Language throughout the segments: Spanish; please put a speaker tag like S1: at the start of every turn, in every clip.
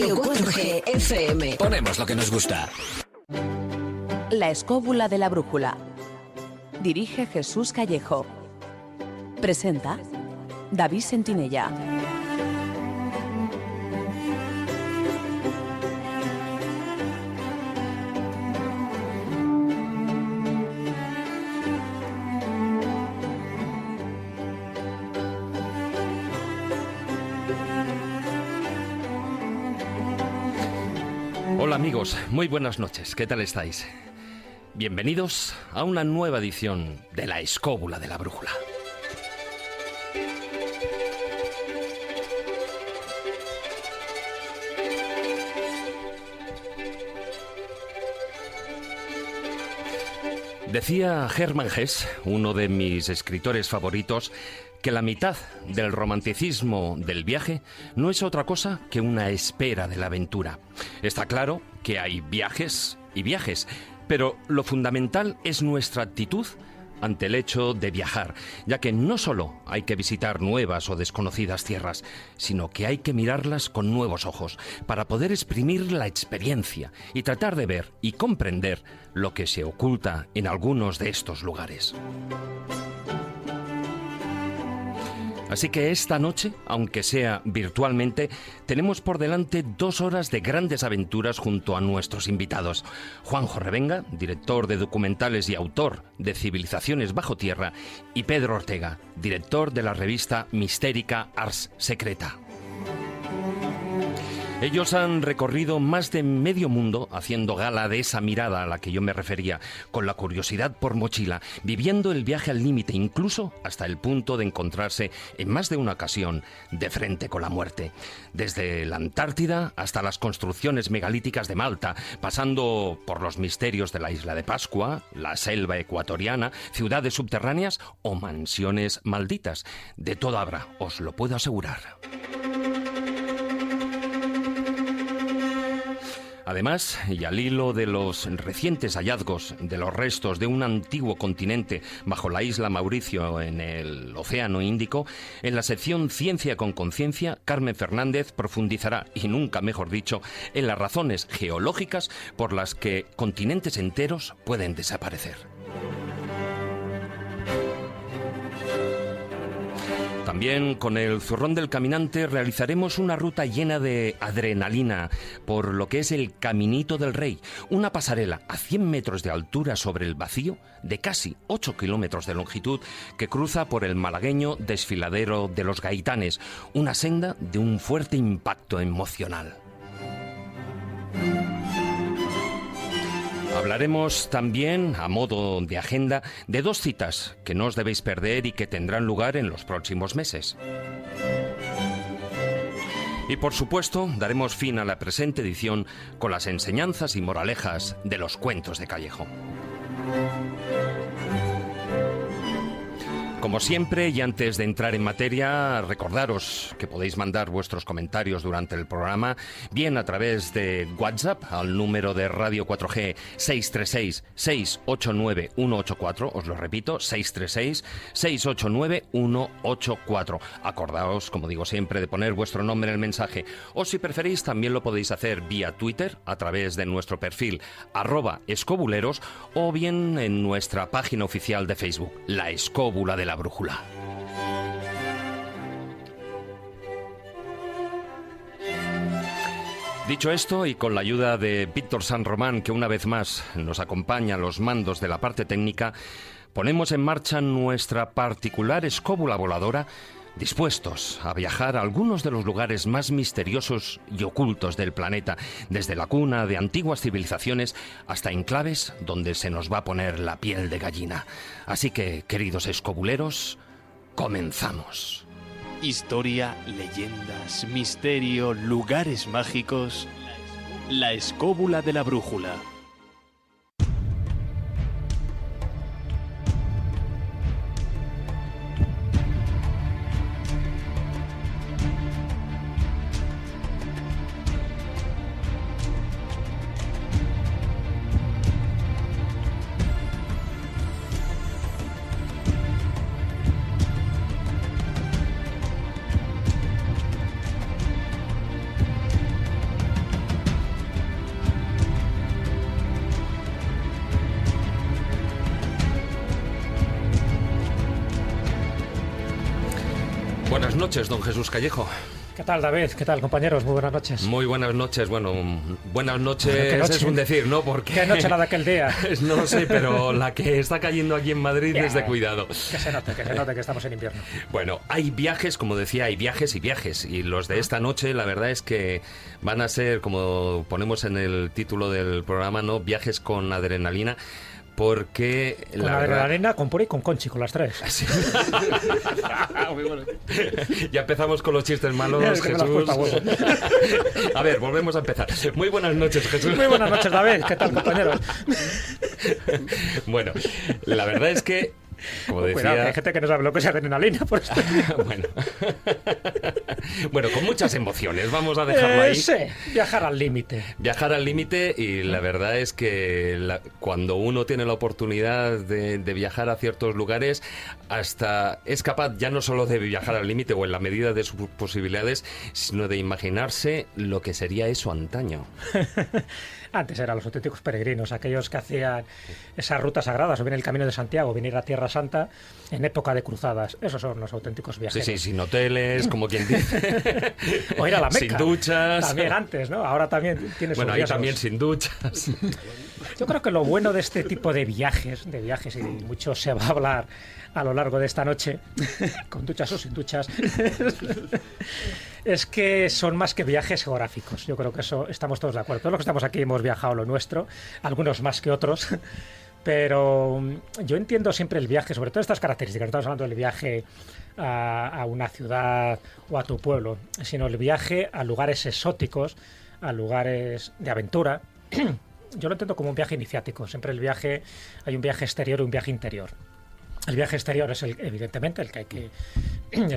S1: Radio 4G FM.
S2: Ponemos lo que nos gusta.
S3: La escóbula de la brújula. Dirige Jesús Callejo. Presenta David Sentinella.
S4: Hola amigos, muy buenas noches, ¿qué tal estáis? Bienvenidos a una nueva edición de La Escóbula de la Brújula. Decía Hermann Hesse, uno de mis escritores favoritos, que la mitad del romanticismo del viaje no es otra cosa que una espera de la aventura. Está claro que hay viajes y viajes, pero lo fundamental es nuestra actitud ante el hecho de viajar, ya que no solo hay que visitar nuevas o desconocidas tierras, sino que hay que mirarlas con nuevos ojos para poder exprimir la experiencia y tratar de ver y comprender lo que se oculta en algunos de estos lugares. Así que esta noche, aunque sea virtualmente, tenemos por delante 2 horas de grandes aventuras junto a nuestros invitados. Juanjo Revenga, director de documentales y autor de Civilizaciones bajo tierra, y Pedro Ortega, director de la revista mistérica Ars Secreta. Ellos han recorrido más de medio mundo haciendo gala de esa mirada a la que yo me refería, con la curiosidad por mochila, viviendo el viaje al límite, incluso hasta el punto de encontrarse en más de una ocasión de frente con la muerte. Desde la Antártida hasta las construcciones megalíticas de Malta, pasando por los misterios de la isla de Pascua, la selva ecuatoriana, ciudades subterráneas o mansiones malditas. De todo habrá, os lo puedo asegurar. Además, y al hilo de los recientes hallazgos de los restos de un antiguo continente bajo la isla Mauricio en el Océano Índico, en la sección Ciencia con Conciencia, Carmen Fernández profundizará, y nunca mejor dicho, en las razones geológicas por las que continentes enteros pueden desaparecer. También con el Zurrón del Caminante realizaremos una ruta llena de adrenalina por lo que es el Caminito del Rey, una pasarela a 100 metros de altura sobre el vacío de casi 8 kilómetros de longitud que cruza por el malagueño desfiladero de los Gaitanes, una senda de un fuerte impacto emocional. Hablaremos también, a modo de agenda, de 2 citas que no os debéis perder y que tendrán lugar en los próximos meses. Y por supuesto, daremos fin a la presente edición con las enseñanzas y moralejas de los cuentos de Callejo. Como siempre, y antes de entrar en materia, recordaros que podéis mandar vuestros comentarios durante el programa, bien a través de WhatsApp al número de Radio 4G 636-689-184, os lo repito, 636-689-184. Acordaos, como digo siempre, de poner vuestro nombre en el mensaje, o si preferís también lo podéis hacer vía Twitter a través de nuestro perfil @escobuleros o bien en nuestra página oficial de Facebook, La Escóbula de la Brújula. Dicho esto, y con la ayuda de Víctor San Román, que una vez más nos acompaña a los mandos de la parte técnica, ponemos en marcha nuestra particular escóbula voladora, dispuestos a viajar a algunos de los lugares más misteriosos y ocultos del planeta, desde la cuna de antiguas civilizaciones hasta enclaves donde se nos va a poner la piel de gallina. Así que, queridos escobuleros, comenzamos.
S5: Historia, leyendas, misterio, lugares mágicos. La Escóbula de la Brújula.
S4: noches, don Jesús Callejo.
S2: ¿Qué tal, David? ¿Qué tal, compañeros? Muy buenas noches.
S4: Muy bunas noches. Bueno, buenas noches es un decir, ¿no? Porque
S2: ¿Qué noche la de aquel día?
S4: No lo sé, pero la que está cayendo aquí en Madrid es de cuidado.
S2: Que se note que estamos en invierno.
S4: Bueno, hay viajes, como decía, hay viajes y viajes. Y los de esta noche, la verdad es que van a ser, como ponemos en el título del programa, ¿no? Viajes con adrenalina. Porque
S2: con la adrenalina, con Puri y con Conchi, con las tres.
S4: Sí. Muy bueno. Ya empezamos con los chistes malos, Jesús. A ver, volvemos a empezar. Muy buenas noches, Jesús.
S2: Muy buenas noches, David. ¿Qué tal, compañeros?
S4: Bueno, la verdad es que, como decía...
S2: Cuidado, que hay gente que no sabe lo que es adrenalina, por esto.
S4: Bueno, con muchas emociones, vamos a dejarlo ahí.
S2: Sí, viajar al límite.
S4: Viajar al límite, y la verdad es que cuando uno tiene la oportunidad de viajar a ciertos lugares, hasta es capaz ya no solo de viajar al límite o en la medida de sus posibilidades, sino de imaginarse lo que sería eso antaño.
S2: Antes eran los auténticos peregrinos, aquellos que hacían esas rutas sagradas, o bien el Camino de Santiago, venir a Tierra Santa en época de cruzadas. Esos son los auténticos viajeros.
S4: Sí, sin hoteles, como quien dice.
S2: O ir a la Meca.
S4: Sin duchas.
S2: También antes, ¿no? Ahora también tienes
S4: Bueno, ahí también sin duchas.
S2: Yo creo que lo bueno de este tipo de viajes, y mucho se va a hablar a lo largo de esta noche, con duchas o sin duchas, es que son más que viajes geográficos. Yo creo que eso estamos todos de acuerdo. Todos los que estamos aquí hemos viajado lo nuestro, algunos más que otros, pero yo entiendo siempre el viaje, sobre todo estas características. No estamos hablando del viaje a una ciudad o a tu pueblo, sino el viaje a lugares exóticos, a lugares de aventura. Yo lo entiendo como un viaje iniciático. Siempre hay un viaje exterior y un viaje interior. El viaje exterior es evidentemente el que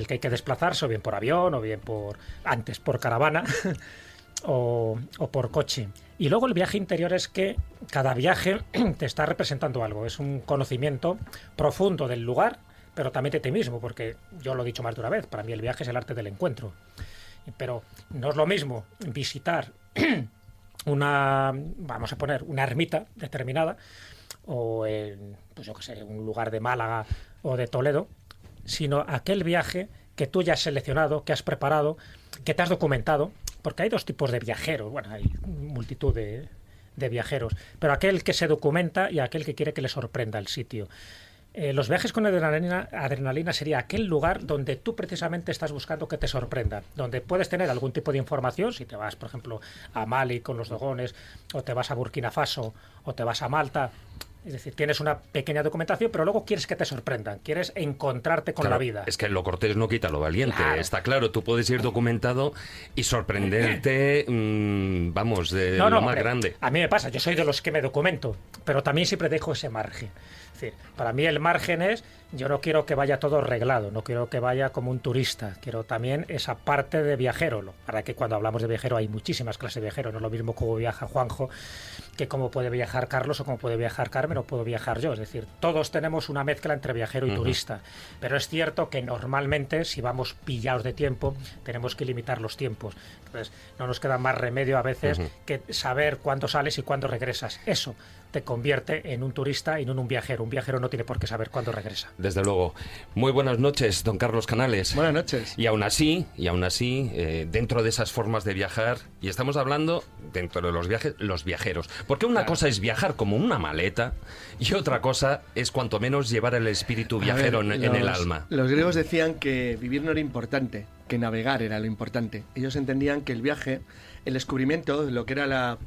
S2: hay que desplazarse, o bien por avión, o bien por caravana, o por coche. Y luego el viaje interior es que cada viaje te está representando algo. Es un conocimiento profundo del lugar, pero también de ti mismo, porque yo lo he dicho más de una vez, para mí el viaje es el arte del encuentro. Pero no es lo mismo visitar vamos a poner una ermita determinada, o en, pues yo qué sé, un lugar de Málaga o de Toledo, sino aquel viaje que tú ya has seleccionado, que has preparado, que te has documentado, porque hay dos tipos de viajeros, bueno, hay multitud de viajeros, pero aquel que se documenta y aquel que quiere que le sorprenda el sitio. Los viajes con adrenalina sería aquel lugar donde tú precisamente estás buscando que te sorprenda, donde puedes tener algún tipo de información, si te vas, por ejemplo, a Mali con los dogones, o te vas a Burkina Faso, o te vas a Malta. Es decir, tienes una pequeña documentación, pero luego quieres que te sorprendan, quieres encontrarte con la vida.
S4: Es que lo cortés no quita lo valiente,
S2: claro.
S4: Está claro, tú puedes ir documentado y sorprenderte, vamos, de lo más grande.
S2: A mí me pasa, yo soy de los que me documento, pero también siempre dejo ese margen. Es decir, para mí el margen es, yo no quiero que vaya todo arreglado, no quiero que vaya como un turista, quiero también esa parte de viajero. Para que cuando hablamos de viajero hay muchísimas clases de viajero, no es lo mismo cómo viaja Juanjo que cómo puede viajar Carlos, o cómo puede viajar Carmen, o puedo viajar yo. Es decir, todos tenemos una mezcla entre viajero y turista, pero es cierto que normalmente, si vamos pillados de tiempo, tenemos que limitar los tiempos. Entonces, no nos queda más remedio a veces que saber cuándo sales y cuándo regresas. Eso te convierte en un turista y no en un viajero. Un viajero no tiene por qué saber cuándo regresa.
S4: Desde luego. Muy buenas noches, don Carlos Canales.
S6: Buenas noches.
S4: Y aún así, dentro de esas formas de viajar, y estamos hablando, dentro de los viajes, los viajeros. Porque una cosa es viajar como una maleta, y otra cosa es cuanto menos llevar el espíritu viajero en el alma.
S6: Los griegos decían que vivir no era importante, que navegar era lo importante. Ellos entendían que el viaje, el descubrimiento de lo que era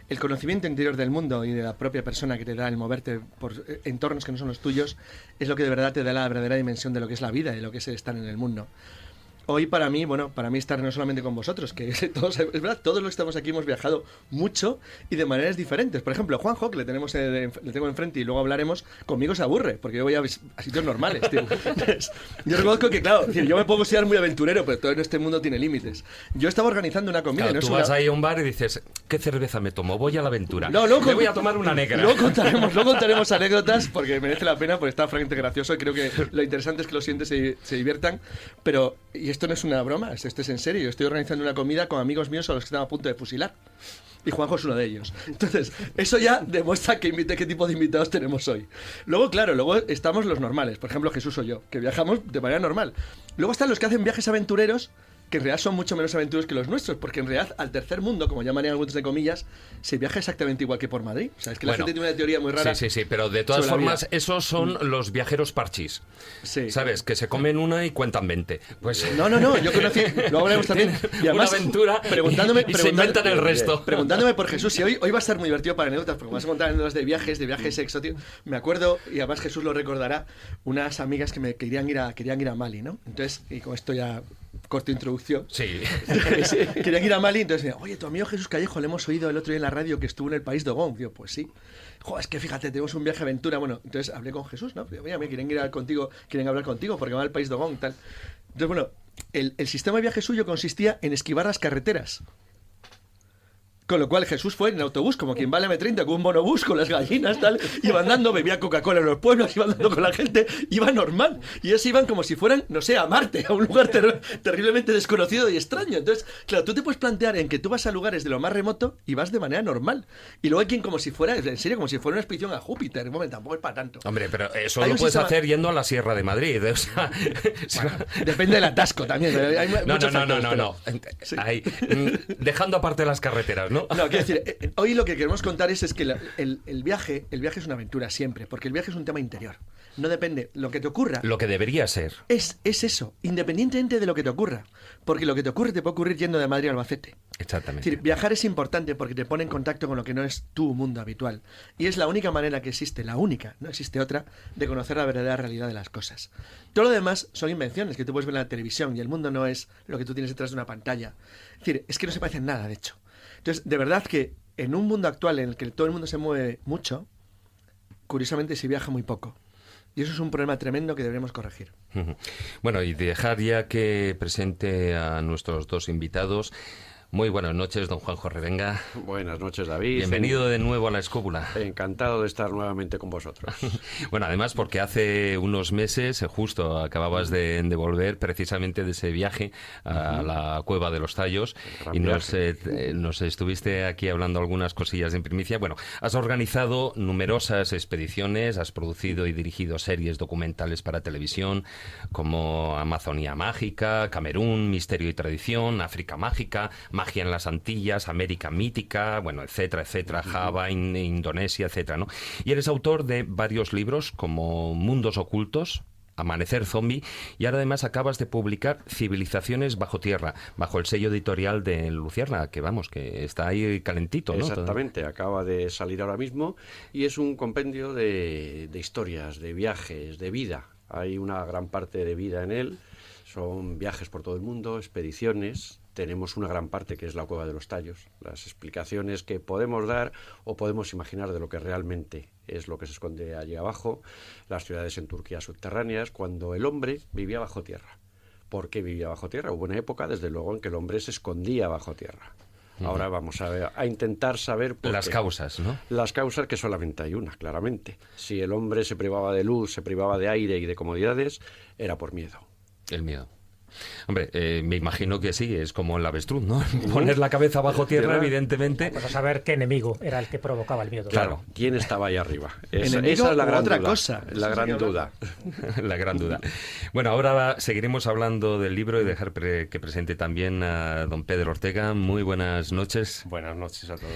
S6: el conocimiento interior del mundo y de la propia persona que te da el moverte por entornos que no son los tuyos, es lo que de verdad te da la verdadera dimensión de lo que es la vida y de lo que es estar en el mundo. Hoy para mí estar no solamente con vosotros, que todos, es verdad, todos los que estamos aquí hemos viajado mucho y de maneras diferentes. Por ejemplo, Juanjo, que le tengo enfrente y luego hablaremos, conmigo se aburre, porque yo voy a sitios normales, tío. Yo reconozco que, claro, yo me puedo considerar muy aventurero, pero todo en este mundo tiene límites. Yo estaba organizando una comida.
S4: Claro, tú vas ahí a un bar y dices, ¿qué cerveza me tomo? Voy a la aventura. Me voy a tomar una negra.
S6: Luego contaremos anécdotas, porque merece la pena, porque está francamente gracioso, y creo que lo interesante es que los siguientes se diviertan, pero... Y esto no es una broma, esto es en serio. Yo estoy organizando una comida con amigos míos a los que están a punto de fusilar. y Juanjo es uno de ellos. Entonces, eso ya demuestra qué tipo de invitados tenemos hoy. Luego, claro, estamos los normales, por ejemplo Jesús o yo, que viajamos de manera normal. Luego están los que hacen viajes aventureros, que en realidad son mucho menos aventureros que los nuestros, porque en realidad al tercer mundo, como llaman algunos de comillas, se viaja exactamente igual que por Madrid. O sea, es que la gente tiene una teoría muy rara.
S4: Sí, pero de todas formas, esos son los viajeros parchís.
S6: Sí.
S4: ¿Sabes? Que se comen una y cuentan 20. Pues
S6: No, yo conocí, luego hablaremos también, y además,
S4: una aventura y se inventan el resto.
S6: Preguntándome por Jesús, y hoy va a estar muy divertido para anécdotas, porque vas a contar anécdotas de viajes exóticos. Me acuerdo, y además Jesús lo recordará, unas amigas que querían ir a Mali, ¿no? Entonces, y con esto ya corto introducción.
S4: Sí.
S6: Querían ir a Mali, entonces me decían, oye, tu amigo Jesús Callejo, le hemos oído el otro día en la radio que estuvo en el país de Ogón. Digo, pues sí. Joder, es que fíjate, tenemos un viaje de aventura. Bueno, entonces hablé con Jesús, ¿no? Digo, oye, me quieren hablar contigo porque van al país de Ogón y tal. Entonces, bueno, el sistema de viaje suyo consistía en esquivar las carreteras. Con lo cual Jesús fue en autobús, como quien va al M30, con un monobús, con las gallinas, tal, iba andando, bebía Coca-Cola en los pueblos, iba andando con la gente, iba normal. Y ellos iban como si fueran, no sé, a Marte, a un lugar terriblemente desconocido y extraño. Entonces, claro, tú te puedes plantear en que tú vas a lugares de lo más remoto y vas de manera normal. Y luego hay quien como si fuera, en serio, como si fuera una expedición a Júpiter. Bueno, tampoco es para tanto.
S4: Hombre, pero eso lo puedes hacer yendo a la Sierra de Madrid. O sea,
S6: bueno, depende del atasco también.
S4: No. Sí. Dejando aparte las carreteras, ¿no?
S6: No, quiero decir, hoy lo que queremos contar es que el viaje es una aventura siempre, porque el viaje es un tema interior. No depende lo que te ocurra.
S4: Lo que debería ser.
S6: Es eso, independientemente de lo que te ocurra. Porque lo que te ocurre te puede ocurrir yendo de Madrid a Albacete.
S4: Exactamente.
S6: Es decir, viajar es importante porque te pone en contacto con lo que no es tu mundo habitual. Y es la única manera que existe, la única, no existe otra, de conocer la verdadera realidad de las cosas. Todo lo demás son invenciones que tú puedes ver en la televisión y el mundo no es lo que tú tienes detrás de una pantalla. Es decir, es que no se parecen en nada, de hecho. Entonces, de verdad que en un mundo actual en el que todo el mundo se mueve mucho, curiosamente se viaja muy poco. Y eso es un problema tremendo que deberíamos corregir.
S4: Bueno, y dejar ya que presente a nuestros dos invitados. Muy buenas noches, don Juanjo Revenga.
S7: Buenas noches, David.
S4: Bienvenido de nuevo a La Escóbula.
S7: Encantado de estar nuevamente con vosotros.
S4: Bueno, además porque hace unos meses, justo acababas de volver precisamente de ese viaje a la Cueva de los Tallos y nos estuviste aquí hablando algunas cosillas en primicia. Bueno, has organizado numerosas expediciones, has producido y dirigido series documentales para televisión como Amazonía Mágica, Camerún, Misterio y Tradición, África Mágica, Magia en las Antillas, América Mítica, bueno, etcétera, Java, Indonesia, etcétera, ¿no? Y eres autor de varios libros como Mundos Ocultos, Amanecer Zombie, y ahora además acabas de publicar Civilizaciones bajo tierra, bajo el sello editorial de Luciérnaga, que vamos, que está ahí calentito, ¿no?
S7: Exactamente, acaba de salir ahora mismo y es un compendio de historias, de viajes, de vida. Hay una gran parte de vida en él, son viajes por todo el mundo, expediciones. Tenemos una gran parte que es la Cueva de los Tallos, las explicaciones que podemos dar o podemos imaginar de lo que realmente es lo que se esconde allí abajo, las ciudades en Turquía subterráneas, cuando el hombre vivía bajo tierra. ¿Por qué vivía bajo tierra? Hubo una época, desde luego, en que el hombre se escondía bajo tierra. Ahora vamos a intentar saber por
S4: las causas, ¿no?
S7: Las causas, que solamente hay una, claramente. Si el hombre se privaba de luz, se privaba de aire y de comodidades, era por miedo.
S4: El miedo. Hombre, me imagino que sí, es como el avestruz, ¿no? Poner la cabeza bajo tierra, evidentemente.
S2: Vamos a saber qué enemigo era el que provocaba el miedo.
S7: Claro, ¿quién estaba ahí arriba? Esa
S6: es
S7: la gran
S6: otra
S7: duda.
S6: cosa.
S7: La gran duda.
S4: La gran duda. Bueno, ahora seguiremos hablando del libro y dejar que presente también a don Pedro Ortega. Muy buenas noches.
S8: Buenas noches a todos.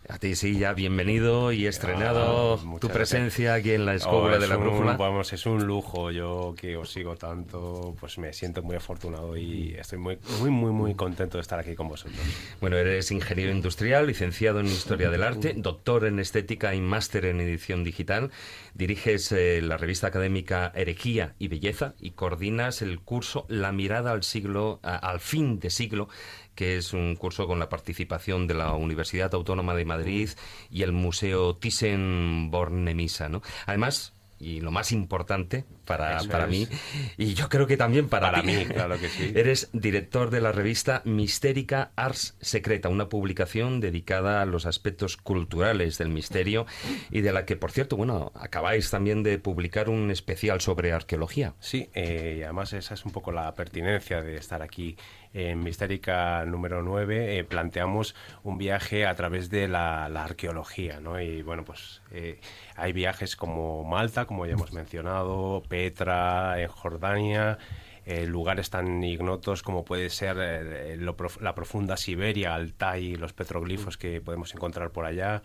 S4: A ti sí, ya bienvenido y estrenado tu presencia aquí en La Escóbula de la Brújula.
S8: Vamos, es un lujo. Yo que os sigo tanto, pues me siento muy afortunado y estoy muy contento de estar aquí con vosotros.
S4: Bueno, eres ingeniero industrial, licenciado en Historia del Arte, doctor en Estética y máster en Edición Digital. Diriges la revista académica Herejía y Belleza y coordinas el curso La mirada al fin de siglo, que es un curso con la participación de la Universidad Autónoma de Madrid y el Museo Thyssen-Bornemisza, ¿no? Además, y lo más importante para mí, y yo creo que también para
S8: mí, claro que sí.
S4: Eres director de la revista Mistérica Ars Secreta, una publicación dedicada a los aspectos culturales del misterio y de la que, por cierto, bueno, acabáis también de publicar un especial sobre arqueología.
S8: Sí, y además esa es un poco la pertinencia de estar aquí en Mistérica número 9 planteamos un viaje a través de la arqueología, ¿no? Y bueno, pues hay viajes como Malta, como ya hemos mencionado, Petra, en Jordania, lugares tan ignotos como puede ser la profunda Siberia, Altai, los petroglifos que podemos encontrar por allá,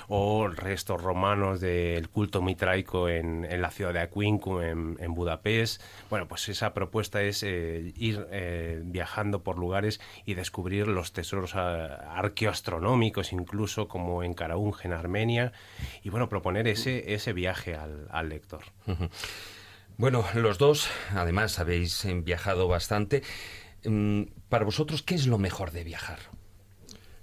S8: o restos romanos del culto mitraico en la ciudad de Aquincum, en Budapest. Bueno, pues esa propuesta es ir viajando por lugares y descubrir los tesoros arqueoastronómicos, incluso como en Karaunj, en Armenia, y bueno, proponer ese viaje al lector.
S4: Uh-huh. Bueno, los dos, además, habéis viajado bastante. Para vosotros, ¿qué es lo mejor de viajar?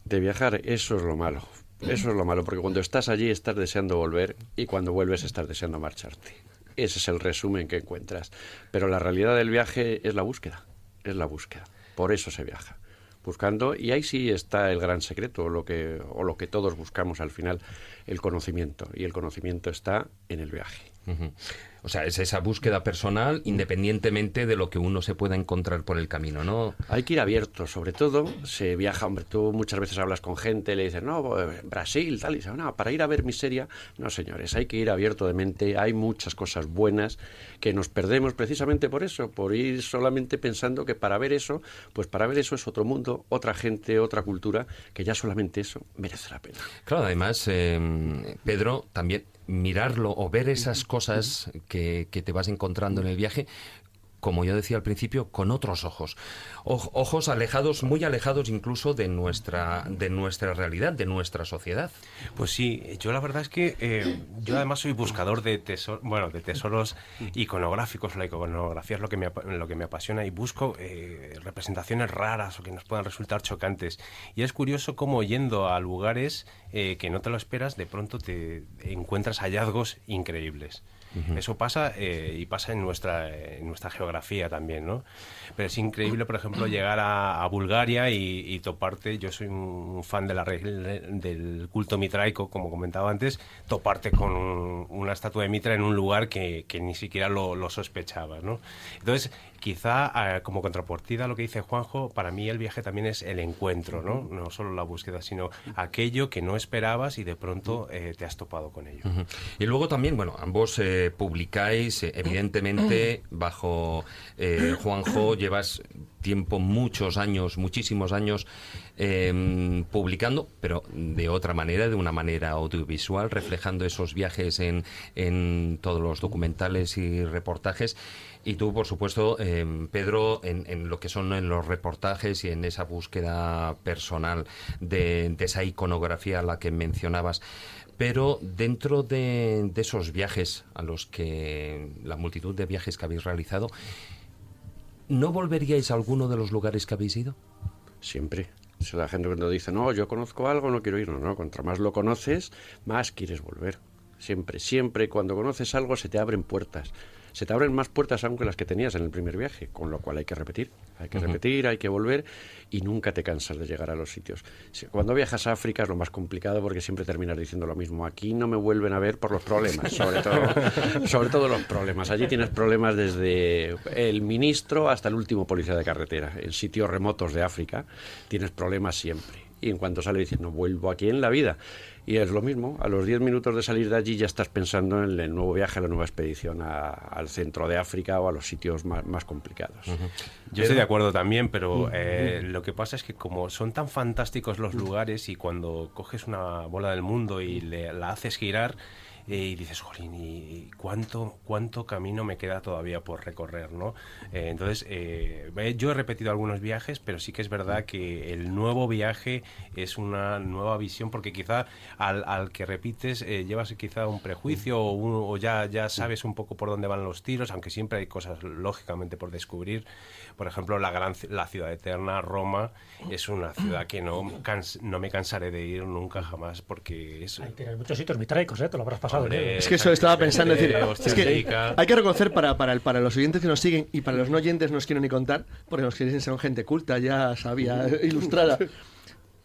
S7: De viajar, eso es lo malo. Eso es lo malo, porque cuando estás allí estás deseando volver y cuando vuelves estás deseando marcharte. Ese es el resumen que encuentras. Pero la realidad del viaje es la búsqueda. Es la búsqueda. Por eso se viaja. Buscando, y ahí sí está el gran secreto, lo que todos buscamos al final, el conocimiento. Y el conocimiento está en el viaje.
S4: Uh-huh. O sea, es esa búsqueda personal independientemente de lo que uno se pueda encontrar por el camino, ¿no?
S7: Hay que ir abierto, sobre todo se viaja, hombre, tú muchas veces hablas con gente, le dices, no, Brasil, tal, y dices, no, para ir a ver miseria, no señores, hay que ir abierto de mente, hay muchas cosas buenas que nos perdemos precisamente por eso, por ir solamente pensando que para ver eso es otro mundo, otra gente, otra cultura, que ya solamente eso merece la pena.
S4: Claro, además, Pedro, también mirarlo o ver esas cosas que te vas encontrando en el viaje, como yo decía al principio, con otros ojos. Ojos alejados, muy alejados incluso de nuestra realidad, de nuestra sociedad.
S8: Pues sí, yo la verdad es que yo además soy buscador de tesoros iconográficos. La iconografía es lo que me apasiona y busco representaciones raras o que nos puedan resultar chocantes. Y es curioso cómo yendo a lugares que no te lo esperas, de pronto te encuentras hallazgos increíbles. Uh-huh. Eso pasa y pasa en nuestra geografía también, ¿no? Pero es increíble, por ejemplo, llegar a Bulgaria y toparte. Yo soy un fan del culto mitraico, como comentaba antes, toparte con una estatua de Mitra en un lugar que ni siquiera lo sospechabas, ¿no? Entonces, quizá como contrapartida a lo que dice Juanjo, para mí el viaje también es el encuentro, ¿no? No solo la búsqueda, sino aquello que no esperabas y de pronto te has topado con ello.
S4: Uh-huh. Y luego también, bueno, ambos publicáis, evidentemente, bajo Juanjo, llevas tiempo, muchísimos años publicando, pero de otra manera, de una manera audiovisual, reflejando esos viajes en todos los documentales y reportajes. Y tú, por supuesto, Pedro, en lo que son en los reportajes y en esa búsqueda personal de esa iconografía a la que mencionabas. Pero dentro de esos viajes a los que la multitud de viajes que habéis realizado, ¿no volveríais a alguno de los lugares que habéis ido?
S7: Siempre. Si la gente cuando dice, no, yo conozco algo, no quiero ir, no, contra más lo conoces, más quieres volver. Siempre, cuando conoces algo se te abren puertas. Se te abren más puertas aún que las que tenías en el primer viaje, con lo cual hay que repetir, hay que volver y nunca te cansas de llegar a los sitios. Cuando viajas a África es lo más complicado porque siempre terminas diciendo lo mismo. Aquí no me vuelven a ver por los problemas, sobre todo los problemas. Allí tienes problemas desde el ministro hasta el último policía de carretera. En sitios remotos de África tienes problemas siempre. Y en cuanto sale dices, no vuelvo aquí en la vida. Y es lo mismo, a los 10 minutos de salir de allí ya estás pensando en el nuevo viaje, la nueva expedición al centro de África o a los sitios más complicados.
S8: Uh-huh. Yo estoy de acuerdo también, pero lo que pasa es que como son tan fantásticos los lugares y cuando coges una bola del mundo y la haces girar, y dices, jolín, ¿y cuánto camino me queda todavía por recorrer, ¿no? Entonces, yo he repetido algunos viajes, pero sí que es verdad que el nuevo viaje es una nueva visión, porque quizá al que repites llevas quizá un prejuicio o ya sabes un poco por dónde van los tiros, aunque siempre hay cosas lógicamente por descubrir. Por ejemplo, la ciudad eterna, Roma, es una ciudad que no me cansaré de ir nunca jamás, porque es...
S2: Hay muchos sitios mitraicos, te lo habrás pasado.
S6: Es que eso estaba pensando, es que hay que reconocer para los oyentes que nos siguen y para los no oyentes nos quiero ni contar, porque nos quieren ser gente culta, ya sabia, ilustrada.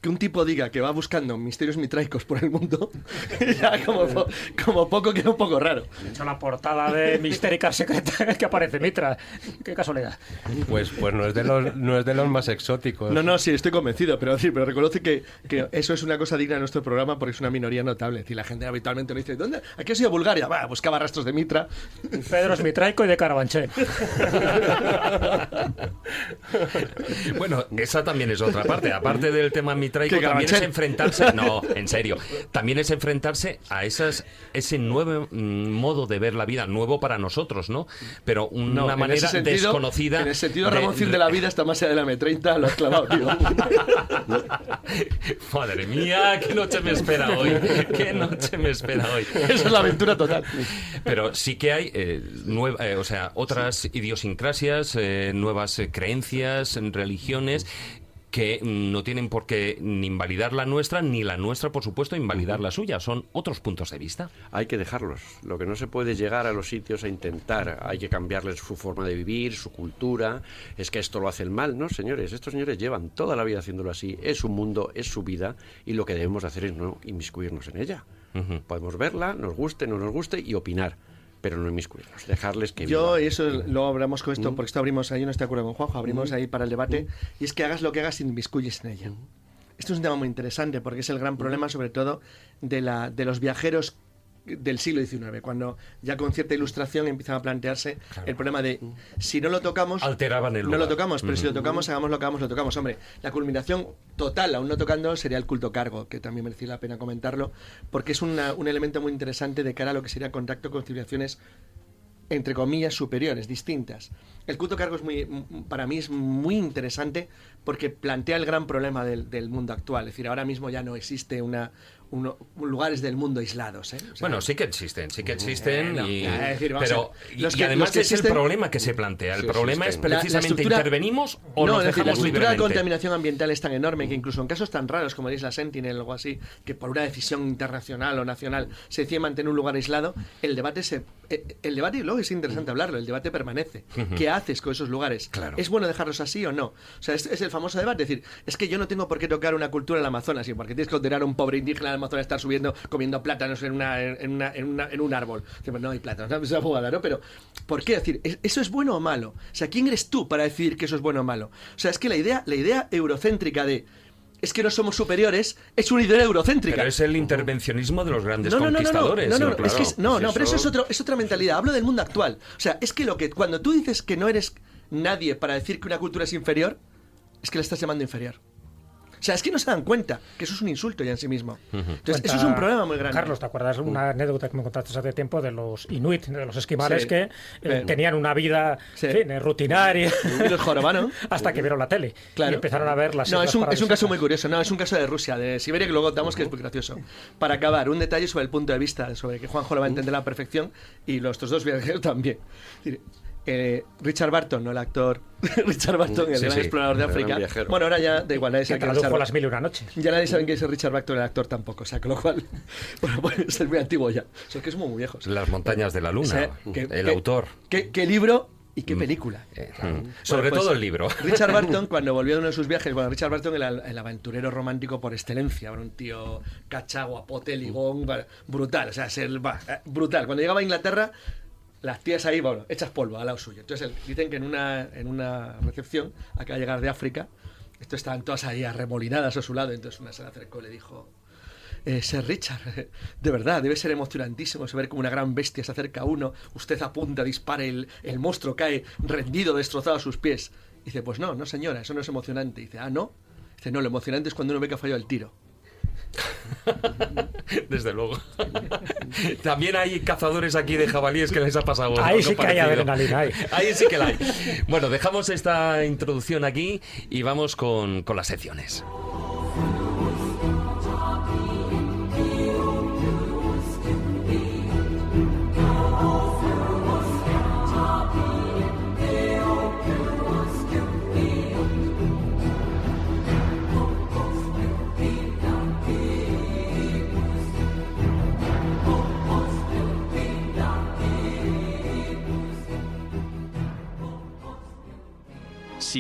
S6: que un tipo diga que va buscando misterios mitraicos por el mundo, ya como poco queda un poco raro.
S2: De hecho, la portada de Mistérica Secreta que aparece Mitra. Qué casualidad.
S8: Pues no es de los más exóticos.
S6: No, sí, estoy convencido, pero reconoce que eso es una cosa digna de nuestro programa porque es una minoría notable. Es decir, la gente habitualmente nos dice, ¿dónde? ¿A qué has ido a Bulgaria? Va, buscaba rastros de Mitra.
S2: Pedro es mitraico y de Carabanchel.
S4: Bueno, esa también es otra parte. Aparte del tema mitraico, también es enfrentarse... No, en serio. También es enfrentarse a ese nuevo modo de ver la vida, nuevo para nosotros, ¿no? Pero una manera desconocida...
S6: En el sentido Ramoncín de la vida está más allá de la M30, lo has clavado, tío.
S4: Madre mía, qué noche me espera hoy. Qué noche me espera hoy.
S6: Esa es la aventura total.
S4: Pero sí que hay otras idiosincrasias, nuevas creencias, religiones que no tienen por qué ni invalidar la nuestra, ni la nuestra, por supuesto, invalidar la suya. Son otros puntos de vista.
S7: Hay que dejarlos. Lo que no se puede llegar a los sitios a intentar. Hay que cambiarles su forma de vivir, su cultura. Es que esto lo hacen mal. No, señores. Estos señores llevan toda la vida haciéndolo así. Es su mundo, es su vida. Y lo que debemos hacer es no inmiscuirnos en ella. Podemos verla, nos guste, no nos guste y opinar. Pero no inmiscuirnos, dejarles que
S6: Yo,
S7: vivan.
S6: y eso luego hablamos con esto, porque esto abrimos ahí, no estoy de acuerdo con Juanjo, abrimos ahí para el debate, y es que hagas lo que hagas, inmiscuyes en ella. Esto es un tema muy interesante, porque es el gran problema, sobre todo, de los viajeros del siglo XIX, cuando ya con cierta ilustración empiezan a plantearse el problema de si no lo tocamos,
S4: alteraban el
S6: no
S4: lugar.
S6: lo tocamos, pero si lo tocamos, hagamos lo que hagamos, lo tocamos. Hombre, la culminación total, aún no tocando, sería el culto cargo, que también merecía la pena comentarlo, porque es un elemento muy interesante de cara a lo que sería contacto con civilizaciones entre comillas superiores, distintas. El culto cargo para mí es muy interesante porque plantea el gran problema del mundo actual. Es decir, ahora mismo ya no existe lugares del mundo aislados. O sea,
S4: bueno, sí que existen,
S6: pero
S4: y además es el problema que se plantea. El problema es precisamente intervenimos o nos dejamos
S6: la estructura
S4: libremente.
S6: de contaminación ambiental es tan enorme que incluso en casos tan raros como la isla Sentinel o algo así, que por una decisión internacional o nacional se decide mantener un lugar aislado, el debate y luego es interesante hablarlo, el debate permanece. ¿Qué haces con esos lugares?
S4: Claro.
S6: ¿Es bueno dejarlos así o no? O sea, es el famoso debate, es decir, es que yo no tengo por qué tocar una cultura en el Amazonas, y porque tienes que condenar a un pobre indígena del Amazonas a estar subiendo, comiendo plátanos en un árbol. No hay plátanos, es una jugada, ¿no? Pero, ¿por qué? Es decir, ¿eso es bueno o malo? O sea, ¿quién eres tú para decidir que eso es bueno o malo? O sea, es que la idea eurocéntrica de es que no somos superiores, es una idea eurocéntrica.
S4: Pero es el intervencionismo de los grandes conquistadores.
S6: Pero eso es otra mentalidad. Hablo del mundo actual. O sea, es que cuando tú dices que no eres nadie para decir que una cultura es inferior, es que la estás llamando inferior. O sea, es que no se dan cuenta que eso es un insulto ya en sí mismo. Entonces, eso es un problema muy grande.
S2: Carlos, ¿te acuerdas una anécdota que me contaste hace tiempo de los inuit, de los esquimales que tenían una vida en fin, rutinaria
S6: y los jorobanos
S2: hasta que vieron la tele y empezaron a ver las
S6: es un caso muy curioso. Es un caso de Rusia, de Siberia, que luego contamos que es muy gracioso. Para acabar, un detalle sobre el punto de vista, sobre que Juanjo lo va a entender a la perfección y los otros dos viajeros también. Richard Barton, no el actor Richard Barton, el gran explorador de África. Bueno, ahora ya da igual, nadie sabe
S2: que tradujo Las Mil y una Noches.
S6: Ya nadie sabe quién es Richard Barton, el actor tampoco, o sea, con lo cual puede ser muy antiguo ya. O sea, que somos muy viejos.
S4: Las montañas de la luna, el autor.
S6: ¿Qué libro? ¿Y qué película?
S4: Sobre todo el libro.
S6: Richard Barton, cuando volvió de uno de sus viajes, Richard Barton, el aventurero romántico por excelencia, un tío cacha, guapote, ligón, brutal, o sea, brutal. Cuando llegaba a Inglaterra, las tías ahí, hechas polvo al lado suyo. Entonces dicen que en una recepción, acaba de llegar de África, estaban todas ahí arremolinadas a su lado, entonces una se le acercó y le dijo: Sir Richard, de verdad, debe ser emocionantísimo ver como una gran bestia se acerca a uno, usted apunta, dispara, el monstruo cae rendido, destrozado a sus pies. Dice, pues no señora, eso no es emocionante. Dice, ¿no? Dice, no, lo emocionante es cuando uno ve que ha fallado el tiro.
S4: Desde luego. También hay cazadores aquí de jabalíes que les ha pasado.
S2: Ahí sí que hay adrenalina.
S4: Ahí sí que la hay. Bueno, dejamos esta introducción aquí y vamos con las secciones.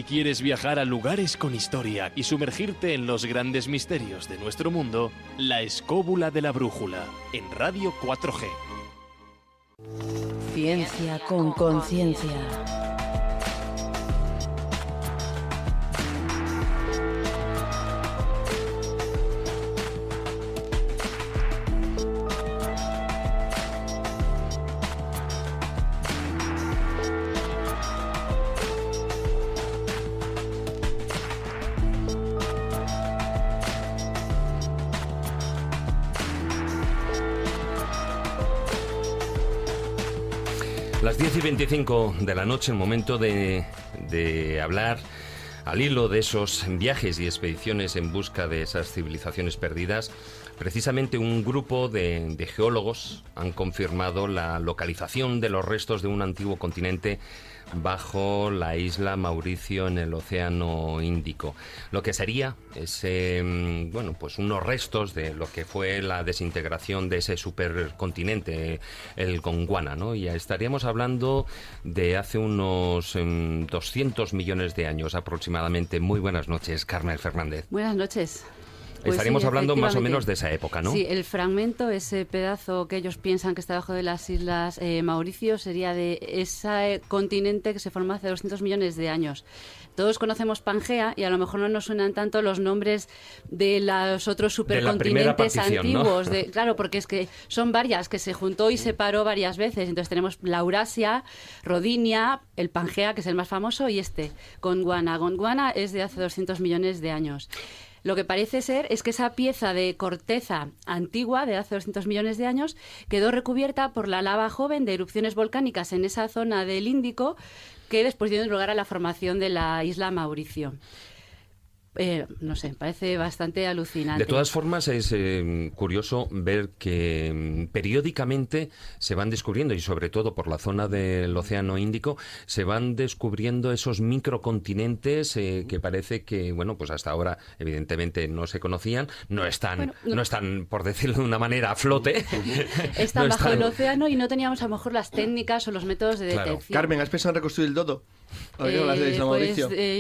S5: Si quieres viajar a lugares con historia y sumergirte en los grandes misterios de nuestro mundo, La Escóbula de la Brújula, en Radio 4G.
S1: Ciencia con conciencia.
S4: Las 10:25 de la noche, el momento de hablar al hilo de esos viajes y expediciones en busca de esas civilizaciones perdidas. Precisamente un grupo de geólogos han confirmado la localización de los restos de un antiguo continente bajo la isla Mauricio en el Océano Índico. Lo que sería pues unos restos de lo que fue la desintegración de ese supercontinente, el Gondwana, ¿no? Y estaríamos hablando de hace unos 200 millones de años aproximadamente. Muy buenas noches, Carmen Fernández.
S9: Buenas noches. Pues
S4: estaríamos
S9: sí,
S4: hablando más o menos de esa época, ¿no?
S9: Sí, el fragmento, ese pedazo que ellos piensan que está debajo de las islas Mauricio, sería de ese continente que se formó hace 200 millones de años. Todos conocemos Pangea y a lo mejor no nos suenan tanto los nombres de los otros supercontinentes antiguos. ¿No? Claro, porque es que son varias, que se juntó y separó varias veces. Entonces tenemos la Eurasia, Rodinia, el Pangea, que es el más famoso, y Gondwana. Gondwana es de hace 200 millones de años. Lo que parece ser es que esa pieza de corteza antigua de hace 200 millones de años quedó recubierta por la lava joven de erupciones volcánicas en esa zona del Índico, que después dio lugar a la formación de la isla Mauricio. No sé, parece bastante alucinante.
S4: De todas formas, es curioso ver que periódicamente se van descubriendo, y sobre todo por la zona del Océano Índico, se van descubriendo esos microcontinentes que parece que, bueno, pues hasta ahora evidentemente no se conocían, no están, por decirlo de una manera, a flote.
S9: Están bajo el océano y no teníamos a lo mejor las técnicas o los métodos de detección.
S6: Carmen, ¿has pensado en reconstruir el dodo?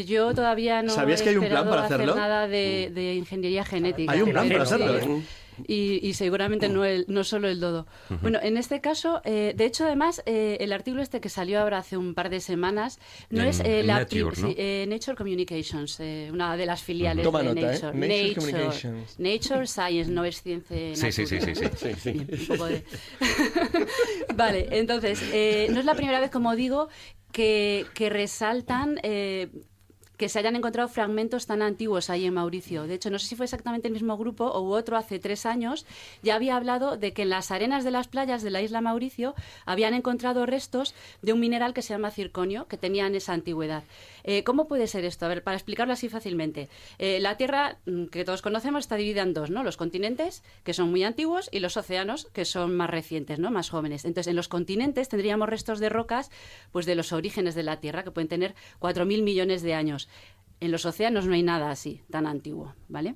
S9: Yo todavía no
S6: ¿Sabías que hay un plan para hacerlo?
S9: Nada de ingeniería genética.
S6: Hay un plan para hacerlo.
S9: Y seguramente no solo el dodo. Bueno, en este caso, de hecho, además, el artículo que salió ahora hace un par de semanas no es Nature Communications, una de las filiales
S6: Toma
S9: de
S6: nota,
S9: Nature. Nature Science, no es ciencia.
S4: Sí.
S9: Un poco de... Vale, entonces, no es la primera vez, como digo, que resaltan que se hayan encontrado fragmentos tan antiguos ahí en Mauricio. De hecho, no sé si fue exactamente el mismo grupo o otro hace 3 años, ya había hablado de que en las arenas de las playas de la isla Mauricio habían encontrado restos de un mineral que se llama circonio, que tenían esa antigüedad. ¿Cómo puede ser esto? A ver, para explicarlo así fácilmente. La Tierra, que todos conocemos, está dividida en dos, ¿no? Los continentes, que son muy antiguos, y los océanos, que son más recientes, ¿no? Más jóvenes. Entonces, en los continentes tendríamos restos de rocas, pues de los orígenes de la Tierra, que pueden tener 4.000 millones de años. En los océanos no hay nada así, tan antiguo, ¿vale?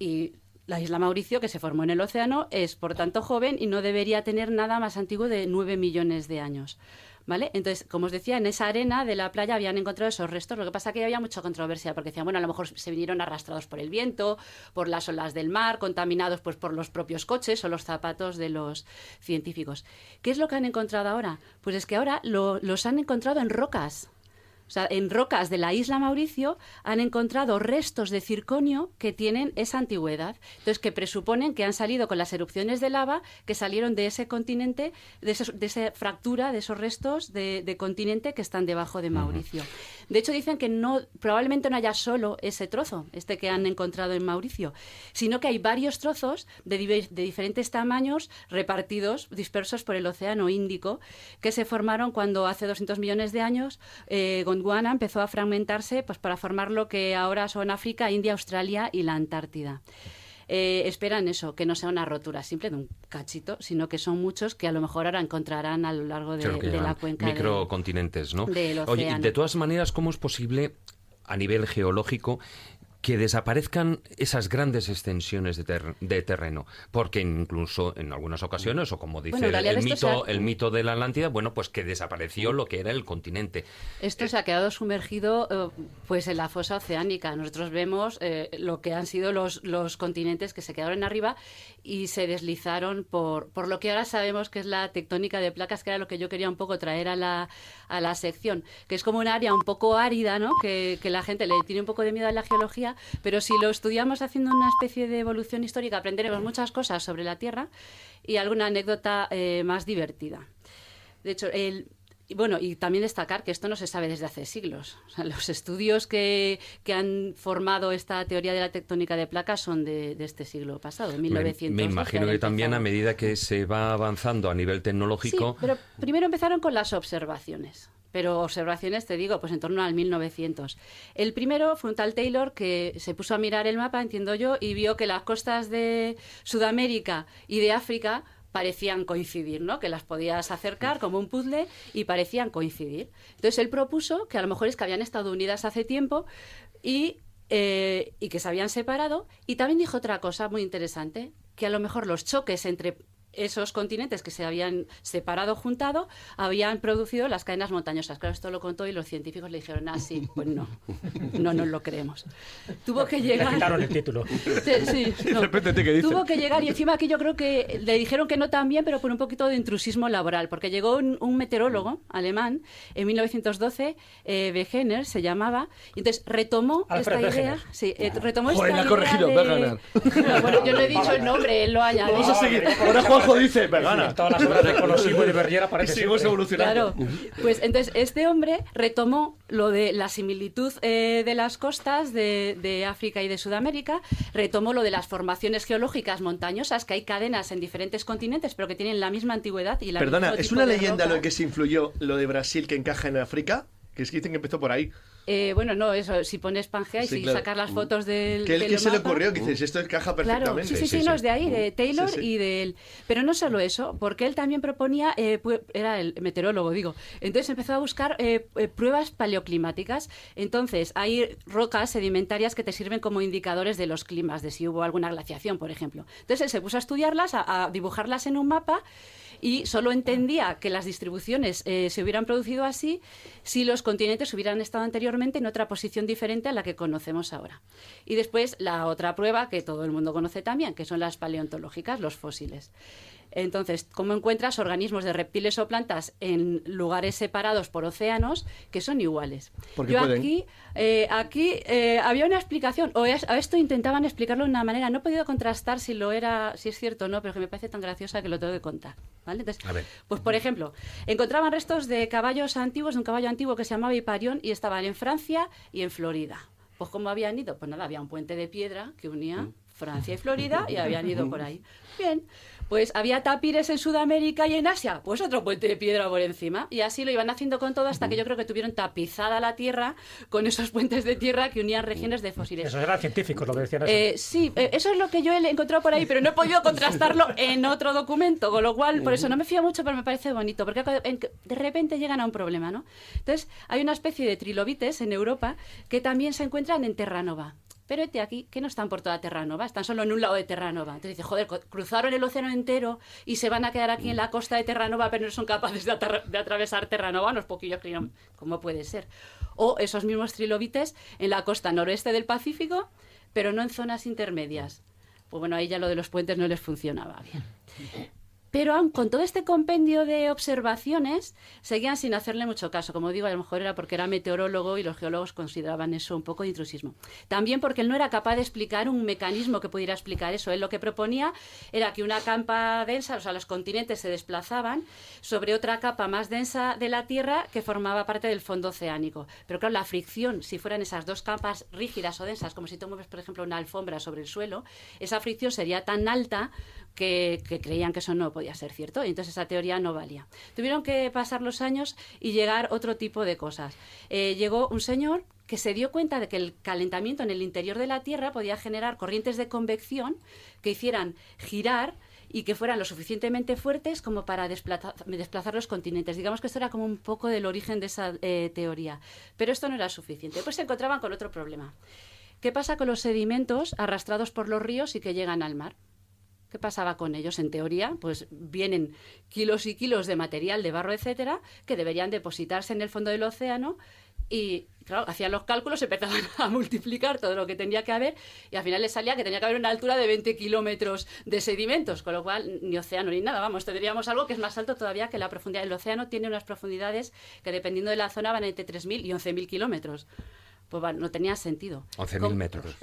S9: Y la isla Mauricio, que se formó en el océano, es, por tanto, joven y no debería tener nada más antiguo de 9 millones de años, ¿vale? Entonces, como os decía, en esa arena de la playa habían encontrado esos restos. Lo que pasa es que había mucha controversia, porque decían, bueno, a lo mejor se vinieron arrastrados por el viento, por las olas del mar, contaminados pues por los propios coches o los zapatos de los científicos. ¿Qué es lo que han encontrado ahora? Pues es que ahora los han encontrado en rocas. O sea, en rocas de la isla Mauricio han encontrado restos de circonio que tienen esa antigüedad. Entonces, que presuponen que han salido con las erupciones de lava que salieron de ese continente, de esa fractura, de esos restos de continente que están debajo de Mauricio. De hecho, dicen que probablemente no haya solo ese trozo, que han encontrado en Mauricio, sino que hay varios trozos de diferentes tamaños repartidos, dispersos por el Océano Índico, que se formaron cuando hace 200 millones de años Gondwana empezó a fragmentarse pues, para formar lo que ahora son África, India, Australia y la Antártida. Esperan eso, que no sea una rotura simple de un cachito, sino que son muchos que a lo mejor ahora encontrarán a lo largo de la cuenca
S4: microcontinentes, ¿no?
S9: Del océano.
S4: Oye, de todas maneras, ¿cómo es posible a nivel geológico que desaparezcan esas grandes extensiones de terreno, porque incluso en algunas ocasiones, o como dice
S9: Bueno, en realidad
S4: el mito de la Atlántida, bueno, pues que desapareció lo que era el continente.
S9: Esto se ha quedado sumergido pues en la fosa oceánica. Nosotros vemos lo que han sido los continentes que se quedaron arriba y se deslizaron por lo que ahora sabemos que es la tectónica de placas, que era lo que yo quería un poco traer a la sección, que es como un área un poco árida, ¿no? Que la gente le tiene un poco de miedo a la geología, pero si lo estudiamos haciendo una especie de evolución histórica, aprenderemos muchas cosas sobre la Tierra y alguna anécdota más divertida. De hecho, y también destacar que esto no se sabe desde hace siglos. O sea, los estudios que han formado esta teoría de la tectónica de placas son de este siglo pasado, de 1900.
S4: Me imagino que también a medida que se va avanzando a nivel tecnológico...
S9: Sí, pero primero empezaron con las observaciones. Pero observaciones, te digo, pues en torno al 1900. El primero fue un tal Taylor que se puso a mirar el mapa, entiendo yo, y vio que las costas de Sudamérica y de África parecían coincidir, ¿no? Que las podías acercar como un puzzle y parecían coincidir. Entonces él propuso que a lo mejor es que habían estado unidas hace tiempo y que se habían separado. Y también dijo otra cosa muy interesante, que a lo mejor los choques entre esos continentes que se habían separado, juntado, habían producido las cadenas montañosas. Claro, esto lo contó y los científicos le dijeron, sí, pues no nos lo creemos. Tuvo que llegar...
S2: Le quitaron el título.
S9: Sí, no. Tuvo que llegar, y encima aquí yo creo que le dijeron que no también, pero por un poquito de intrusismo laboral, porque llegó un meteorólogo alemán en 1912, Wegener se llamaba, y entonces retomó esta idea. Sí, retomó esta idea.
S6: Ha corregido, Wegener.
S9: Bueno, yo no he dicho el nombre, él lo ha añadido.
S6: Vamos a seguir. Ahora Juanjo dice vegana.
S2: Todas las obras de Colosimo y de Bergera parece que
S6: seguimos evolucionando.
S9: Claro. Pues entonces este hombre retomó lo de la similitud de las costas de África y de Sudamérica, retomó lo de las formaciones geológicas montañosas, que hay cadenas en diferentes continentes, pero que tienen la misma antigüedad y la
S6: Perdona, ¿es una leyenda
S9: roca.
S6: lo que se influyó lo de Brasil que encaja en África? Que es que dicen que empezó por ahí.
S9: Bueno, no, eso, si pones Pangea y
S6: Sí,
S9: si
S6: claro.
S9: sacas las fotos del
S6: ¿Qué se le
S9: mapa,
S6: ocurrió? Que dices, esto encaja
S9: Claro,
S6: perfectamente.
S9: sí, no, es de ahí, de Taylor
S6: Sí, sí.
S9: y de él. Pero no solo eso, porque él también proponía, era el meteorólogo, digo, entonces empezó a buscar pruebas paleoclimáticas. Entonces hay rocas sedimentarias que te sirven como indicadores de los climas, de si hubo alguna glaciación, por ejemplo. Entonces él se puso a estudiarlas, a dibujarlas en un mapa, y solo entendía que las distribuciones se hubieran producido así si los continentes hubieran estado anteriormente en otra posición diferente a la que conocemos ahora. Y después la otra prueba que todo el mundo conoce también, que son las paleontológicas, los fósiles. Entonces, ¿cómo encuentras organismos de reptiles o plantas en lugares separados por océanos que son iguales?
S6: Porque
S9: Yo
S6: pueden.
S9: aquí había una explicación, a esto intentaban explicarlo de una manera, no he podido contrastar si es cierto o no, pero que me parece tan graciosa que lo tengo que contar. ¿Vale? Entonces,
S4: A ver.
S9: pues por ejemplo, encontraban restos de caballos antiguos, de un caballo antiguo que se llamaba Hiparión, y estaban en Francia y en Florida. Pues ¿cómo habían ido? Pues nada, había un puente de piedra que unía Francia y Florida y habían ido por ahí. Bien, pues había tapires en Sudamérica y en Asia, pues otro puente de piedra por encima. Y así lo iban haciendo con todo hasta que yo creo que tuvieron tapizada la Tierra con esos puentes de tierra que unían regiones de fósiles.
S2: Esos eran científicos lo que decían eso.
S9: Sí, eso es lo que yo he encontrado por ahí, pero no he podido contrastarlo en otro documento, con lo cual, por eso no me fío mucho, pero me parece bonito, porque de repente llegan a un problema, ¿no? Entonces, hay una especie de trilobites en Europa que también se encuentran en Terranova. Pero aquí, que no están por toda Terranova, están solo en un lado de Terranova. Entonces dice, joder, cruzaron el océano entero y se van a quedar aquí en la costa de Terranova, pero no son capaces de atravesar Terranova. Unos poquillos creyeron, ¿cómo puede ser? O esos mismos trilobites en la costa noroeste del Pacífico, pero no en zonas intermedias. Pues bueno, ahí ya lo de los puentes no les funcionaba bien. Pero aun con todo este compendio de observaciones, seguían sin hacerle mucho caso. Como digo, a lo mejor era porque era meteorólogo y los geólogos consideraban eso un poco de intrusismo. También porque él no era capaz de explicar un mecanismo que pudiera explicar eso. Él lo que proponía era que una capa densa, o sea, los continentes se desplazaban sobre otra capa más densa de la Tierra que formaba parte del fondo oceánico. Pero claro, la fricción, si fueran esas dos capas rígidas o densas, como si tú mueves, por ejemplo, una alfombra sobre el suelo, esa fricción sería tan alta que creían que eso no podía ser cierto, y entonces esa teoría no valía. Tuvieron que pasar los años y llegar otro tipo de cosas. Llegó un señor que se dio cuenta de que el calentamiento en el interior de la Tierra podía generar corrientes de convección que hicieran girar y que fueran lo suficientemente fuertes como para desplazar los continentes. Digamos que esto era como un poco del origen de esa teoría. Pero esto no era suficiente. Pues se encontraban con otro problema, ¿Qué pasa con los sedimentos arrastrados por los ríos y que llegan al mar? ¿Qué pasaba con ellos? En teoría, pues vienen kilos y kilos de material, de barro, etcétera, que deberían depositarse en el fondo del océano y, claro, hacían los cálculos, empezaban a multiplicar todo lo que tenía que haber y al final les salía que tenía que haber una altura de 20 kilómetros de sedimentos, con lo cual ni océano ni nada, vamos, tendríamos algo que es más alto todavía que la profundidad. El océano tiene unas profundidades que dependiendo de la zona van entre 3.000 y 11.000 kilómetros. Pues bueno, no tenía sentido.
S4: 11.000 metros.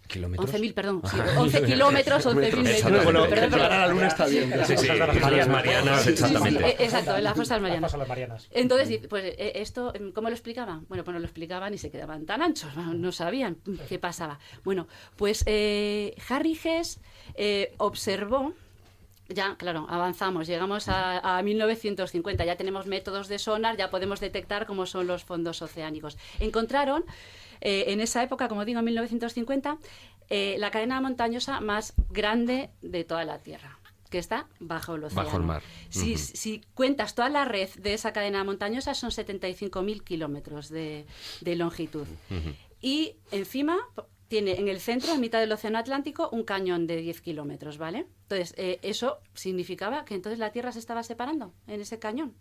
S8: ¿Kilómetros?
S9: 11.000, perdón. Sí, 11 kilómetros, 11.000 metros.
S6: Bueno,
S9: Perdón,
S6: que a la luna está bien.
S4: Sí, sí, las Marianas, exactamente.
S9: Exacto, en las fosas marianas.
S2: Paso a las Marianas.
S9: Entonces, pues esto, ¿cómo lo explicaban? Bueno, pues no lo explicaban y se quedaban tan anchos, no sabían qué pasaba. Bueno, pues Harry Hess observó. Ya, claro, avanzamos, llegamos a 1950, ya tenemos métodos de sonar, ya podemos detectar cómo son los fondos oceánicos. Encontraron, en esa época, como digo, en 1950, la cadena montañosa más grande de toda la Tierra, que está bajo el océano.
S4: Bajo el mar.
S9: Si cuentas toda la red de esa cadena montañosa, son 75.000 kilómetros de longitud. Y encima tiene en el centro, en mitad del océano Atlántico, un cañón de 10 kilómetros, ¿vale? Entonces, eso significaba que entonces la Tierra se estaba separando en ese cañón.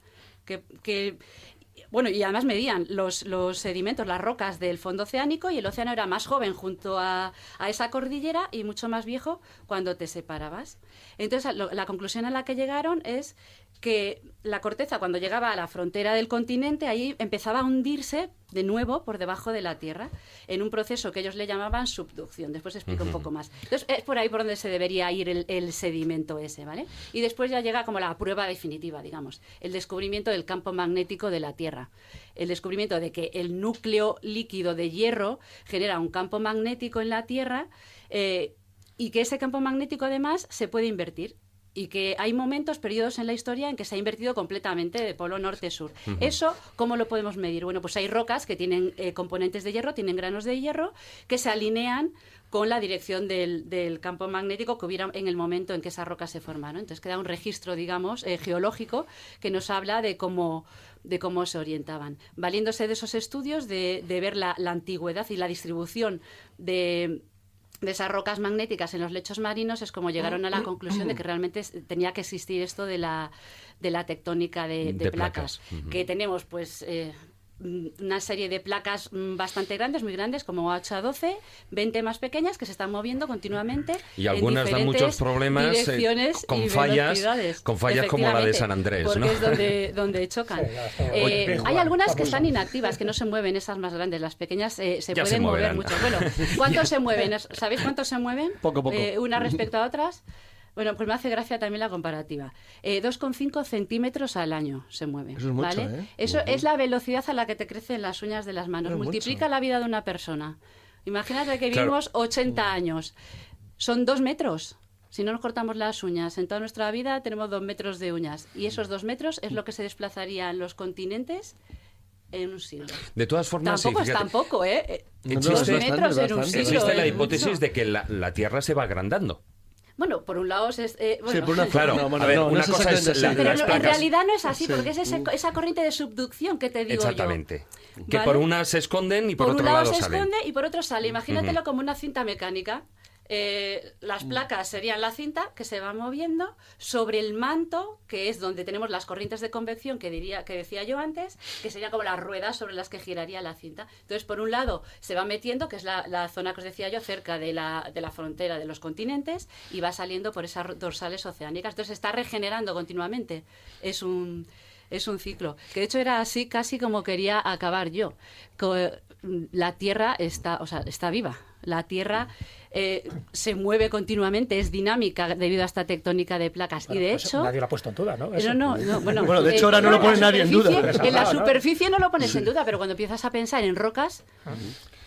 S9: Bueno, y además medían los sedimentos, las rocas del fondo oceánico, y el océano era más joven junto a esa cordillera y mucho más viejo cuando te separabas. Entonces, la conclusión a la que llegaron es que la corteza, cuando llegaba a la frontera del continente, ahí empezaba a hundirse de nuevo por debajo de la Tierra, en un proceso que ellos le llamaban subducción. Después explico un poco más. Entonces, es por ahí por donde se debería ir el sedimento ese, ¿vale? Y después ya llega como la prueba definitiva, digamos, el descubrimiento del campo magnético de la Tierra. El descubrimiento de que el núcleo líquido de hierro genera un campo magnético en la Tierra y que ese campo magnético, además, se puede invertir. Y que hay momentos, periodos en la historia en que se ha invertido completamente de polo norte-sur. ¿Eso cómo lo podemos medir? Bueno, pues hay rocas que tienen componentes de hierro, tienen granos de hierro, que se alinean con la dirección del campo magnético que hubiera en el momento en que esas rocas se formaron. Entonces queda un registro, digamos, geológico que nos habla de cómo se orientaban. Valiéndose de esos estudios, de ver la antigüedad y la distribución de esas rocas magnéticas en los lechos marinos, es como llegaron a la conclusión de que realmente tenía que existir esto de la tectónica de placas. Que tenemos, pues, una serie de placas bastante grandes, muy grandes, como 8 a 12, 20 más pequeñas, que se están moviendo continuamente.
S4: Y algunas dan muchos problemas con fallas como la de San Andrés,
S9: porque
S4: ¿no?
S9: es donde chocan. Hay algunas que están inactivas, que no se mueven, esas más grandes. Las pequeñas se pueden mover mucho. Bueno, ¿cuántos se mueven? ¿Sabéis cuántos se mueven?
S6: Poco.
S9: Unas respecto a otras. Bueno, pues me hace gracia también la comparativa. 2,5 centímetros al año se mueve.
S6: Eso es mucho,
S9: ¿vale?
S6: ¿eh?
S9: Eso es la velocidad a la que te crecen las uñas de las manos. Multiplica la vida de una persona. Imagínate que vivimos 80 años. Son 2 metros. Si no nos cortamos las uñas, en toda nuestra vida tenemos 2 metros de uñas. Y esos 2 metros es lo que se desplazaría en los continentes en un siglo.
S4: De todas formas,
S9: tampoco
S4: sí,
S9: es tampoco, ¿eh?
S4: Existe,
S9: 2 metros en un siglo.
S4: Existe la
S9: es
S4: hipótesis
S9: mucho.
S4: de que la Tierra se va agrandando.
S9: Bueno, por un lado bueno,
S6: Sí, por una
S4: Claro,
S6: no,
S4: a ver, una
S6: es
S4: cosa es
S6: exactamente
S9: pero
S4: las
S9: en
S4: placas.
S9: realidad no es así,
S6: Sí.
S9: porque es esa corriente de subducción que te digo
S4: Exactamente.
S9: yo.
S4: Que
S9: ¿Vale?
S4: por una se esconden y por
S9: un
S4: otro
S9: lado
S4: lado
S9: se
S4: salen.
S9: esconde y por otro sale. Imagínatelo como una cinta mecánica. Las placas serían la cinta que se va moviendo sobre el manto, que es donde tenemos las corrientes de convección que decía yo antes, que serían como las ruedas sobre las que giraría la cinta. Entonces, por un lado, se va metiendo, que es la zona que os decía yo, cerca de la frontera de los continentes, y va saliendo por esas dorsales oceánicas. Entonces, se está regenerando continuamente. Es un ciclo. Que de hecho era así casi como quería acabar yo. La Tierra está viva. La Tierra se mueve continuamente, es dinámica debido a esta tectónica de placas.
S2: Bueno,
S9: y de
S2: pues
S9: hecho...
S2: nadie lo ha puesto en duda, ¿no? Eso.
S9: No,
S6: Bueno, de hecho ahora no lo pone nadie en duda.
S9: En la superficie no lo pones en duda, pero cuando empiezas a pensar en rocas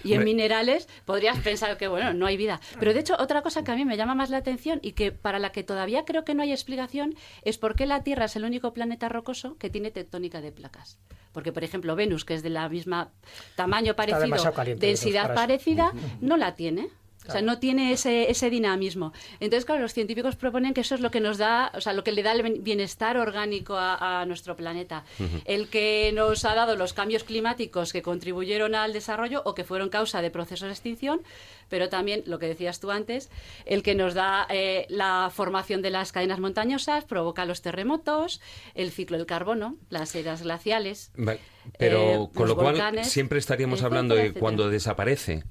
S9: y en minerales, podrías pensar que, bueno, no hay vida. Pero de hecho, otra cosa que a mí me llama más la atención y que para la que todavía creo que no hay explicación es por qué la Tierra es el único planeta rocoso que tiene tectónica de placas. Porque, por ejemplo, Venus, que es de la misma tamaño parecido,
S2: demasiado caliente,
S9: densidad
S2: para eso.
S9: parecida, no la tiene. O sea, no tiene ese dinamismo. Entonces, claro, los científicos proponen que eso es lo que nos da, o sea, lo que le da el bienestar orgánico a nuestro planeta. El que nos ha dado los cambios climáticos que contribuyeron al desarrollo o que fueron causa de procesos de extinción, pero también, lo que decías tú antes, el que nos da la formación de las cadenas montañosas, provoca los terremotos, el ciclo del carbono, las eras glaciales.
S4: Vale. Pero con lo cual
S9: volcanes,
S4: siempre estaríamos
S9: etcétera,
S4: hablando de
S9: etcétera.
S4: cuando desaparece,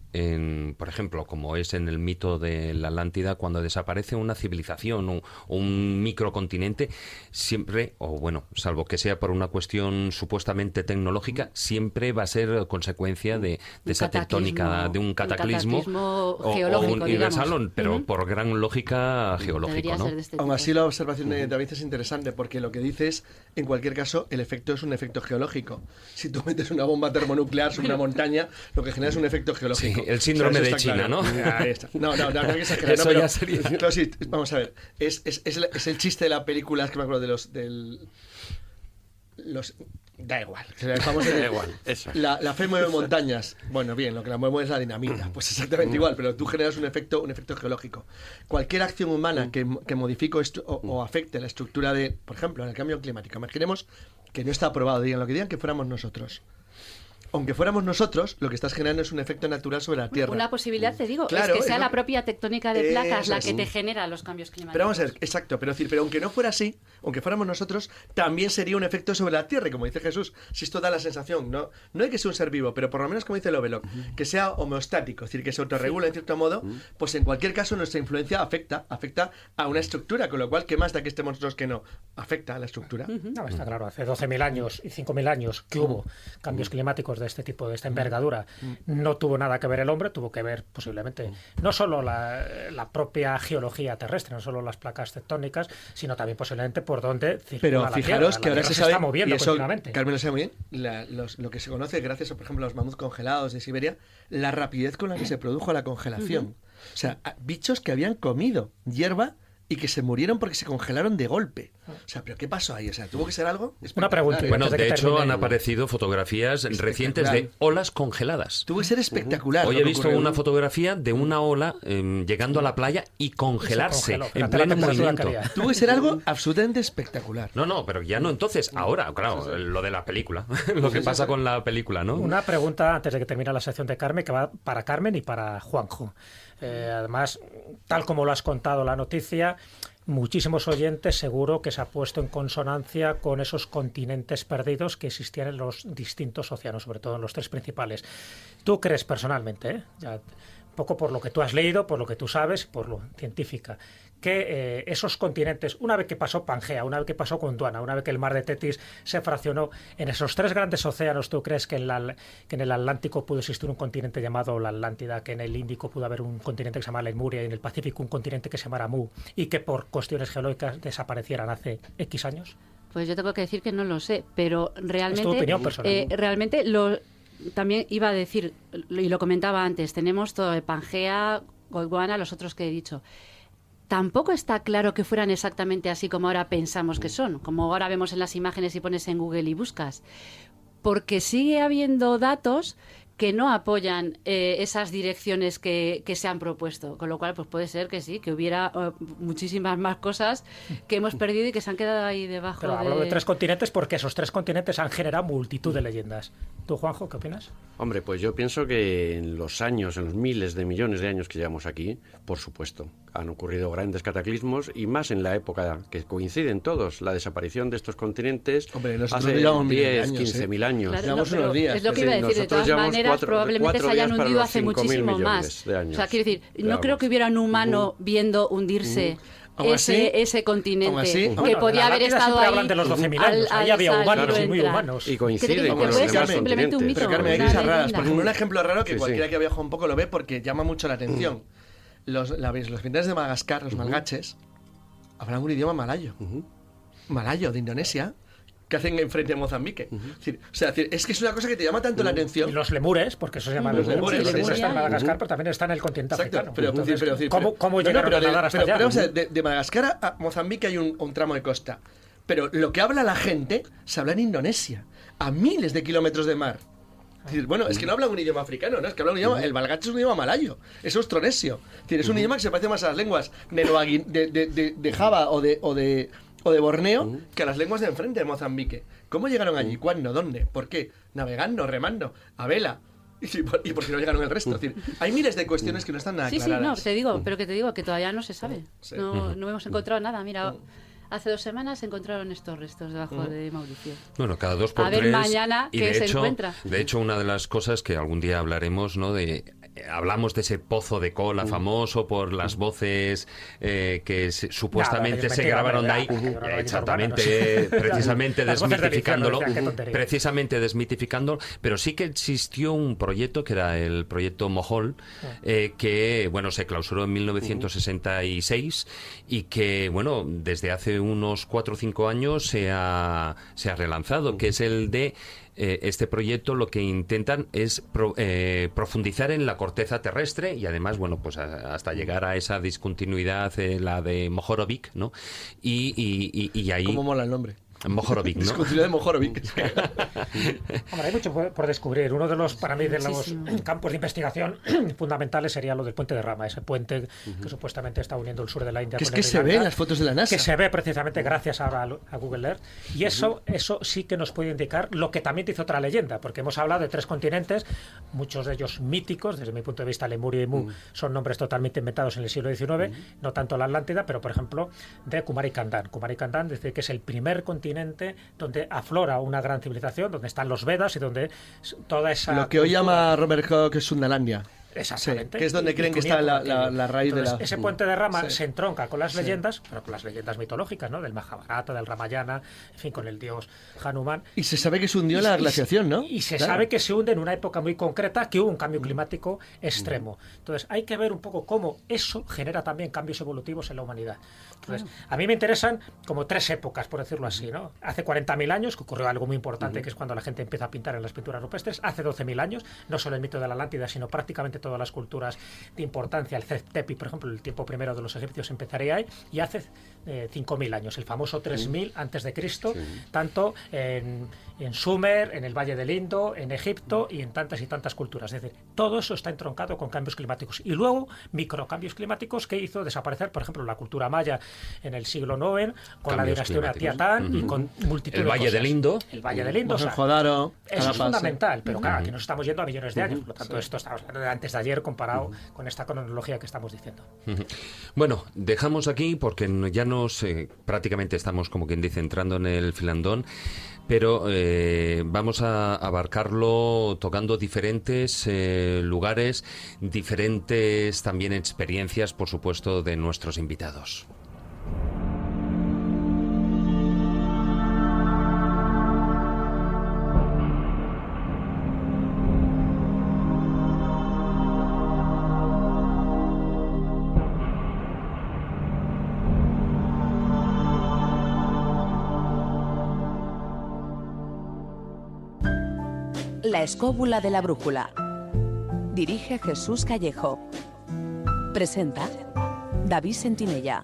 S4: por ejemplo, como es en el mito de la Atlántida, cuando desaparece una civilización o un microcontinente, siempre, o bueno, salvo que sea por una cuestión supuestamente tecnológica, siempre va a ser consecuencia de esa tectónica, de un cataclismo
S9: geológico,
S4: o universal,
S9: digamos.
S4: pero por gran lógica geológica,
S9: Debería
S4: ¿no?
S9: ser de este
S6: Aún
S9: tipo.
S6: así, la observación de David es interesante porque lo que dice es, en cualquier caso, el efecto es un efecto geológico. Si tú metes una bomba termonuclear sobre una montaña, lo que genera es un efecto geológico.
S4: Sí, el síndrome
S6: Eso
S4: de
S6: está
S4: China,
S6: claro.
S4: ¿no?
S6: Ahí está. No hay que exagerar.
S4: Eso
S6: no, pero,
S4: ya sería-
S6: claro, sí, vamos a ver. Es el chiste de la película, es que me acuerdo de los... Da igual. Vamos a
S7: Da
S6: ver.
S7: igual, eso.
S6: La fe mueve montañas. Bueno, bien, lo que la mueve es la dinamita. Pues exactamente igual, pero tú generas un efecto geológico. Cualquier acción humana que modifique o afecte la estructura de, por ejemplo, en el cambio climático, imaginemos que no está aprobado, digan lo que digan, que fuéramos nosotros. Aunque fuéramos nosotros, lo que estás generando es un efecto natural sobre la Tierra.
S9: Una posibilidad, te digo,
S6: Claro,
S9: es que sea
S6: es lo
S9: la
S6: que-
S9: propia tectónica de placas
S6: Eso
S9: la
S6: es.
S9: que te genera los cambios climáticos.
S6: Pero vamos a ver, exacto, pero aunque no fuera así, aunque fuéramos nosotros, también sería un efecto sobre la Tierra, y como dice Jesús, si esto da la sensación, no hay que ser un ser vivo, pero por lo menos como dice Lovelock, que sea homeostático, es decir, que se autorregula en cierto modo, pues en cualquier caso nuestra influencia afecta a una estructura, con lo cual, ¿qué más da que estemos nosotros que no? Afecta a la estructura.
S2: No, está claro, hace 12.000 años y 5.000 años que hubo cambios climáticos de este tipo, de esta envergadura, no tuvo nada que ver el hombre, tuvo que ver posiblemente no solo la propia geología terrestre, no solo las placas tectónicas, sino también posiblemente por dónde circula
S6: Pero
S2: la
S6: fijaros
S2: Tierra.
S6: que
S2: La
S6: ahora
S2: Tierra
S6: se sabe,
S2: está moviendo
S6: y eso
S2: continuamente.
S6: Carmen lo sabe muy bien, lo que se conoce gracias a, por ejemplo, a los mamuts congelados de Siberia, la rapidez con la que se produjo la congelación. O sea, bichos que habían comido hierba y que se murieron porque se congelaron de golpe. O sea, ¿pero qué pasó ahí? O sea, ¿tuvo que ser algo?
S2: Una pregunta.
S6: Espectacular, ¿eh?
S4: Bueno,
S2: Antes de
S4: de
S2: que
S4: hecho
S2: termine.
S4: han aparecido fotografías recientes de olas congeladas.
S6: Tuvo que ser espectacular.
S4: Hoy
S6: lo
S4: he
S6: que
S4: visto
S6: ocurrió.
S4: una fotografía de una ola llegando a la playa y congelarse
S2: congeló.
S4: en
S2: Fíjate la
S4: pleno
S2: temperatura
S4: movimiento.
S2: que había.
S6: Tuvo que ser algo absolutamente espectacular.
S4: No, pero ya no entonces, ahora, claro, lo de la película, lo que pasa con la película, ¿no?
S2: Una pregunta antes de que termine la sección de Carmen, que va para Carmen y para Juanjo. Además, tal como lo has contado la noticia, muchísimos oyentes seguro que se ha puesto en consonancia con esos continentes perdidos que existían en los distintos océanos, sobre todo en los tres principales. ¿Tú crees personalmente, ya, un poco por lo que tú has leído, por lo que tú sabes, por lo científica, que esos continentes, una vez que pasó Pangea, una vez que pasó Gondwana, una vez que el mar de Tetis se fraccionó, en esos tres grandes océanos, ¿tú crees que en el Atlántico pudo existir un continente llamado la Atlántida, que en el Índico pudo haber un continente que se llamara Lemuria y en el Pacífico un continente que se llamara Mu, y que por cuestiones geológicas desaparecieran hace X años?
S9: Pues yo tengo que decir que no lo sé, pero realmente...
S2: Es tu opinión personal.
S9: Realmente también iba a decir, y lo comentaba antes, tenemos todo de Pangea, Gondwana, los otros que he dicho. Tampoco está claro que fueran exactamente así como ahora pensamos que son, como ahora vemos en las imágenes y pones en Google y buscas, porque sigue habiendo datos que no apoyan esas direcciones que se han propuesto, con lo cual pues puede ser que sí, que hubiera muchísimas más cosas que hemos perdido y que se han quedado ahí debajo.
S2: Pero hablo de tres continentes porque esos tres continentes han generado multitud de leyendas. ¿Tú, Juanjo, qué opinas?
S7: Hombre, pues yo pienso que en los años, en los miles de millones de años que llevamos aquí, por supuesto, han ocurrido grandes cataclismos y más en la época que coinciden todos, la desaparición de estos continentes.
S6: Hombre, nosotros
S7: hace
S6: llevamos miles de
S7: 10,
S6: años,
S7: 15.000 años.
S9: Claro,
S6: Llevamos
S9: pero
S6: unos días.
S9: es lo que iba a decir, de
S7: Nosotros
S9: todas
S7: llevamos
S9: maneras probablemente se
S7: cuatro
S9: hayan
S7: días para
S9: hundido
S7: los
S9: hace
S7: 5.000
S9: muchísimo
S7: millones
S9: más.
S7: de años.
S9: O sea, quiero decir, no
S7: Vamos.
S9: creo que hubiera un humano viendo hundirse
S6: Aún así-
S9: ese continente
S6: aún así-
S9: que
S2: Bueno,
S9: podía
S2: en la
S9: haber
S2: Atlántida
S9: estado
S2: siempre
S9: ahí.
S2: hablan de los 12.000 años, ahí
S9: al
S2: había
S9: salir
S2: humanos
S9: o
S2: y muy
S9: entrar.
S2: humanos.
S7: Y coinciden
S9: Que
S7: con
S9: puede
S7: los
S9: ser
S7: demás
S9: simplemente un
S7: continentes.
S9: mito.
S6: Pero Carmen, hay
S9: una
S6: cosas raras.
S9: leyenda.
S6: Por ejemplo, un ejemplo raro que
S7: Sí,
S6: cualquiera
S7: sí.
S6: que ha viajado un poco lo ve porque llama mucho la atención. Los pintares de Madagascar, los malgaches, hablan un idioma malayo. Malayo, de Indonesia, que hacen enfrente de Mozambique. Es que es una cosa que te llama tanto la atención.
S2: Y los lemures, porque eso se llama
S6: Los lemures,
S2: los lemures
S6: sí,
S2: están en
S9: sí.
S2: Madagascar, pero también están en el continente
S6: Exacto,
S2: africano.
S6: pero,
S2: Entonces,
S6: pero-
S2: ¿cómo
S6: no,
S2: llegaron
S6: pero
S2: a nadar hasta
S6: pero-
S2: allá?
S6: pero, o sea, de Madagascar a Mozambique hay un tramo de costa. Pero lo que habla la gente se habla en Indonesia, a miles de kilómetros de mar. Es decir, bueno, es que no hablan un idioma africano, ¿no? Es que hablan un idioma... El balgache es un idioma malayo, es austronesio. Es decir, es un idioma que se parece más a las lenguas de Java o de Borneo que a las lenguas de enfrente de Mozambique. ¿Cómo llegaron allí? ¿Cuándo? ¿Dónde? ¿Por qué? ¿Navegando? ¿Remando? ¿A vela? ¿Y por qué no llegaron el resto? Es decir, hay miles de cuestiones que no están nada aclaradas.
S9: Sí, pero que te digo que todavía no se sabe.
S6: Sí.
S9: No hemos encontrado nada. Mira, hace 2 semanas se encontraron estos restos debajo de Mauricio.
S4: Bueno, cada 2 por 3.
S9: A ver mañana qué se encuentra.
S4: De hecho, una de las cosas que algún día hablaremos, ¿no? Hablamos de ese pozo de cola famoso por las voces que supuestamente se grabaron de ahí. Exactamente, precisamente desmitificándolo. Precisamente desmitificándolo. Pero sí que existió un proyecto que era el proyecto Mohol, que, bueno, se clausuró en 1966 y que, bueno, desde hace unos 4 o 5 años se ha relanzado, que es el de este proyecto. Lo que intentan es profundizar en la corteza terrestre y además, bueno, pues hasta llegar a esa discontinuidad, la de Mohorovic, ¿no? Y ahí...
S6: ¿Cómo mola el nombre?
S4: Mohorovic, ¿no?
S6: Discontinuidad de Mohorovic.
S2: Hombre, hay mucho por descubrir. Uno de los, para mí, de los campos de investigación fundamentales sería lo del puente de Rama, ese puente que supuestamente está uniendo el sur de la India
S6: Que
S2: con
S6: es que
S2: Sri
S6: se
S2: Lanka,
S6: ve en las fotos de la NASA.
S2: que se ve precisamente gracias ahora a Google Earth. Y eso sí que nos puede indicar lo que también dice otra leyenda, porque hemos hablado de 3 continentes, muchos de ellos míticos, desde mi punto de vista Lemuria y Mu son nombres totalmente inventados en el siglo XIX, no tanto la Atlántida, pero por ejemplo de Kumari-Kandan. Kumari-Kandan dice que es el primer continente donde aflora una gran civilización, donde están los Vedas y donde toda esa...
S6: Lo que hoy llama Robert Hooke es Sundalandia.
S2: Exactamente.
S6: Sí, que es donde creen que está la raíz.
S2: Entonces,
S6: de la...
S2: Ese puente de Rama se entronca con las leyendas, pero con las leyendas mitológicas, ¿no? Del Mahabharata, del Ramayana, en fin, con el dios Hanuman.
S6: Y se sabe que se hundió la glaciación, ¿no?
S2: Y se sabe que se hunde en una época muy concreta, que hubo un cambio climático extremo. Entonces, hay que ver un poco cómo eso genera también cambios evolutivos en la humanidad. Entonces, a mí me interesan como 3 épocas, por decirlo así, ¿no? Hace 40.000 años, que ocurrió algo muy importante, que es cuando la gente empieza a pintar en las pinturas rupestres. Hace 12.000 años, no solo el mito de la Atlántida, sino prácticamente todas las culturas de importancia, el Tepi, por ejemplo, el tiempo primero de los egipcios empezaría ahí, y hace 5.000 años, el famoso 3.000 antes de Cristo, tanto en Sumer, en el Valle del Indo, en Egipto y en tantas y tantas culturas. Es decir, todo eso está entroncado con cambios climáticos. Y luego, microcambios climáticos que hizo desaparecer, por ejemplo, la cultura maya en el siglo IX, con la dinastía Tiatán y con multitud de
S4: Valle
S2: cosas.
S4: del Indo.
S2: El Valle del Indo. O sea, eso es fundamental, pero claro, aquí nos estamos yendo a millones de años. Por lo tanto, esto estamos hablando de antes de ayer comparado con esta cronología que estamos diciendo.
S4: Bueno, dejamos aquí porque ya nos prácticamente estamos, como quien dice, entrando en el filandón, pero vamos a abarcarlo tocando diferentes lugares, diferentes también experiencias, por supuesto, de nuestros invitados.
S3: La escóbula de la brújula. Dirige Jesús Callejo. Presenta David Sentinella.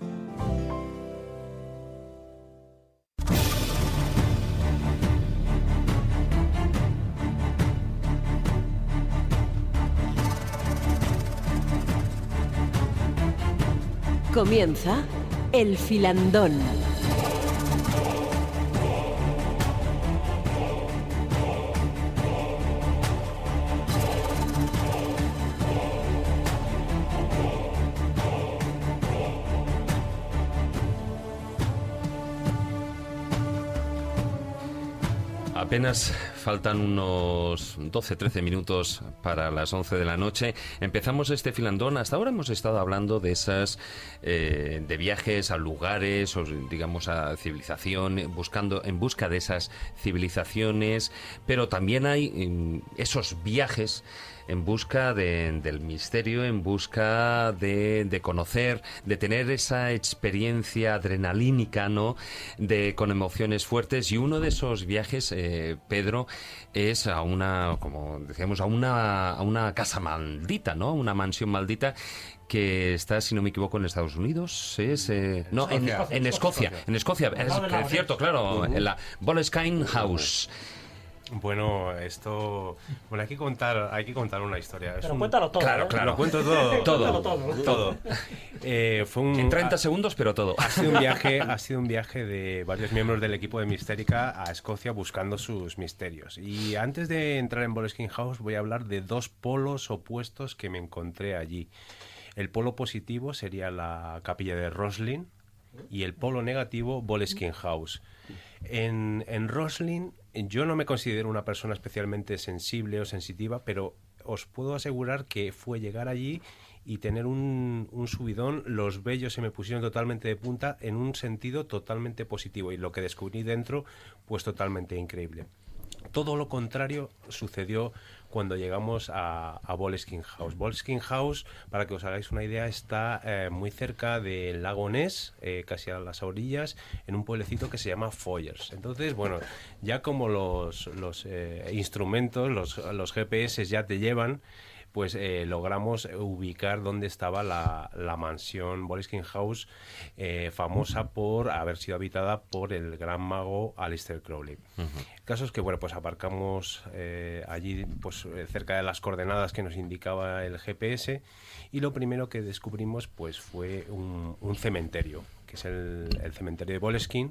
S1: Comienza El Filandón.
S4: Apenas faltan unos 12-13 minutos para las 11 de la noche. Empezamos este filandón. Hasta ahora hemos estado hablando de esas de viajes a lugares, o digamos a civilización, en busca de esas civilizaciones, pero también hay esos viajes en busca del misterio, en busca de conocer, de tener esa experiencia adrenalínica, ¿no? Con emociones fuertes. Y uno de esos viajes, Pedro, es a una, como decíamos, a una casa maldita, ¿no? Una mansión maldita que está, si no me equivoco, en Estados Unidos. No, en Escocia. En Escocia, es cierto, claro, en la Boleskine House.
S8: Bueno, esto... Bueno, hay que contar una historia.
S2: Pero cuéntalo todo.
S4: Claro,
S8: Lo cuento todo.
S4: Todo.
S8: Fue un...
S4: En 30 segundos, pero todo.
S8: Ha sido un viaje de varios miembros del equipo de Mistérica a Escocia buscando sus misterios. Y antes de entrar en Boleskine House voy a hablar de dos polos opuestos que me encontré allí. El polo positivo sería la capilla de Roslin y el polo negativo, Boleskine House. En Roslin yo no me considero una persona especialmente sensible o sensitiva, pero os puedo asegurar que fue llegar allí y tener un subidón. Los vellos se me pusieron totalmente de punta en un sentido totalmente positivo, y lo que descubrí dentro, pues totalmente increíble. Todo lo contrario sucedió cuando llegamos a Boleskine House. Boleskine House, para que os hagáis una idea, está muy cerca del lago Ness, casi a las orillas, en un pueblecito que se llama Foyers. Entonces, bueno, ya como los instrumentos, los GPS ya te llevan, pues logramos ubicar dónde estaba la mansión Boleskine House, famosa por haber sido habitada por el gran mago Aleister Crowley. El caso es que, bueno, pues aparcamos allí, pues cerca de las coordenadas que nos indicaba el GPS, y lo primero que descubrimos, pues fue un cementerio, que es el cementerio de Boleskine.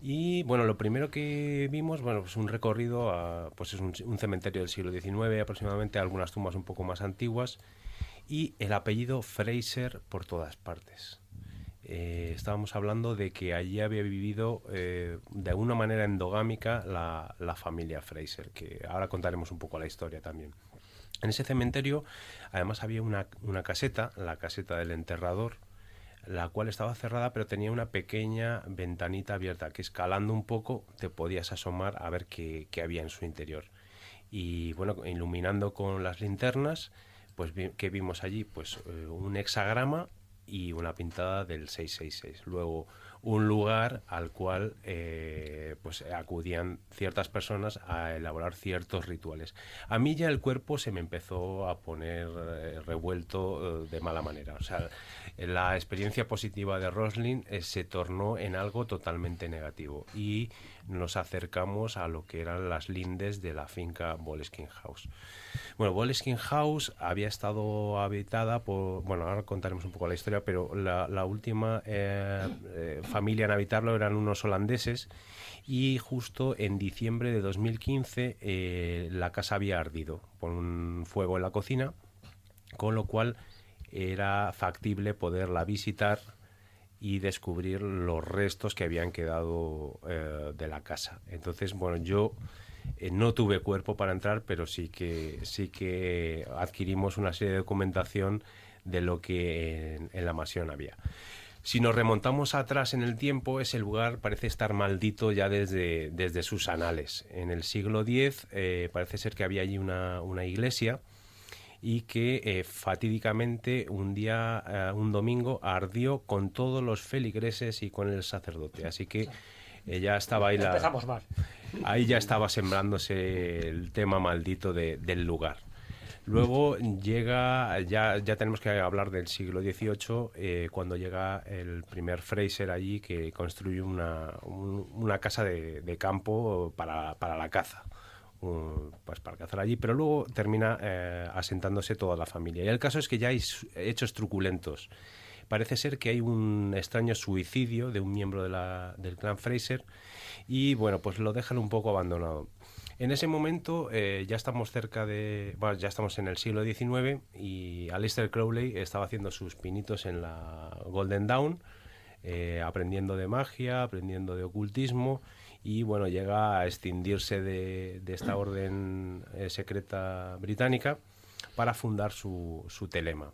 S8: Y bueno, lo primero que vimos, bueno, pues un recorrido pues es un cementerio del siglo XIX aproximadamente, algunas tumbas un poco más antiguas, y el apellido Fraser por todas partes. Estábamos hablando de que allí había vivido de una manera endogámica la familia Fraser, que ahora contaremos un poco la historia también. En ese cementerio además había una caseta, la caseta del enterrador, la cual estaba cerrada, pero tenía una pequeña ventanita abierta que, escalando un poco, te podías asomar a ver qué había en su interior. Y bueno, iluminando con las linternas, pues ¿qué vimos allí? Pues un hexagrama y una pintada del 666. Luego, un lugar al cual pues acudían ciertas personas a elaborar ciertos rituales. A mí ya el cuerpo se me empezó a poner revuelto de mala manera. O sea, la experiencia positiva de Roslin se tornó en algo totalmente negativo, y nos acercamos a lo que eran las lindes de la finca Boleskine House. Bueno, Boleskine House había estado habitada por... Bueno, ahora contaremos un poco la historia, pero la última familia en habitarlo eran unos holandeses, y justo en diciembre de 2015 la casa había ardido por un fuego en la cocina, con lo cual era factible poderla visitar y descubrir los restos que habían quedado de la casa. Entonces, bueno, yo no tuve cuerpo para entrar, pero sí que adquirimos una serie de documentación de lo que en la mansión había. Si nos remontamos atrás en el tiempo, ese lugar parece estar maldito ya desde sus anales. En el siglo X parece ser que había allí una iglesia, y que fatídicamente un día, un domingo, ardió con todos los feligreses y con el sacerdote. Así que ya estaba ahí
S2: Empezamos mal.
S8: Ahí ya estaba sembrándose el tema maldito del lugar. Luego llega, ya tenemos que hablar del siglo XVIII, cuando llega el primer Fraser allí, que construye una casa de campo para la caza. Pues para cazar allí, pero luego termina asentándose toda la familia. Y el caso es que ya hay hechos truculentos. Parece ser que hay un extraño suicidio de un miembro del clan Fraser, y bueno, pues lo dejan un poco abandonado. En ese momento ya estamos ya estamos en el siglo XIX, y Aleister Crowley estaba haciendo sus pinitos en la Golden Dawn, aprendiendo de magia, aprendiendo de ocultismo, y bueno, llega a escindirse de esta orden secreta británica para fundar su telema.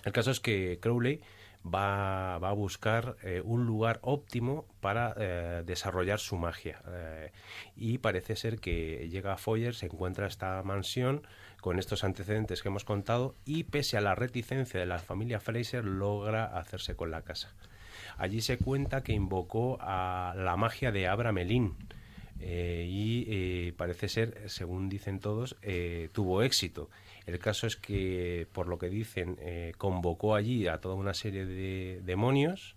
S8: El caso es que Crowley va a buscar un lugar óptimo para desarrollar su magia, y parece ser que llega a Foyers, se encuentra esta mansión con estos antecedentes que hemos contado, y pese a la reticencia de la familia Fraser logra hacerse con la casa. Allí se cuenta que invocó a la magia de Abramelin, y parece ser, según dicen todos, tuvo éxito. El caso es que, por lo que dicen, convocó allí a toda una serie de demonios,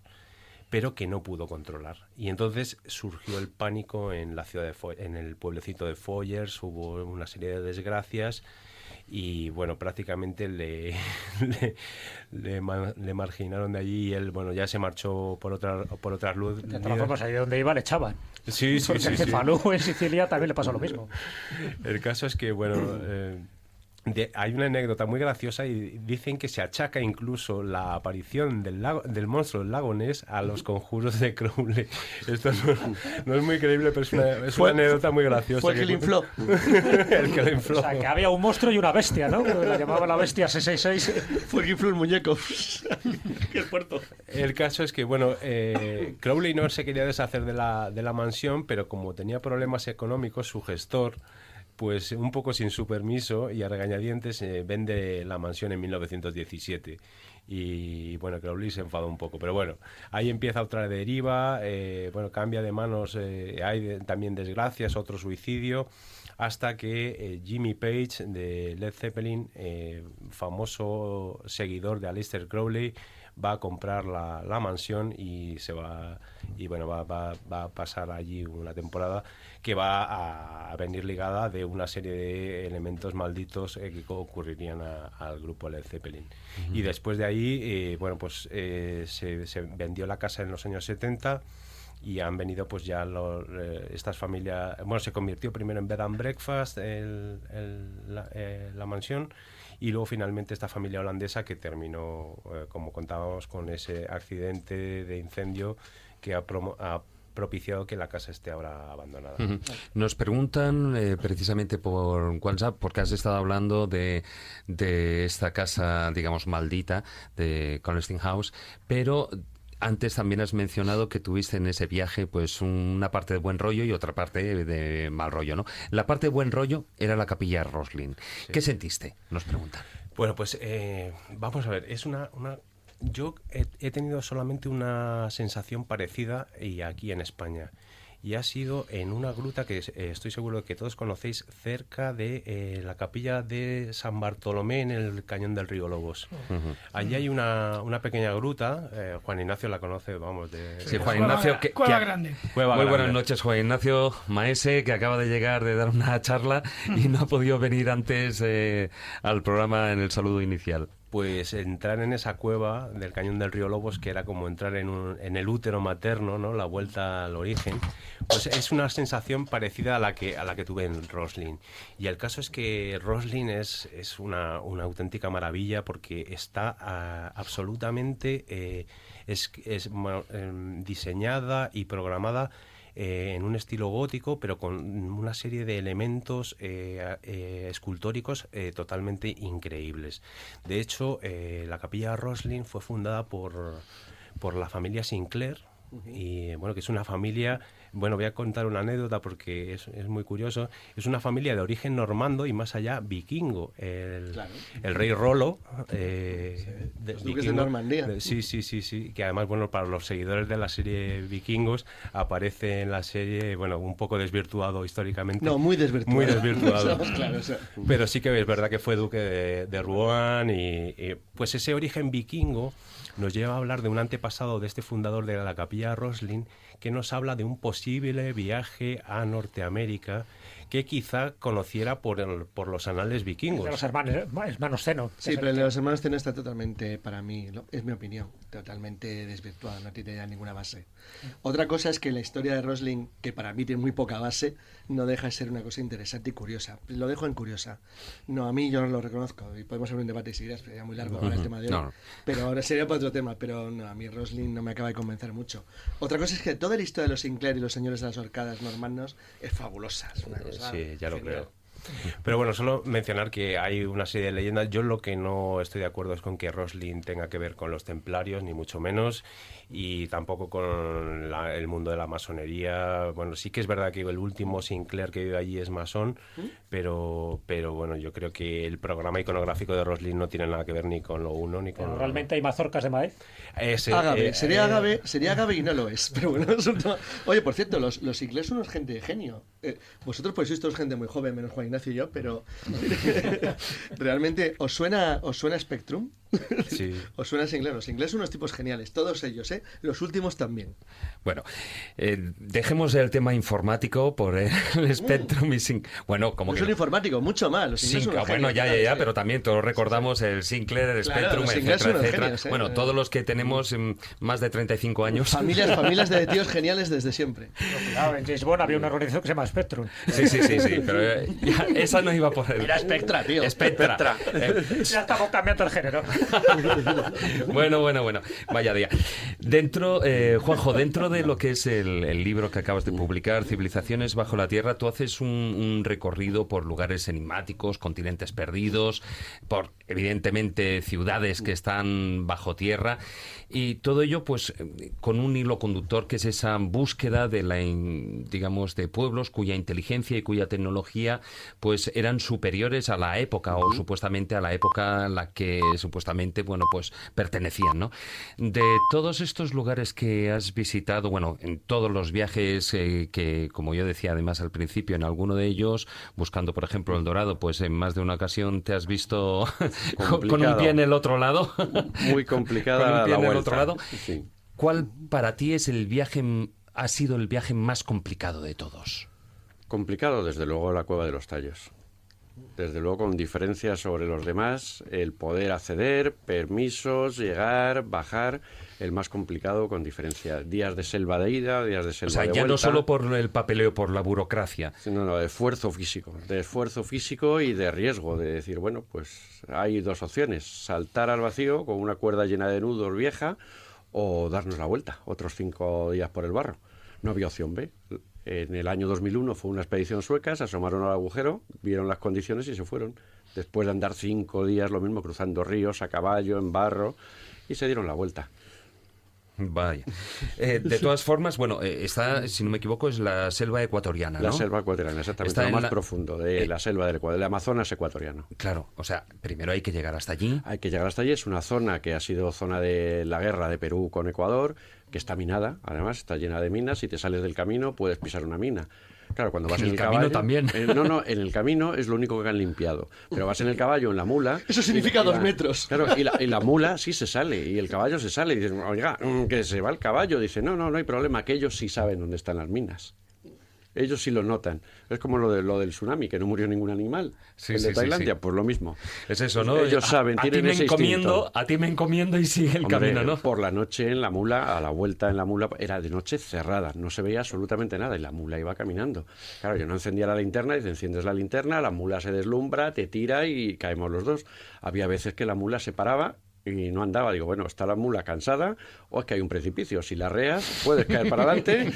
S8: pero que no pudo controlar. Y entonces surgió el pánico en la ciudad en el pueblecito de Foyers, hubo una serie de desgracias y bueno, prácticamente le marginaron de allí y él, bueno, ya se marchó por otras luces.
S2: De todas formas, ahí donde iba le echaban.
S8: Sí.
S2: Porque Falú en Sicilia también le pasó lo mismo.
S8: El caso es que, bueno, hay una anécdota muy graciosa y dicen que se achaca incluso la aparición del monstruo del lago Ness a los conjuros de Crowley. Esto no es muy creíble, pero es una anécdota muy graciosa.
S6: Fue el que le infló.
S8: El que le infló.
S2: O sea, que había un monstruo y una bestia, ¿no? Que la llamaba la bestia 666.
S6: Fue el que infló el muñeco. Qué puerto.
S8: El caso es que, bueno, Crowley no se quería deshacer de la mansión, pero como tenía problemas económicos, su gestor, pues un poco sin su permiso y a regañadientes, vende la mansión en 1917. Y bueno, Crowley se enfadó un poco. Pero bueno, ahí empieza otra deriva, bueno, cambia de manos, hay también desgracias, otro suicidio, hasta que Jimmy Page de Led Zeppelin, famoso seguidor de Aleister Crowley, va a comprar la mansión y va a pasar allí una temporada que va a venir ligada de una serie de elementos malditos que ocurrirían al grupo Led Zeppelin. Uh-huh. Y después de ahí, bueno, pues se vendió la casa en los años 70 y han venido pues ya estas familias. Bueno, se convirtió primero en bed and breakfast la mansión, y luego finalmente esta familia holandesa que terminó, como contábamos, con ese accidente de incendio que ha propiciado que la casa esté ahora abandonada.
S4: Uh-huh. Nos preguntan precisamente por WhatsApp, porque has estado hablando de esta casa, digamos, maldita de Coniston House, pero antes también has mencionado que tuviste en ese viaje pues una parte de buen rollo y otra parte de mal rollo, ¿no? La parte de buen rollo era la capilla Roslin. Sí. ¿Qué sentiste? Nos preguntan.
S8: Bueno, pues vamos a ver, es yo he tenido solamente una sensación parecida y aquí en España. Y ha sido en una gruta que estoy seguro de que todos conocéis, cerca de la capilla de San Bartolomé en el cañón del río Lobos. Uh-huh. Allí hay una pequeña gruta, Juan Ignacio la conoce, vamos,
S4: Sí, Juan Ignacio.
S10: Cueva Grande.
S4: Muy buenas noches, Juan Ignacio Maese, que acaba de llegar de dar una charla y no ha podido venir antes al programa en el saludo inicial.
S8: Pues entrar en esa cueva del cañón del río Lobos, que era como entrar en el útero materno, ¿no? La vuelta al origen, pues es una sensación parecida a la que tuve en Roslin. Y el caso es que Roslin es una auténtica maravilla, porque está absolutamente diseñada y programada en un estilo gótico, pero con una serie de elementos escultóricos totalmente increíbles. De hecho, la capilla Roslin fue fundada por la familia Sinclair. Y bueno, que es una familia, bueno, voy a contar una anécdota porque es muy curioso. Es una familia de origen normando y más allá vikingo. El rey Rollo,
S6: los duques de Normandía.
S8: Sí, que además, bueno, para los seguidores de la serie Vikingos aparece en la serie, bueno, un poco desvirtuado históricamente.
S6: No, muy desvirtuado.
S8: Muy desvirtuado.
S6: Claro.
S8: Pero sí que es verdad que fue duque de Rouen y pues ese origen vikingo nos lleva a hablar de un antepasado de este fundador de la capilla Roslin, que nos habla de un posible viaje a Norteamérica que quizá conociera por los anales vikingos.
S2: De los hermanos Zeno.
S6: Sí, pero el de los hermanos Zeno está totalmente, para mí, es mi opinión, totalmente desvirtuado, no tiene ya ninguna base. Otra cosa es que la historia de Roslin, que para mí tiene muy poca base, no deja de ser una cosa interesante y curiosa. Lo dejo en curiosa. No, a mí yo no lo reconozco, y podemos hacer un debate si quieres, sería muy largo para el tema de hoy. No. Pero ahora sería para otro tema, pero no, a mí Roslin no me acaba de convencer mucho. Otra cosa es que toda la historia de los Sinclair y los señores de las horcadas normandos es fabulosa, es una cosa
S8: sí, ya lo
S6: genial.
S8: creo. Pero bueno, solo mencionar que hay una serie de leyendas. Yo lo que no estoy de acuerdo es con que Roslin tenga que ver con los templarios, ni mucho menos, y tampoco con el mundo de la masonería. Bueno, sí que es verdad que el último Sinclair que vive allí es masón, pero bueno, yo creo que el programa iconográfico de Roslin no tiene nada que ver ni con lo uno ni con lo otro.
S2: ¿Realmente hay mazorcas de maíz?
S6: Agave, sería agave y no lo es. Pero bueno, oye, por cierto, los Sinclair son unos gente de genio. Vosotros pues sois todos gente muy joven, menos Juan Ignacio y yo, pero realmente ¿os suena Spectrum?
S8: Sí.
S6: ¿Os suena Sinclair? Los Sinclair son unos tipos geniales, todos ellos, ¿eh? Los últimos también.
S4: Bueno, dejemos el tema informático por el Spectrum y Bueno, como
S6: No
S4: que
S6: son informáticos, mucho más. Los Sinclair son unos
S4: bueno,
S6: genios,
S4: ya,
S6: sí.
S4: pero también todos recordamos el Sinclair, el
S6: Claro,
S4: Spectrum,
S6: los Sinclair son
S4: etcétera,
S6: unos
S4: etcétera.
S6: genios, ¿eh?
S4: Bueno, todos los que tenemos más de 35 años.
S6: Familias de tíos geniales desde siempre.
S2: Cuidado, en James Bond había una organización que se llama Spectrum.
S4: Sí, pero ya, esa no iba por el...
S6: Era Spectra, tío.
S4: Spectra.
S2: Ya estamos cambiando el género.
S4: Bueno. Vaya día. Juanjo, dentro de lo que es el libro que acabas de publicar, Civilizaciones bajo la Tierra, tú haces un recorrido por lugares enigmáticos, continentes perdidos, por, evidentemente, ciudades que están bajo tierra, y todo ello, pues, con un hilo conductor que es esa búsqueda de de pueblos cuya inteligencia y cuya tecnología, pues, eran superiores a la época, o supuestamente a la época a la que supuestamente, pues, pertenecían, ¿no? De todos estos lugares que has visitado, en todos los viajes que, como yo decía además al principio, en alguno de ellos, buscando por ejemplo El Dorado, pues en más de una ocasión te has visto con un pie en el otro lado.
S7: Muy complicada
S4: con un pie
S7: la
S4: en el
S7: vuelta.
S4: otro lado.
S7: Sí.
S4: ¿Cuál para ti es ha sido el viaje más complicado de todos?
S7: Complicado, desde luego, la Cueva de los Tallos. Desde luego, con diferencias sobre los demás, el poder acceder, permisos, llegar, bajar, el más complicado con diferencia. Días de selva de ida, días de selva de vuelta.
S4: Ya no solo por el papeleo, por la burocracia.
S7: No, de esfuerzo físico y de riesgo, de decir, pues hay dos opciones, saltar al vacío con una cuerda llena de nudos vieja o darnos la vuelta, otros 5 días por el barro. No había opción B. En el año 2001 fue una expedición sueca, se asomaron al agujero, vieron las condiciones y se fueron. Después de andar 5 días, lo mismo, cruzando ríos, a caballo, en barro, y se dieron la vuelta.
S4: Vaya. De todas formas, está, si no me equivoco, es la selva ecuatoriana, ¿no?
S7: La selva ecuatoriana, exactamente,
S4: Está
S7: lo más profundo de la selva del Amazonas ecuatoriano.
S4: Claro, o sea, primero hay que llegar hasta allí.
S7: Hay que llegar hasta allí, es una zona que ha sido zona de la guerra de Perú con Ecuador, que está minada, además, está llena de minas, si te sales del camino puedes pisar una mina. Claro, cuando vas en el
S4: camino
S7: caballo,
S4: también.
S7: En el camino es lo único que han limpiado. Pero vas en el caballo, en la mula...
S6: Eso significa 2 metros.
S7: Claro, y la mula sí se sale, y el caballo se sale. Y dices, oiga, que se va el caballo. Dice, no hay problema, que ellos sí saben dónde están las minas. Ellos sí lo notan. Es como lo del tsunami, que no murió ningún animal. El de Tailandia, pues lo mismo.
S4: Es eso, ¿no?
S7: Ellos saben, tienen ese instinto.
S4: A ti me encomiendo y sigue el camino, ¿no?
S7: Por la noche en la mula, a la vuelta en la mula, era de noche cerrada, no se veía absolutamente nada y la mula iba caminando. Claro, yo no encendía la linterna, y enciendes la linterna, la mula se deslumbra, te tira y caemos los dos. Había veces que la mula se paraba y no andaba. Digo, está la mula cansada o es que hay un precipicio. Si la reas, puedes caer para adelante.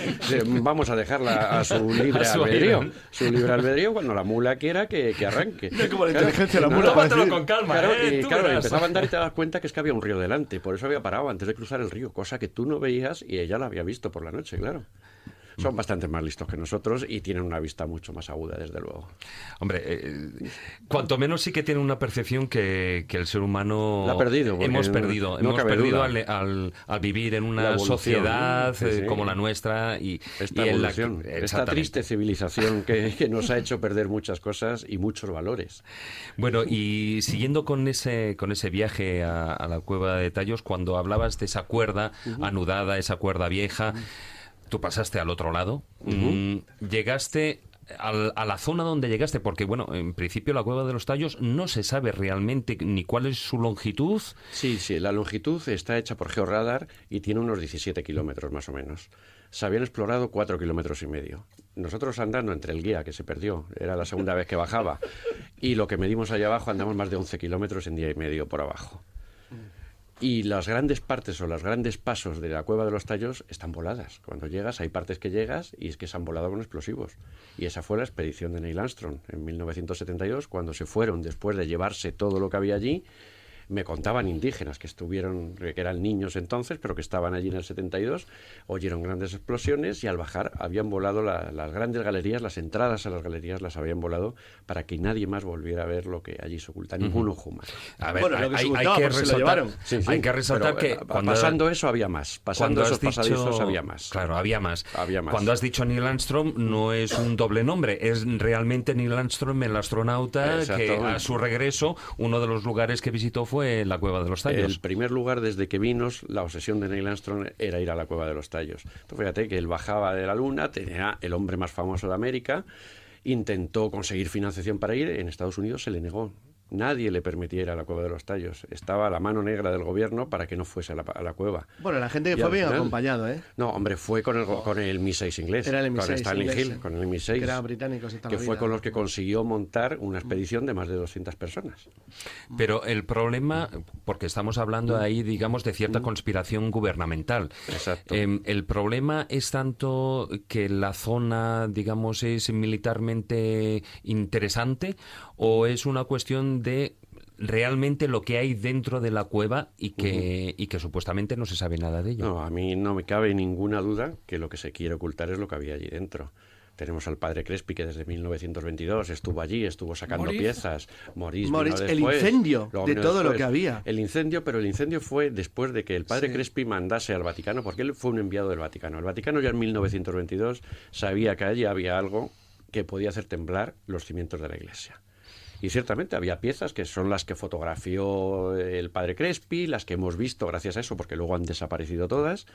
S7: Vamos a dejarla a su libre albedrío. Su libre albedrío, cuando la mula quiera que arranque.
S6: No como la inteligencia de la mula.
S4: Tómatelo con calma,
S7: Claro, empezaba a andar y te das cuenta que es que había un río delante. Por eso había parado antes de cruzar el río, cosa que tú no veías y ella la había visto por la noche, claro. Son bastante más listos que nosotros y tienen una vista mucho más aguda, desde luego.
S4: Hombre, cuanto menos sí que tienen una percepción que el ser humano
S7: la ha perdido.
S4: Hemos perdido al vivir en una sociedad
S7: sí.
S4: como la nuestra y
S7: esta triste civilización que nos ha hecho perder muchas cosas y muchos valores.
S4: Bueno, y siguiendo con ese viaje a la Cueva de Tallos, cuando hablabas de esa cuerda anudada, esa cuerda vieja, tú pasaste al otro lado, llegaste a la zona donde llegaste, porque en principio la Cueva de los Tallos no se sabe realmente ni cuál es su longitud.
S7: Sí, la longitud está hecha por georradar y tiene unos 17 kilómetros más o menos. Se habían explorado 4,5 kilómetros. Nosotros andando entre el guía, que se perdió, era la segunda vez que bajaba, y lo que medimos allá abajo, andamos más de 11 kilómetros en día y medio por abajo. Y las grandes partes o los grandes pasos de la Cueva de los Tallos están voladas. Cuando llegas, hay partes que llegas y es que se han volado con explosivos. Y esa fue la expedición de Neil Armstrong en 1972, cuando se fueron después de llevarse todo lo que había allí. Me contaban indígenas que eran niños entonces, pero que estaban allí en el 72, oyeron grandes explosiones y al bajar habían volado las grandes galerías, las entradas a las galerías las habían volado para que nadie más volviera a ver lo que allí se oculta, ningún ojo más.
S4: A ver,
S6: lo que se ocultaba,
S4: hay que resaltar que
S7: pasando eso había más, pasando esos pasadizos había más.
S4: Claro, había más.
S7: Había más.
S4: Cuando has dicho Neil Armstrong no es un doble nombre, es realmente Neil Armstrong, el astronauta. Exacto. Que a su regreso, uno de los lugares que visitó fue fue la Cueva de los Tallos.
S7: El primer lugar desde que vino, la obsesión de Neil Armstrong era ir a la Cueva de los Tallos. Entonces, fíjate que él bajaba de la Luna, tenía el hombre más famoso de América, intentó conseguir financiación para ir, en Estados Unidos se le negó. Nadie le permitía ir a la Cueva de los Tallos. Estaba la mano negra del gobierno para que no fuese a la cueva.
S6: Bueno, la gente que
S7: Y
S6: fue
S7: al
S6: bien
S7: final-
S6: acompañado, ¿eh?
S7: No, hombre, fue con el Mi-6 inglés.
S6: Era el
S7: con
S6: Mi-6
S7: Stanley
S6: inglés,
S7: Hill, con el Mi-6.
S6: que eran británicos y toda
S7: que
S6: la
S7: fue
S6: vida.
S7: con los que consiguió montar una expedición de más de 200 personas.
S4: Pero el problema, porque estamos hablando ahí, digamos, de cierta conspiración gubernamental.
S7: Exacto.
S4: El problema es tanto que la zona, digamos, es militarmente interesante, o es una cuestión de realmente lo que hay dentro de la cueva y que supuestamente no se sabe nada de ello.
S7: No, a mí no me cabe ninguna duda que lo que se quiere ocultar es lo que había allí dentro. Tenemos al padre Crespi, que desde 1922 estuvo allí, estuvo sacando
S6: Maurice.
S7: piezas. Maurice
S6: Maurice,
S7: vino
S6: el
S7: después,
S6: incendio
S7: luego
S6: de
S7: vino
S6: todo lo
S7: después.
S6: que había.
S7: El incendio, pero el incendio fue después de que el padre
S6: Sí.
S7: Crespi mandase al Vaticano, porque él fue un enviado del Vaticano. El Vaticano ya en 1922 sabía que allí había algo que podía hacer temblar los cimientos de la Iglesia. Y ciertamente había piezas que son las que fotografió el padre Crespi, las que hemos visto gracias a eso, porque luego han desaparecido todas,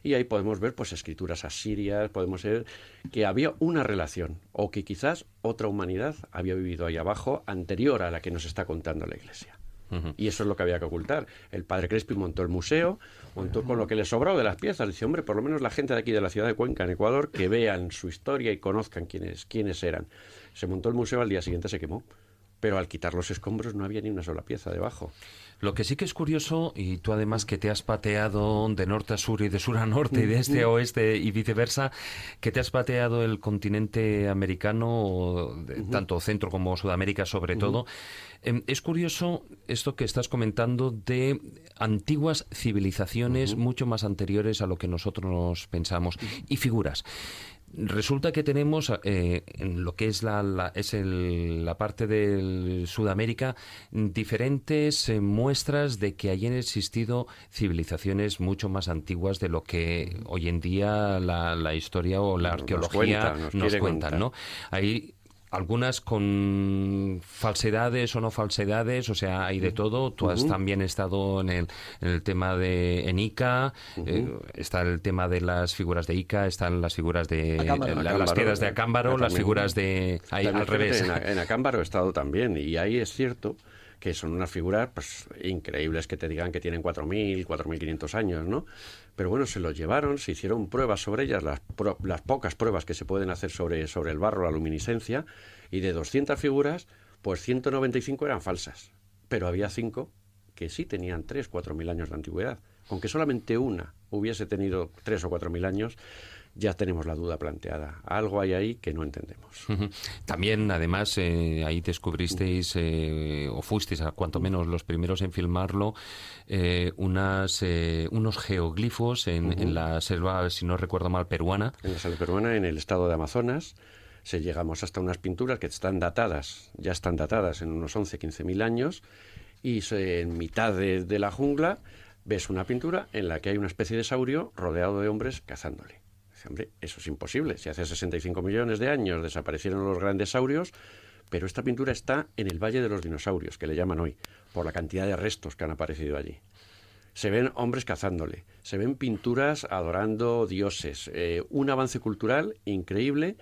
S7: y ahí podemos ver pues escrituras asirias, podemos ver que había una relación, o que quizás otra humanidad había vivido ahí abajo, anterior a la que nos está contando la Iglesia. Y eso es lo que había que ocultar. El padre Crespi montó el museo, montó con lo que le sobró de las piezas. Dice, hombre, por lo menos la gente de aquí de la ciudad de Cuenca, en Ecuador, que vean su historia y conozcan quiénes eran. Se montó el museo, al día siguiente se quemó. Pero al quitar los escombros no había ni una sola pieza debajo.
S4: Lo que sí que es curioso, y tú además que te has pateado de norte a sur y de sur a norte y de este a oeste y viceversa, que te has pateado el continente americano, tanto Centro como Sudamérica sobre todo, es curioso esto que estás comentando de antiguas civilizaciones mucho más anteriores a lo que nosotros pensamos y figuras. Resulta que tenemos en lo que es la parte de Sudamérica diferentes muestras de que hayan existido civilizaciones mucho más antiguas de lo que hoy en día la historia o la arqueología nos cuentan, ¿no? Hay algunas con falsedades o no falsedades, o sea, hay de todo. Tú has también estado en el tema en Ica, está el tema de las figuras de Ica, están las figuras de las piedras de Acámbaro, las figuras de... Ahí, al revés.
S7: En Acámbaro he estado también, y ahí es cierto que son unas figuras pues increíbles, que te digan que tienen 4.000, 4.500 años, ¿no? Pero bueno, se los llevaron, se hicieron pruebas sobre ellas, las pocas pruebas que se pueden hacer sobre el barro, la luminiscencia, y de 200 figuras, pues 195 eran falsas, pero había 5 que sí tenían 3.000, 4.000 años de antigüedad. Con que solamente una hubiese tenido 3.000 o 4.000 años, ya tenemos la duda planteada. Algo hay ahí que no entendemos.
S4: También, además, ahí descubristeis, o fuisteis, a cuanto menos los primeros en filmarlo, unos geoglifos en la selva, si no recuerdo mal, peruana.
S7: En la selva peruana, en el estado de Amazonas, llegamos hasta unas pinturas que ya están datadas en unos 11, 15.000 años, y en mitad de la jungla ves una pintura en la que hay una especie de saurio rodeado de hombres cazándole. Hombre, eso es imposible. Si hace 65 millones de años desaparecieron los grandes saurios, pero esta pintura está en el Valle de los Dinosaurios, que le llaman hoy, por la cantidad de restos que han aparecido allí. Se ven hombres cazándole, se ven pinturas adorando dioses, un avance cultural increíble,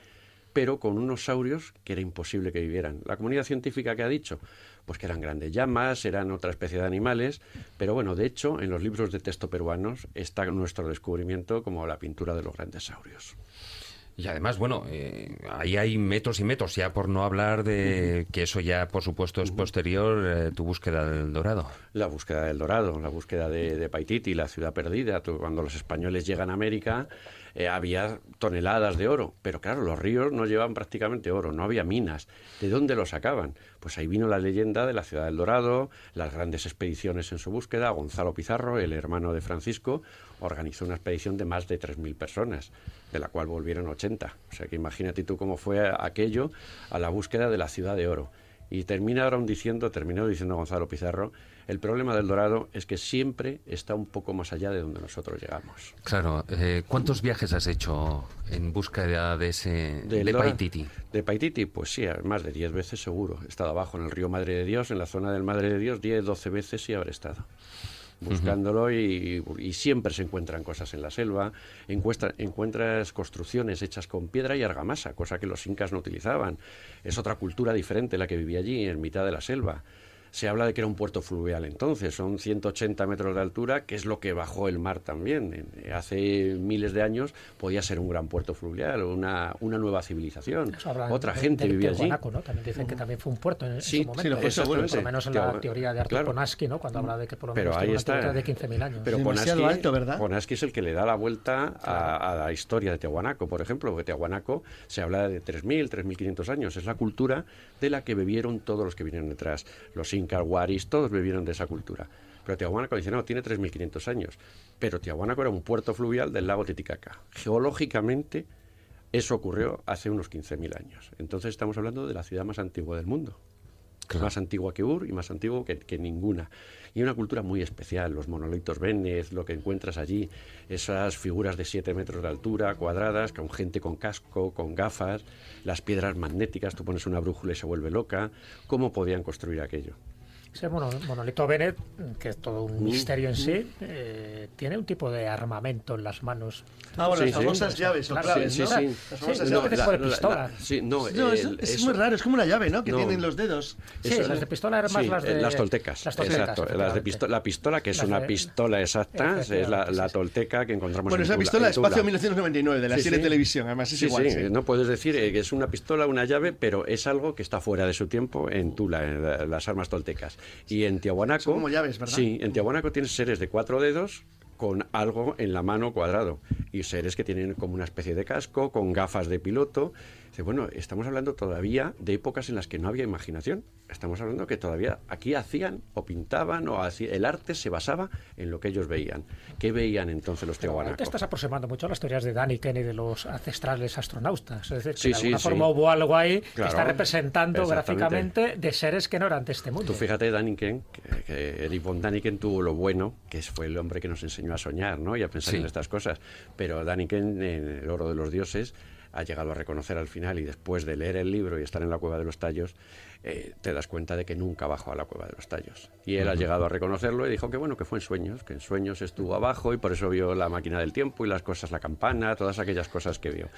S7: pero con unos saurios que era imposible que vivieran. La comunidad científica, ¿qué ha dicho? Pues que eran grandes llamas, eran otra especie de animales, pero bueno, de hecho, en los libros de texto peruanos está nuestro descubrimiento como la pintura de los grandes saurios.
S4: Y además, bueno, ahí hay metros y metros, ya por no hablar de que eso ya, por supuesto, es posterior, tu búsqueda del Dorado.
S7: La búsqueda del Dorado, la búsqueda de Paititi, la ciudad perdida. Cuando los españoles llegan a América, había toneladas de oro, pero claro, los ríos no llevaban prácticamente oro, no había minas. ¿De dónde lo sacaban? Pues ahí vino la leyenda de la ciudad del Dorado, las grandes expediciones en su búsqueda. Gonzalo Pizarro, el hermano de Francisco, organizó una expedición de más de 3.000 personas, de la cual volvieron 80. O sea que imagínate tú cómo fue aquello a la búsqueda de la ciudad de oro. Y terminó diciendo Gonzalo Pizarro, el problema del dorado es que siempre está un poco más allá de donde nosotros llegamos.
S4: Claro, ¿cuántos viajes has hecho en búsqueda de Paititi?
S7: De Paititi, pues sí, más de 10 veces seguro. He estado abajo en el río Madre de Dios, en la zona del Madre de Dios, 10, 12 veces sí habré estado buscándolo y siempre se encuentran cosas en la selva, encuentras construcciones hechas con piedra y argamasa, cosa que los incas no utilizaban. Es otra cultura diferente la que vivía allí, en mitad de la selva. Se habla de que era un puerto fluvial entonces, son 180 metros de altura, que es lo que bajó el mar también. Hace miles de años podía ser un gran puerto fluvial, una nueva civilización. Otra gente vivía allí.
S2: Tiahuanaco, ¿no? También dicen que también fue un puerto en su momento.
S6: Sí, lo fue seguro,
S2: por lo menos en la teoría de Arthur Ponsky, ¿no? Cuando habla de que por lo menos tiene una antigüedad de 15.000 años.
S7: Pero
S6: demasiado alto, ¿verdad?
S7: Ponsky es el que le da la vuelta a la historia de Tiahuanaco, por ejemplo, porque Tiahuanaco se habla de 3.000, 3.500 años. Es la cultura de la que bebieron todos los que vinieron detrás. Los incas, Huaris, todos bebieron de esa cultura. Pero Tiahuanaco dice, no, tiene 3.500 años. Pero Tiahuanaco era un puerto fluvial del lago Titicaca. Geológicamente, eso ocurrió hace unos 15.000 años. Entonces estamos hablando de la ciudad más antigua del mundo. Claro. Más antigua que Ur y más antigua que ninguna. Y una cultura muy especial, los monolitos Vénez, lo que encuentras allí, esas figuras de 7 metros de altura, cuadradas, con gente con casco, con gafas, las piedras magnéticas, tú pones una brújula y se vuelve loca. ¿Cómo podían construir aquello?
S2: Ese monolito Bennett, que es todo un misterio en sí, tiene un tipo de armamento en las manos.
S6: Bueno, las famosas llaves o claves, ¿no? Las famosas llaves.
S2: Tipo de pistola.
S6: Es muy raro, es como una llave, ¿no? Que tienen los dedos.
S2: Sí, las de pistola eran más las de...
S7: Las toltecas.
S2: Exacto.
S7: La pistola, que es una pistola exacta, es la tolteca que encontramos
S6: en Tula. Bueno, esa pistola Espacio 1999, de la serie Televisión, además es igual.
S7: Sí, no puedes decir que es una pistola, una llave, pero es algo que está fuera de su tiempo en Tula, en las armas toltecas. Y en Tiahuanaco...
S6: Son como llaves, ¿verdad?
S7: Sí, en Tiahuanaco tienes seres de 4 dedos con algo en la mano cuadrado. Y seres que tienen como una especie de casco, con gafas de piloto. Dice, bueno, estamos hablando todavía de épocas en las que no había imaginación. Estamos hablando que todavía aquí hacían o pintaban el arte se basaba en lo que ellos veían. ¿Qué veían entonces los tiahuanacos?
S2: Te estás aproximando mucho a las teorías de Daniken y de los ancestrales astronautas. Es decir, que de alguna forma hubo algo ahí que está representando gráficamente de seres que no eran de este mundo.
S7: Tú fíjate, Daniken, que Erich von Daniken tuvo lo bueno, que fue el hombre que nos enseñó a soñar, ¿no? Y a pensar en estas cosas. Pero Daniken, en El oro de los dioses, ha llegado a reconocer al final, y después de leer el libro y estar en la Cueva de los Tallos, te das cuenta de que nunca bajó a la Cueva de los Tallos. Y él ha llegado a reconocerlo y dijo que bueno, que fue en sueños, que en sueños estuvo abajo y por eso vio la máquina del tiempo y las cosas, la campana, todas aquellas cosas que vio.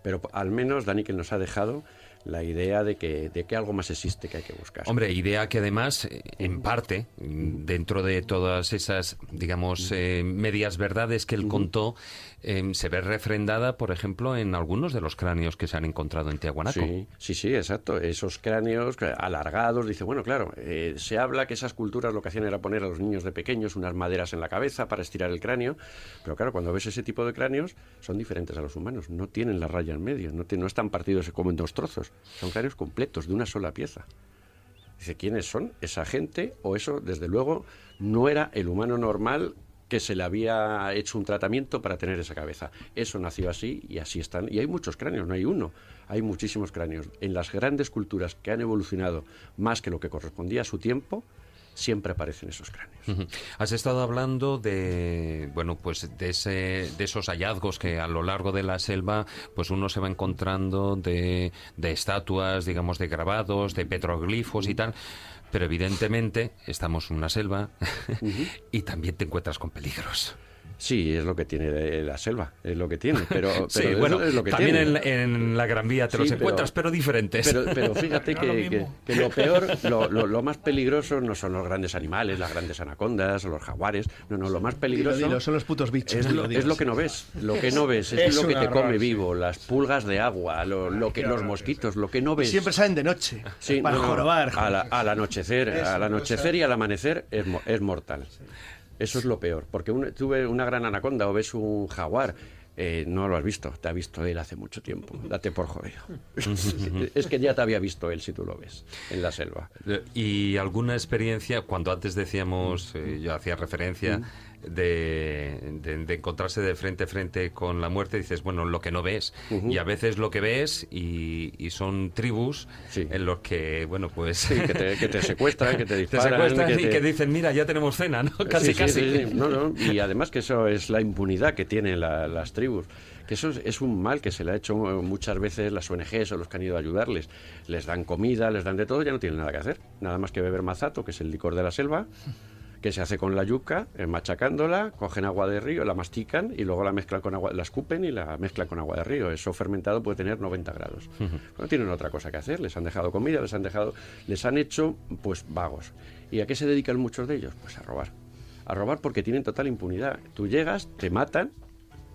S7: Pero al menos Daniken nos ha dejado la idea de que algo más existe que hay que buscar.
S4: Hombre, idea que además, en parte, dentro de todas esas, digamos, medias verdades que él contó, se ve refrendada, por ejemplo, en algunos de los cráneos que se han encontrado en Tiahuanaco.
S7: Sí, exacto. Esos cráneos alargados, dice, bueno, claro, se habla que esas culturas lo que hacían era poner a los niños de pequeños unas maderas en la cabeza para estirar el cráneo, pero claro, cuando ves ese tipo de cráneos, son diferentes a los humanos, no tienen la raya en medio, no están partidos como en dos trozos. Son cráneos completos, de una sola pieza. Dice, ¿quiénes son? ¿Esa gente? O eso, desde luego, no era el humano normal que se le había hecho un tratamiento para tener esa cabeza. Eso nació así y así están. Y hay muchos cráneos, no hay uno. Hay muchísimos cráneos. En las grandes culturas que han evolucionado más que lo que correspondía a su tiempo, siempre aparecen esos cráneos.
S4: Has estado hablando de, bueno, pues de esos hallazgos que a lo largo de la selva, pues uno se va encontrando de estatuas, digamos, de grabados, de petroglifos y tal. Pero evidentemente estamos en una selva y también te encuentras con peligros.
S7: Sí, es lo que tiene la selva, es lo que tiene, pero
S4: sí, bueno,
S7: es lo que
S4: también
S7: tiene.
S4: En la Gran Vía te los encuentras, pero diferentes.
S7: Pero fíjate que lo peor, lo más peligroso no son los grandes animales, las grandes anacondas o los jaguares, no, lo más peligroso
S6: son los putos bichos.
S7: Es lo que no ves, lo que no ves, es lo que te come vivo, las pulgas de agua, los mosquitos, lo que no ves.
S6: Siempre salen de noche, para jorobar.
S7: Al anochecer y al amanecer es mortal. Eso es lo peor, porque tú ves una gran anaconda o ves un jaguar, no lo has visto, te ha visto él hace mucho tiempo, date por jodido. Es que ya te había visto él si tú lo ves en la selva.
S4: ¿Y alguna experiencia, cuando antes decíamos, yo hacía referencia, de encontrarse de frente a frente con la muerte, dices, bueno, lo que no ves. Y a veces lo que ves y son tribus en los que, bueno, pues...
S7: Sí, que te secuestran, que te disparan.
S4: Te secuestran y que dicen, mira, ya tenemos cena, ¿no? Casi.
S7: Sí. No. Y además que eso es la impunidad que tienen las tribus. Que eso es un mal que se le ha hecho muchas veces las ONGs o los que han ido a ayudarles. Les dan comida, les dan de todo, ya no tienen nada que hacer. Nada más que beber mazato, que es el licor de la selva, que se hace con la yuca, machacándola, cogen agua de río, la mastican y luego la mezclan con agua, la escupen y la mezclan con agua de río. Eso fermentado puede tener 90 grados. No tienen otra cosa que hacer. Les han dejado comida, les han hecho pues vagos. ¿Y a qué se dedican muchos de ellos? Pues a robar. A robar porque tienen total impunidad. Tú llegas, te matan.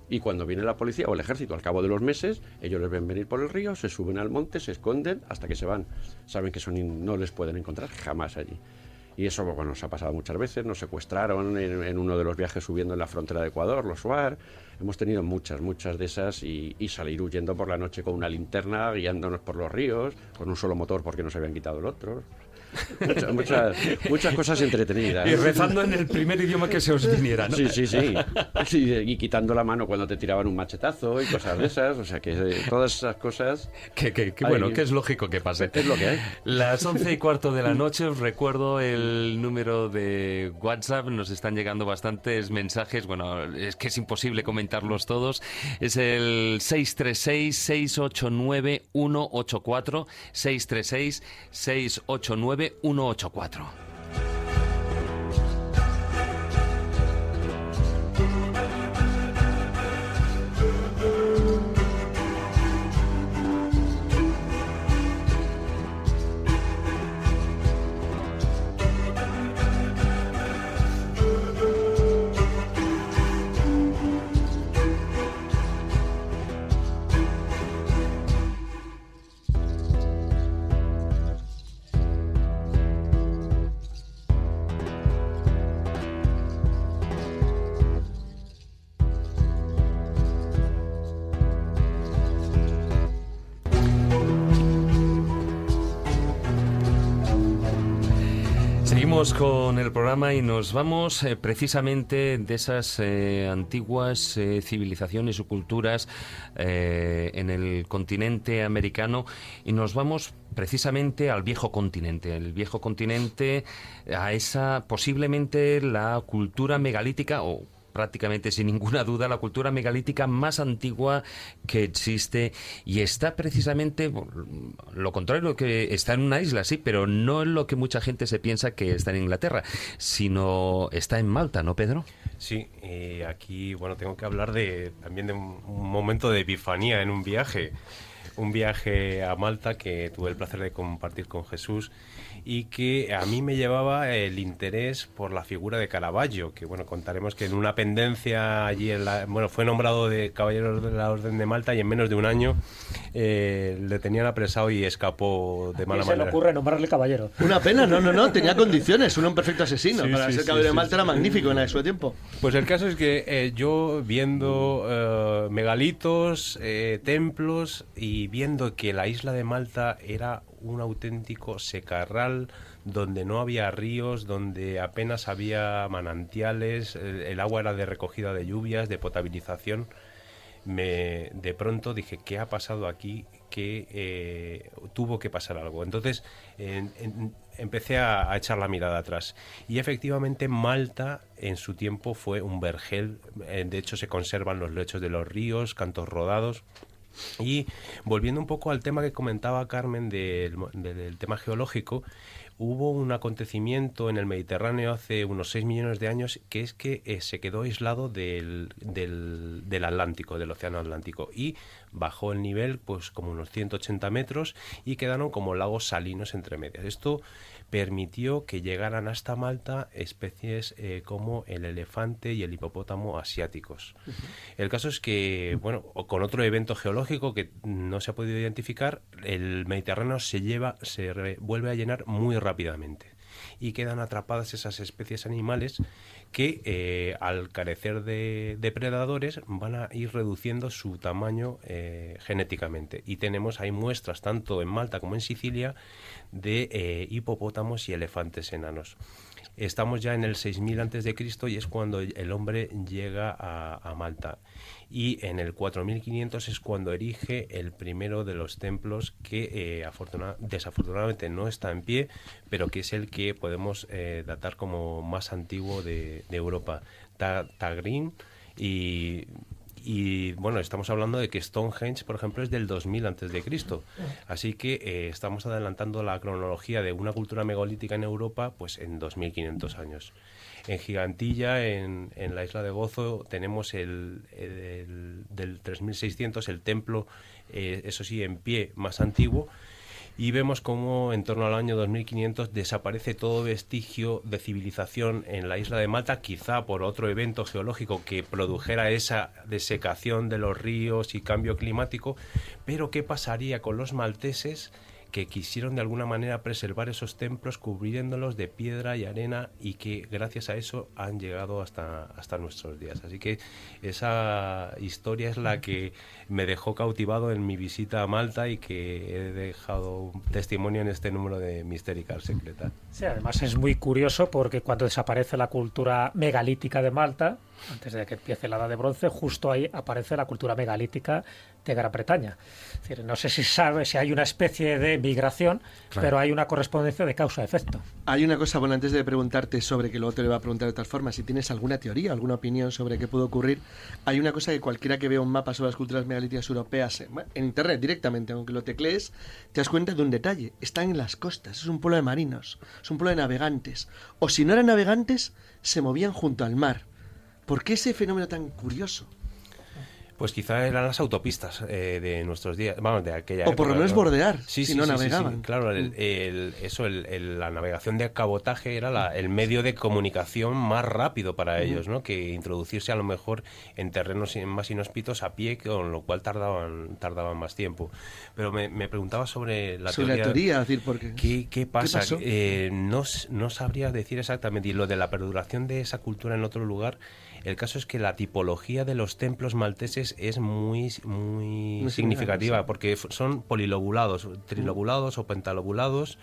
S7: Y cuando viene la policía o el ejército, al cabo de los meses, ellos les ven venir por el río, se suben al monte, se esconden hasta que se van. Saben que no les pueden encontrar jamás allí. Y eso, bueno, nos ha pasado muchas veces. Nos secuestraron en uno de los viajes subiendo en la frontera de Ecuador, los SWAT. Hemos tenido muchas de esas y salir huyendo por la noche con una linterna, guiándonos por los ríos, con un solo motor porque nos habían quitado el otro. Muchas cosas entretenidas.
S4: Y rezando en el primer idioma que se os viniera, ¿no?
S7: Sí. Y quitando la mano cuando te tiraban un machetazo y cosas de esas. O sea, que todas esas cosas...
S4: Bueno, que es lógico que pase.
S7: Es lo que hay.
S4: Las 11:15 de la noche, os recuerdo el número de WhatsApp. Nos están llegando bastantes mensajes. Bueno, es que es imposible comentarlos todos. Es el 636-689-184. 636-689-184. Seguimos con el programa y nos vamos precisamente de esas antiguas civilizaciones o culturas en el continente americano y nos vamos precisamente al viejo continente. El viejo continente, a esa posiblemente la cultura megalítica o prácticamente sin ninguna duda la cultura megalítica más antigua que existe y está precisamente lo contrario, que está en una isla, sí, pero no en lo que mucha gente se piensa que está en Inglaterra, sino está en Malta, ¿no, Pedro?
S8: Sí, aquí bueno tengo que hablar también de un momento de epifanía en un viaje a Malta que tuve el placer de compartir con Jesús y que a mí me llevaba el interés por la figura de Caravaggio, que bueno, contaremos que en una pendencia allí, fue nombrado de caballero de la Orden de Malta y en menos de un año le tenían apresado y escapó de mala manera.
S2: Se le ocurre nombrarle caballero.
S6: Una pena, no, tenía condiciones, un perfecto asesino. Para ser caballero de Malta era magnífico en su tiempo.
S8: Pues el caso es que yo viendo megalitos, templos y viendo que la isla de Malta era un auténtico secarral donde no había ríos, donde apenas había manantiales, el agua era de recogida de lluvias, de potabilización. De pronto dije, ¿qué ha pasado aquí? Que tuvo que pasar algo. Entonces empecé a echar la mirada atrás. Y efectivamente Malta en su tiempo fue un vergel. De hecho se conservan los lechos de los ríos, cantos rodados. Y volviendo un poco al tema que comentaba Carmen del tema geológico, hubo un acontecimiento en el Mediterráneo hace unos 6 millones de años que es que se quedó aislado del Atlántico, del Océano Atlántico, y bajó el nivel pues como unos 180 metros y quedaron como lagos salinos entre medias. Esto permitió que llegaran hasta Malta especies como el elefante y el hipopótamo asiáticos. Uh-huh. El caso es que, bueno, con otro evento geológico que no se ha podido identificar, el Mediterráneo se vuelve a llenar muy rápidamente y quedan atrapadas esas especies animales que al carecer de depredadores van a ir reduciendo su tamaño genéticamente. Y hay muestras tanto en Malta como en Sicilia de hipopótamos y elefantes enanos. estamos ya en el 6000 a.C. y es cuando el hombre llega a Malta. Y en el 4500 es cuando erige el primero de los templos que desafortunadamente no está en pie, pero que es el que podemos datar como más antiguo de Europa, Tahrim. Y bueno, estamos hablando de que Stonehenge, por ejemplo, es del 2000 a.C. Así que estamos adelantando la cronología de una cultura megalítica en Europa pues en 2500 años. En Gigantilla, en la isla de Gozo, tenemos del 3600, el templo, eso sí, en pie, más antiguo. Y vemos cómo en torno al año 2500 desaparece todo vestigio de civilización en la isla de Malta, quizá por otro evento geológico que produjera esa desecación de los ríos y cambio climático. Pero ¿qué pasaría con los malteses que quisieron de alguna manera preservar esos templos cubriéndolos de piedra y arena y que gracias a eso han llegado hasta nuestros días? Así que esa historia es la que me dejó cautivado en mi visita a Malta y que he dejado testimonio en este número de Mystical Secreta.
S2: Sí, además es muy curioso porque cuando desaparece la cultura megalítica de Malta, antes de que empiece la Edad de Bronce, justo ahí aparece la cultura megalítica de Gran Bretaña. Es decir, no sé si sabes si hay una especie de migración, claro, pero hay una correspondencia de causa-efecto.
S6: Hay una cosa, bueno, antes de preguntarte sobre, que luego te lo voy a preguntar de otra forma, si tienes alguna teoría, alguna opinión sobre qué puede ocurrir, hay una cosa que cualquiera que vea un mapa sobre las culturas megalíticas europeas en internet directamente, aunque lo teclees, te das cuenta de un detalle: están en las costas, es un pueblo de marinos, es un pueblo de navegantes, o si no eran navegantes, se movían junto al mar. ¿Por qué ese fenómeno tan curioso?
S8: Pues quizá eran las autopistas de nuestros días, vamos, de aquella época.
S6: O por lo menos bordear,
S8: sí,
S6: si
S8: sí,
S6: no
S8: sí,
S6: navegaban.
S8: Sí. Claro, la navegación de cabotaje era el medio de comunicación más rápido para ellos, ¿no? Que introducirse a lo mejor en terrenos más inhóspitos a pie, con lo cual tardaban más tiempo. Pero me preguntaba sobre la
S6: teoría. Es decir,
S8: ¿Qué pasa?
S6: ¿Qué
S8: pasó? No sabría decir exactamente. Y lo de la perduración de esa cultura en otro lugar, el caso es que la tipología de los templos malteses es muy significativa, porque son polilobulados, trilobulados o pentalobulados.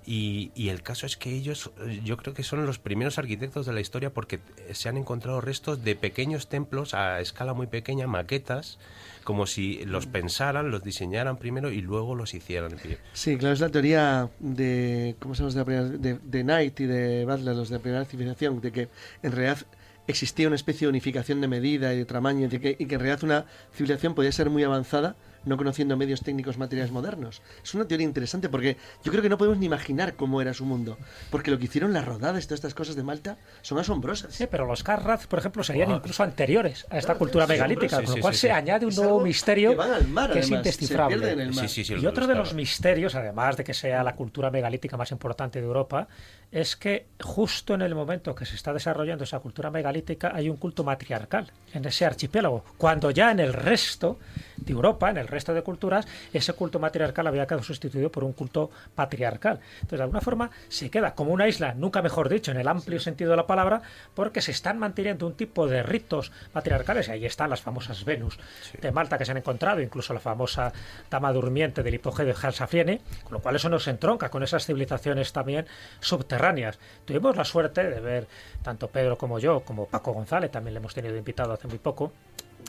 S8: Y el caso es que ellos, yo creo que son los primeros arquitectos de la historia, porque se han encontrado restos de pequeños templos a escala muy pequeña, maquetas, como si los pensaran, los diseñaran primero y luego los hicieran.
S6: Sí, claro, es la teoría de, ¿cómo se llama? De Knight y de Butler, los de la primera civilización, de que en realidad existía una especie de unificación de medida y de tamaño, y que en realidad una civilización podía ser muy avanzada no conociendo medios técnicos materiales modernos. Es una teoría interesante porque yo creo que no podemos ni imaginar cómo era su mundo, porque lo que hicieron las rodadas, todas estas cosas de Malta, son asombrosas.
S2: Sí, pero los Carraz, por ejemplo, serían incluso anteriores a esta cultura megalítica, con lo cual se añade un nuevo misterio que es indescifrable. Y otro de los misterios, además de que sea la cultura megalítica más importante de Europa, es que justo en el momento que se está desarrollando esa cultura megalítica hay un culto matriarcal en ese archipiélago, cuando ya en el resto de Europa, en el resto de culturas, ese culto matriarcal había quedado sustituido por un culto patriarcal. Entonces, de alguna forma, se queda como una isla, nunca mejor dicho, en el amplio sentido de la palabra, porque se están manteniendo un tipo de ritos patriarcales, y ahí están las famosas Venus de Malta que se han encontrado, incluso la famosa dama durmiente del hipogeo de Halsafriene, con lo cual eso nos entronca con esas civilizaciones también subterráneas. Tuvimos la suerte de ver, tanto Pedro como yo, como Paco González, también le hemos tenido invitado hace muy poco,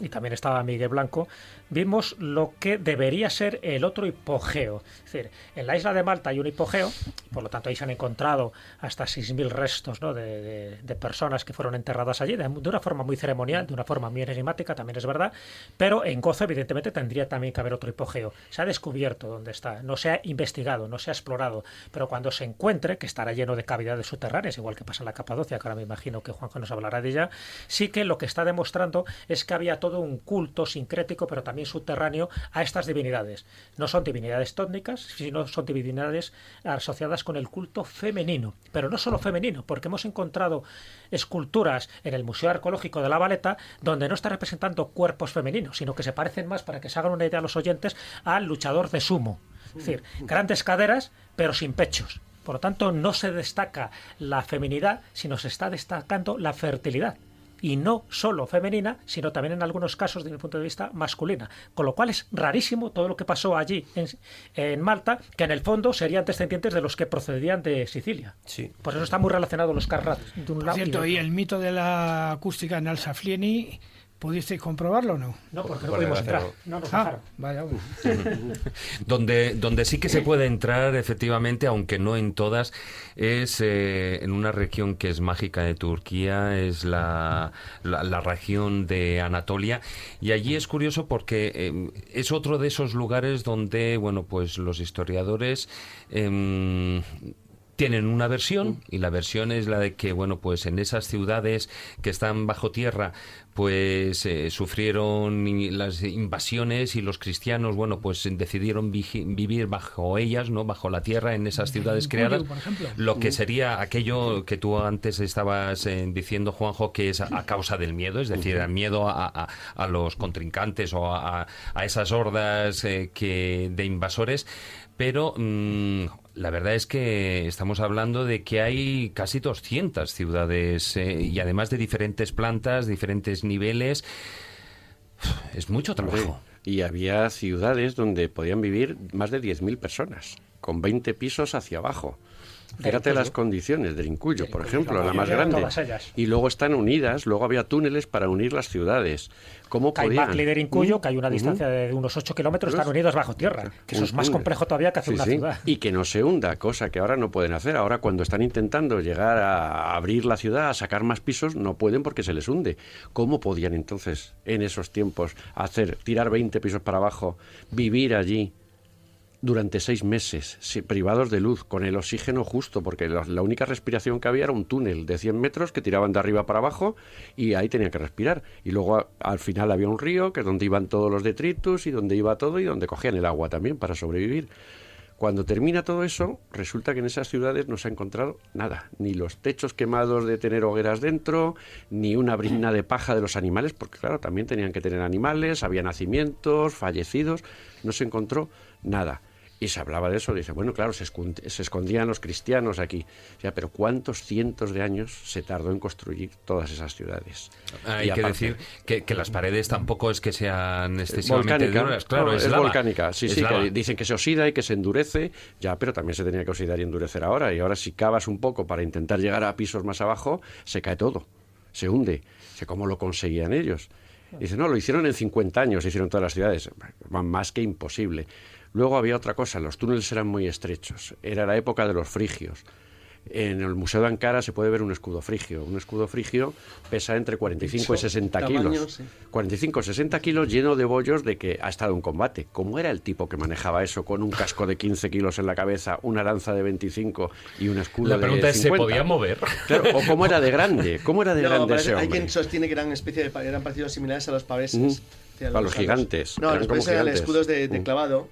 S2: y también estaba Miguel Blanco, vimos lo que debería ser el otro hipogeo. Es decir, en la isla de Malta hay un hipogeo, por lo tanto ahí se han encontrado hasta 6.000 restos, ¿no?, de personas que fueron enterradas allí, de una forma muy ceremonial, de una forma muy enigmática, también es verdad, pero en Gozo evidentemente tendría también que haber otro hipogeo. Se ha descubierto dónde está, no se ha investigado, no se ha explorado, pero cuando se encuentre, que estará lleno de cavidades subterráneas, igual que pasa en la Capadocia, que ahora me imagino que Juanjo nos hablará de ella, sí que lo que está demostrando es que había todo un culto sincrético, pero también subterráneo, a estas divinidades. No son divinidades tónicas, sino son divinidades asociadas con el culto femenino. Pero no solo femenino, porque hemos encontrado esculturas en el Museo Arqueológico de La Valeta donde no está representando cuerpos femeninos, sino que se parecen más, para que se hagan una idea a los oyentes, al luchador de sumo. Es decir, grandes caderas, pero sin pechos. Por lo tanto, no se destaca la feminidad, sino se está destacando la fertilidad. y no solo femenina, sino también en algunos casos, desde mi punto de vista, masculina. Con lo cual es rarísimo todo lo que pasó allí en Malta, que en el fondo serían descendientes de los que procedían de Sicilia.
S8: Sí.
S2: Por eso están muy relacionados los Carrat de un
S10: Por
S2: lado
S10: cierto,
S2: y
S10: y
S2: del
S10: el mito de la acústica en Alsaflieni, ¿pudisteis comprobarlo o no?
S2: No, porque no
S8: Por
S2: pudimos entrar.
S8: desgracia,
S2: No nos dejaron.
S10: Vaya, bueno.
S4: Donde sí que se puede entrar, efectivamente, aunque no en todas, es en una región que es mágica de Turquía, es la región de Anatolia, y allí es curioso porque es otro de esos lugares donde, bueno, pues los historiadores tienen una versión, y la versión es la de que, bueno, pues en esas ciudades que están bajo tierra, pues sufrieron las invasiones, y los cristianos, bueno, pues decidieron vivir bajo ellas, ¿no? Bajo la tierra, en esas ciudades creadas.
S10: Por ejemplo.
S4: Lo que sería aquello que tú antes estabas diciendo, Juanjo, que es a causa del miedo, es decir, el miedo a los contrincantes o a esas hordas de invasores. Pero la verdad es que estamos hablando de que hay casi 200 ciudades y además de diferentes plantas, diferentes niveles. Es mucho trabajo.
S7: Y había ciudades donde podían vivir más de 10.000 personas, con 20 pisos hacia abajo. Fíjate las condiciones de Rincuyo, por ejemplo, la más grande. Y luego están unidas, luego había túneles para unir las ciudades. ¿Cómo podían?
S2: Caimac y de Rincuyo, que hay una distancia de unos 8 kilómetros, están unidos bajo tierra, que eso es más complejo todavía que hacer una ciudad.
S7: Y que no se hunda, cosa que ahora no pueden hacer. Ahora, cuando están intentando llegar a abrir la ciudad, a sacar más pisos, no pueden porque se les hunde. ¿Cómo podían entonces, en esos tiempos, tirar 20 pisos para abajo, vivir allí durante 6 meses, privados de luz, con el oxígeno justo, porque la única respiración que había era un túnel de 100 metros que tiraban de arriba para abajo y ahí tenían que respirar? Y luego al final había un río, que es donde iban todos los detritus y donde iba todo y donde cogían el agua también para sobrevivir. Cuando termina todo eso, resulta que en esas ciudades no se ha encontrado nada, ni los techos quemados de tener hogueras dentro, ni una brina de paja de los animales, porque claro, también tenían que tener animales, había nacimientos, fallecidos, no se encontró nada. Y se hablaba de eso, dice, bueno, claro, se escondían los cristianos aquí. O sea, pero ¿cuántos cientos de años se tardó en construir todas esas ciudades?
S4: Hay que decir que las paredes tampoco es que sean excesivamente duras. Claro,
S7: no, es
S4: lava.
S7: volcánica. Sí, que dicen que se oxida y que se endurece, ya, pero también se tenía que oxidar y endurecer ahora. Y ahora si cavas un poco para intentar llegar a pisos más abajo, se cae todo, se hunde. ¿Cómo lo conseguían ellos? Dice, no, lo hicieron en 50 años, hicieron todas las ciudades. Más que imposible. Luego había otra cosa, los túneles eran muy estrechos, era la época de los frigios. En el Museo de Ankara se puede ver un escudo frigio. Un escudo frigio pesa entre 45 y 60 kilos. Sí. 45 o 60 kilos lleno de bollos de que ha estado en combate. ¿Cómo era el tipo que manejaba eso con un casco de 15 kilos en la cabeza, una lanza de 25 y un escudo de 50?
S4: La pregunta es, ¿se podía mover?
S7: Claro, o cómo era de grande. ¿Cómo era de grande ese hombre?
S6: Hay quien sostiene que eran eran partidos similares a los paveses.
S7: A los gigantes.
S6: No, los paveses eran escudos de clavado.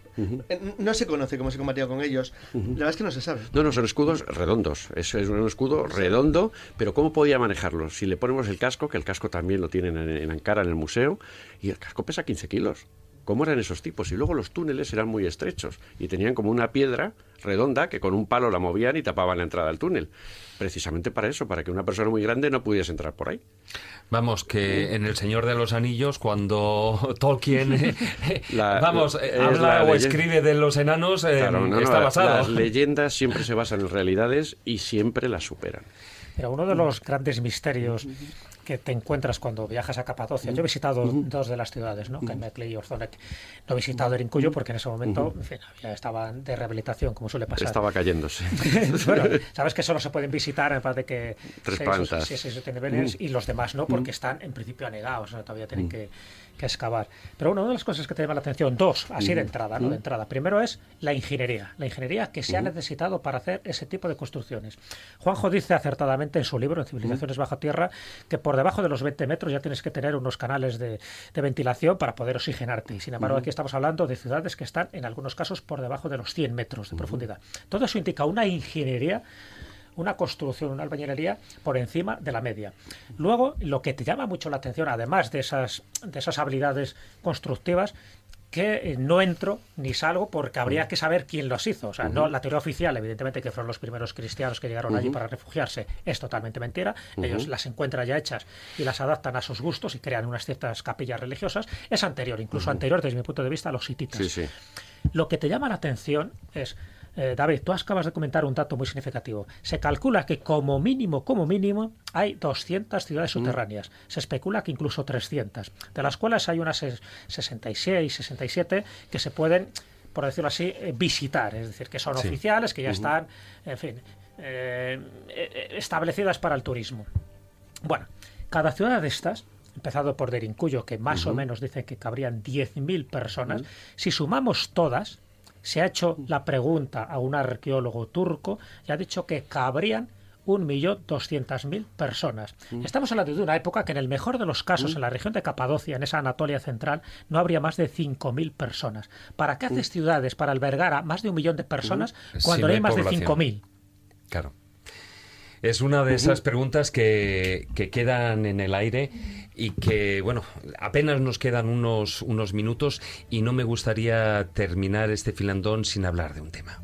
S6: No se conoce cómo se combatía con ellos. La verdad es que no se sabe.
S7: No, son escudos redondos. Es un escudo redondo, pero ¿cómo podía manejarlo? Si le ponemos el casco, que el casco también lo tienen en Ankara, en el museo, y el casco pesa 15 kilos. ¿Cómo eran esos tipos? Y luego los túneles eran muy estrechos y tenían como una piedra redonda que con un palo la movían y tapaban la entrada al túnel. Precisamente para eso, para que una persona muy grande no pudiese entrar por ahí.
S4: Vamos, que en El Señor de los Anillos, cuando Tolkien habla o escribe de los enanos, está basado.
S7: Las leyendas siempre se basan en realidades y siempre las superan.
S2: Pero uno de los grandes misterios que te encuentras cuando viajas a Capadocia. Yo he visitado 2 de las ciudades, ¿no? Caimac y Orzonek. No he visitado Erincuyu porque en ese momento en fin, ya estaban de rehabilitación, como suele pasar.
S7: Estaba cayéndose.
S2: Bueno, sabes que solo se pueden visitar en parte de que
S7: 3 plantas.
S2: 6 niveles y los demás no, porque están en principio anegados, o sea, todavía tienen que excavar. Pero una de las cosas que te llama la atención, 2, así de entrada, ¿no? De entrada. Primero es la ingeniería que se ha necesitado para hacer ese tipo de construcciones. Juanjo dice acertadamente en su libro, en Civilizaciones bajo tierra, que por debajo de los 20 metros ya tienes que tener unos canales de ventilación para poder oxigenarte. Y sin embargo, aquí estamos hablando de ciudades que están, en algunos casos, por debajo de los 100 metros de profundidad. Todo eso indica una ingeniería, una construcción, una albañilería por encima de la media. Luego, lo que te llama mucho la atención, además de esas habilidades constructivas, que no entro ni salgo porque habría que saber quién los hizo. O sea, no la teoría oficial, evidentemente, que fueron los primeros cristianos que llegaron allí para refugiarse, es totalmente mentira. Ellos las encuentran ya hechas y las adaptan a sus gustos y crean unas ciertas capillas religiosas. Es anterior, incluso anterior, desde mi punto de vista, a los hititas.
S7: Sí, sí.
S2: Lo que te llama la atención es... David, tú acabas de comentar un dato muy significativo. Se calcula que como mínimo, hay 200 ciudades subterráneas. Se especula que incluso 300, de las cuales hay unas 66, 67 que se pueden, por decirlo así, visitar. Es decir, que son oficiales, que ya están, en fin, establecidas para el turismo. Bueno, cada ciudad de estas, empezado por Derinkuyu, que más o menos dicen que cabrían 10.000 personas, si sumamos todas... Se ha hecho la pregunta a un arqueólogo turco y ha dicho que cabrían 1.200.000 personas. Estamos hablando de una época que en el mejor de los casos en la región de Capadocia, en esa Anatolia central, no habría más de 5.000 personas. ¿Para qué haces ciudades para albergar a más de 1 millón de personas cuando no hay más de 5.000?
S4: Claro. Es una de esas preguntas que quedan en el aire y que, bueno, apenas nos quedan unos minutos y no me gustaría terminar este filandón sin hablar de un tema.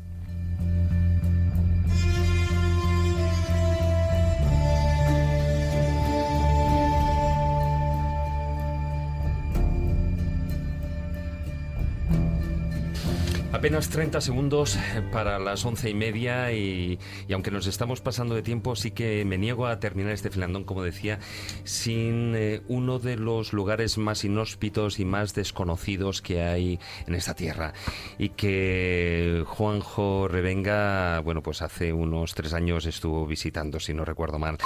S4: Apenas 30 segundos para las 11:30 y aunque nos estamos pasando de tiempo, sí que me niego a terminar este filandón, como decía, sin uno de los lugares más inhóspitos y más desconocidos que hay en esta tierra y que Juanjo Revenga, bueno, pues hace unos 3 años estuvo visitando, si no recuerdo mal.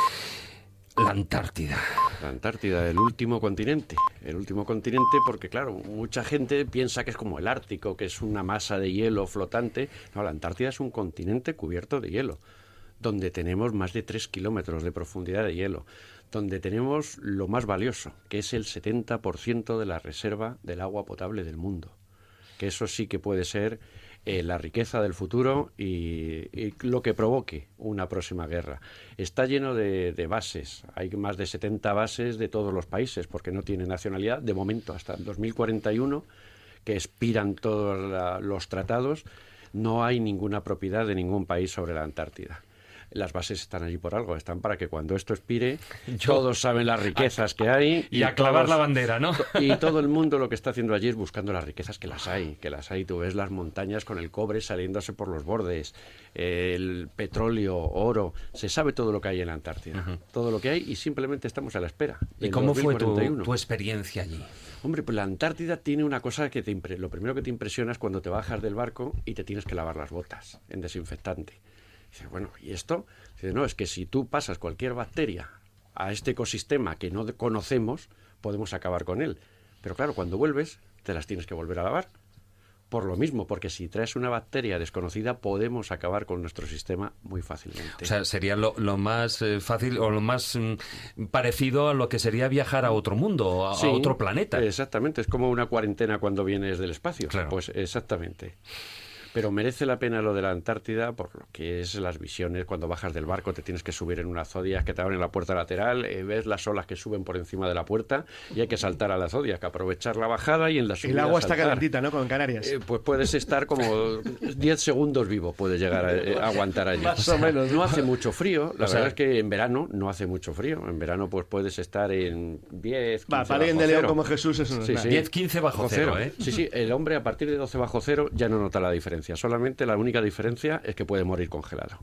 S4: La Antártida.
S7: La Antártida, el último continente. El último continente porque, claro, mucha gente piensa que es como el Ártico, que es una masa de hielo flotante. No, la Antártida es un continente cubierto de hielo, donde tenemos más de 3 kilómetros de profundidad de hielo, donde tenemos lo más valioso, que es el 70% de la reserva del agua potable del mundo. Que eso sí que puede ser la riqueza del futuro y lo que provoque una próxima guerra. Está lleno de bases, hay más de 70 bases de todos los países, porque no tiene nacionalidad, de momento hasta el 2041, que expiran todos los tratados, no hay ninguna propiedad de ningún país sobre la Antártida. Las bases están allí por algo, están para que cuando esto expire, todos saben las riquezas que hay.
S4: Y a clavar la bandera, ¿no?
S7: Y todo el mundo lo que está haciendo allí es buscando las riquezas, que las hay. Tú ves las montañas con el cobre saliéndose por los bordes, el petróleo, oro, se sabe todo lo que hay en la Antártida, todo lo que hay y simplemente estamos a la espera.
S4: ¿Y cómo fue tu experiencia allí?
S7: Hombre, pues la Antártida tiene una cosa que lo primero que te impresiona es cuando te bajas del barco y te tienes que lavar las botas en desinfectante. Dice, bueno, ¿y esto? Dice, no, es que si tú pasas cualquier bacteria a este ecosistema que no conocemos, podemos acabar con él. Pero claro, cuando vuelves, te las tienes que volver a lavar. Por lo mismo, porque si traes una bacteria desconocida, podemos acabar con nuestro sistema muy fácilmente.
S4: O sea, sería lo más fácil o lo más parecido a lo que sería viajar a otro mundo, a otro planeta.
S7: Exactamente, es como una cuarentena cuando vienes del espacio.
S4: Claro.
S7: Pues exactamente. Pero merece la pena lo de la Antártida por lo que es las visiones. Cuando bajas del barco te tienes que subir en una Zodiac que te abren la puerta lateral, ves las olas que suben por encima de la puerta y hay que saltar a la Zodiac, aprovechar la bajada y en la subida
S6: el agua está
S7: saltar.
S6: calentita, ¿no? Como en Canarias.
S7: Pues puedes estar como 10 segundos vivo, puedes llegar a aguantar allí.
S6: Más o menos.
S7: No hace mucho frío, la verdad es que en verano no hace mucho frío. En verano pues puedes estar en 10, 15
S6: para alguien de León como Jesús eso no es
S7: sí,
S6: nada.
S7: sí.
S4: 10, 15 bajo cero, ¿eh?
S7: Sí, el hombre a partir de 12 bajo cero ya no nota la diferencia. Solamente la única diferencia es que puede morir congelado.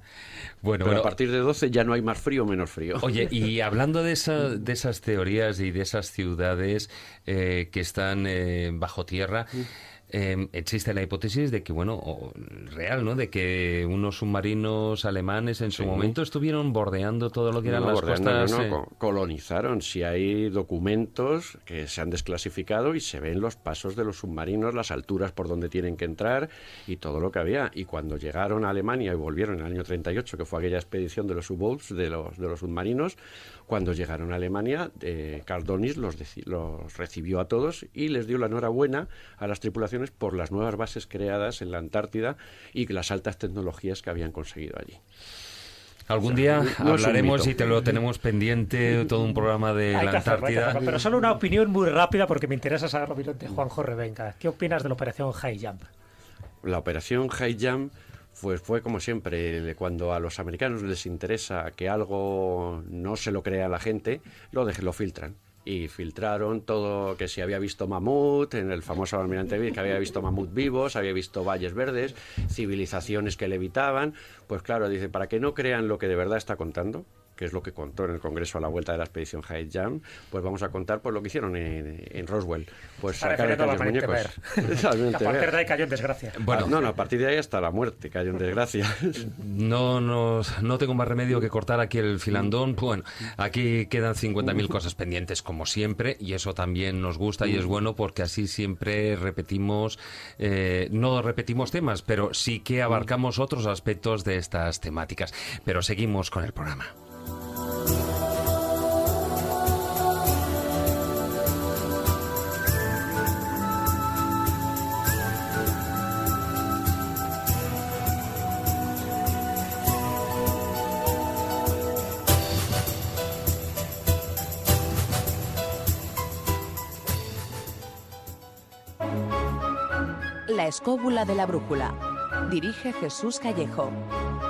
S7: Pero a partir de 12 ya no hay más frío o menos frío.
S4: Oye, y hablando de esas teorías y de esas ciudades que están bajo tierra, existe la hipótesis de que, real, ¿no? De que unos submarinos alemanes en su momento estuvieron bordeando todo lo que eran las costas.
S7: Colonizaron. Si hay documentos que se han desclasificado y se ven los pasos de los submarinos, las alturas por donde tienen que entrar y todo lo que había. Y cuando llegaron a Alemania y volvieron en el año 38, que fue aquella expedición de los U-Boats, de los submarinos, cuando llegaron a Alemania, Karl Dönitz los recibió a todos y les dio la enhorabuena a las tripulaciones por las nuevas bases creadas en la Antártida y las altas tecnologías que habían conseguido allí.
S4: Algún día
S7: no es un
S4: hablaremos
S7: mito.
S4: y te lo tenemos pendiente, todo un programa de
S2: Hay
S4: la
S2: que hacerlo,
S4: Antártida.
S2: pero solo una opinión muy rápida porque me interesa saber la opinión de Juanjo Revenga. ¿Qué opinas de la operación High Jump?
S7: La operación High Jump pues fue como siempre, cuando a los americanos les interesa que algo no se lo crea la gente, lo filtran. Y filtraron todo, que si había visto mamut, en el famoso Almirante Bill, que había visto mamut vivos, había visto valles verdes, civilizaciones que levitaban. Pues claro, dice, para que no crean lo que de verdad está contando, que es lo que contó en el Congreso a la vuelta de la expedición High Jump, pues vamos a contar pues lo que hicieron en Roswell. Pues
S2: Está
S7: sacar
S2: refiriendo a
S7: aquellos
S2: la Valiente
S7: muñecos.
S2: Bear.
S7: Realmente,
S2: A partir
S7: Bear.
S2: de ahí cayó en desgracia.
S4: Bueno,
S7: No, a partir de ahí hasta la muerte cayó en desgracia.
S4: No tengo más remedio que cortar aquí el filandón. Bueno, aquí quedan 50.000 cosas pendientes como siempre y eso también nos gusta y es bueno porque así siempre repetimos, no repetimos temas, pero sí que abarcamos otros aspectos de estas temáticas. Pero seguimos con el programa.
S3: La escóbula de la brújula. Dirige Jesús Callejo.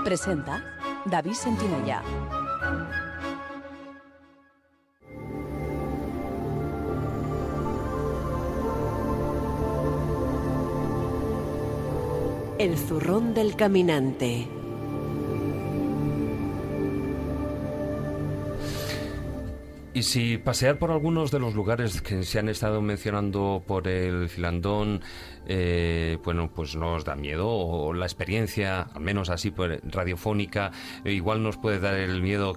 S3: Presenta David Sentinella.
S1: El zurrón del caminante.
S4: Y si pasear por algunos de los lugares que se han estado mencionando por el filandón, bueno, pues no os da miedo, o la experiencia, al menos así pues, radiofónica, igual nos puede dar el miedo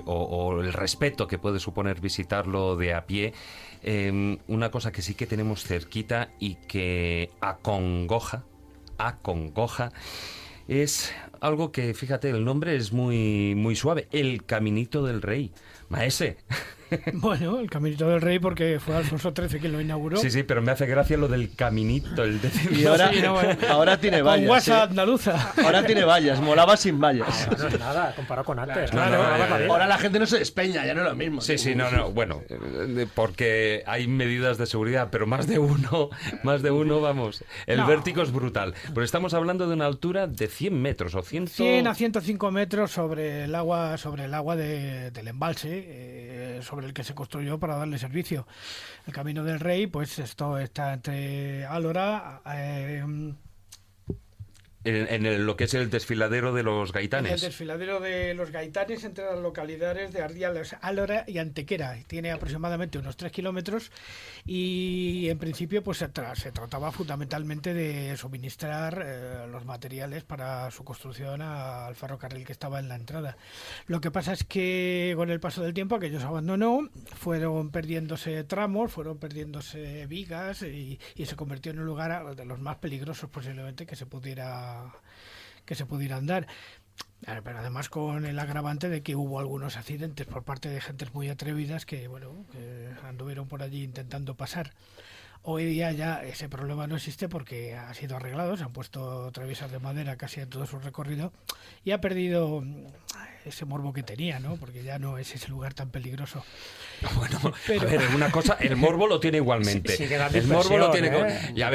S4: o el respeto que puede suponer visitarlo de a pie. Una cosa que sí que tenemos cerquita y que acongoja, es algo que, fíjate, el nombre es muy, muy suave, el Caminito del Rey. Maese.
S10: Bueno, el Caminito del Rey porque fue Alfonso XIII quien lo inauguró.
S4: Sí, pero me hace gracia lo del caminito, el décimo.
S6: Y ahora, ahora tiene vallas.
S10: Con guasa
S6: ¿eh?
S10: andaluza.
S6: Ahora tiene vallas, molaba sin vallas.
S2: No es nada, comparado con antes.
S4: Claro,
S6: Ahora la gente no se despeña, ya no es lo mismo.
S4: Sí, no, bueno, porque hay medidas de seguridad, pero más de uno, vamos, el vértigo es brutal. Pero estamos hablando de una altura de 100 metros o 100...
S10: 100 a 105 metros sobre el agua del embalse, sobre el que se construyó para darle servicio. El Camino del Rey, pues esto está entre Álora...
S4: En lo que es el desfiladero de los
S10: el
S4: gaitanes.
S10: desfiladero de los gaitanes entre las localidades de Ardiales, Álora y Antequera. Tiene aproximadamente unos 3 kilómetros y en principio pues se trataba fundamentalmente de suministrar los materiales para su construcción al ferrocarril que estaba en la entrada. Lo que pasa es que con el paso del tiempo aquello se abandonó, fueron perdiéndose tramos, fueron perdiéndose vigas y se convirtió en un lugar de los más peligrosos posiblemente que se pudiera andar. Pero además con el agravante de que hubo algunos accidentes por parte de gentes muy atrevidas que anduvieron por allí intentando pasar. Hoy día ya ese problema no existe porque ha sido arreglado, se han puesto traviesas de madera casi en todo su recorrido y ha perdido ese morbo que tenía, ¿no? Porque ya no es ese lugar tan peligroso.
S4: Bueno, pero... a ver, una cosa, el morbo lo tiene igualmente.
S2: Sí, dando
S4: el morbo lo tiene.
S2: impresión,
S4: Y a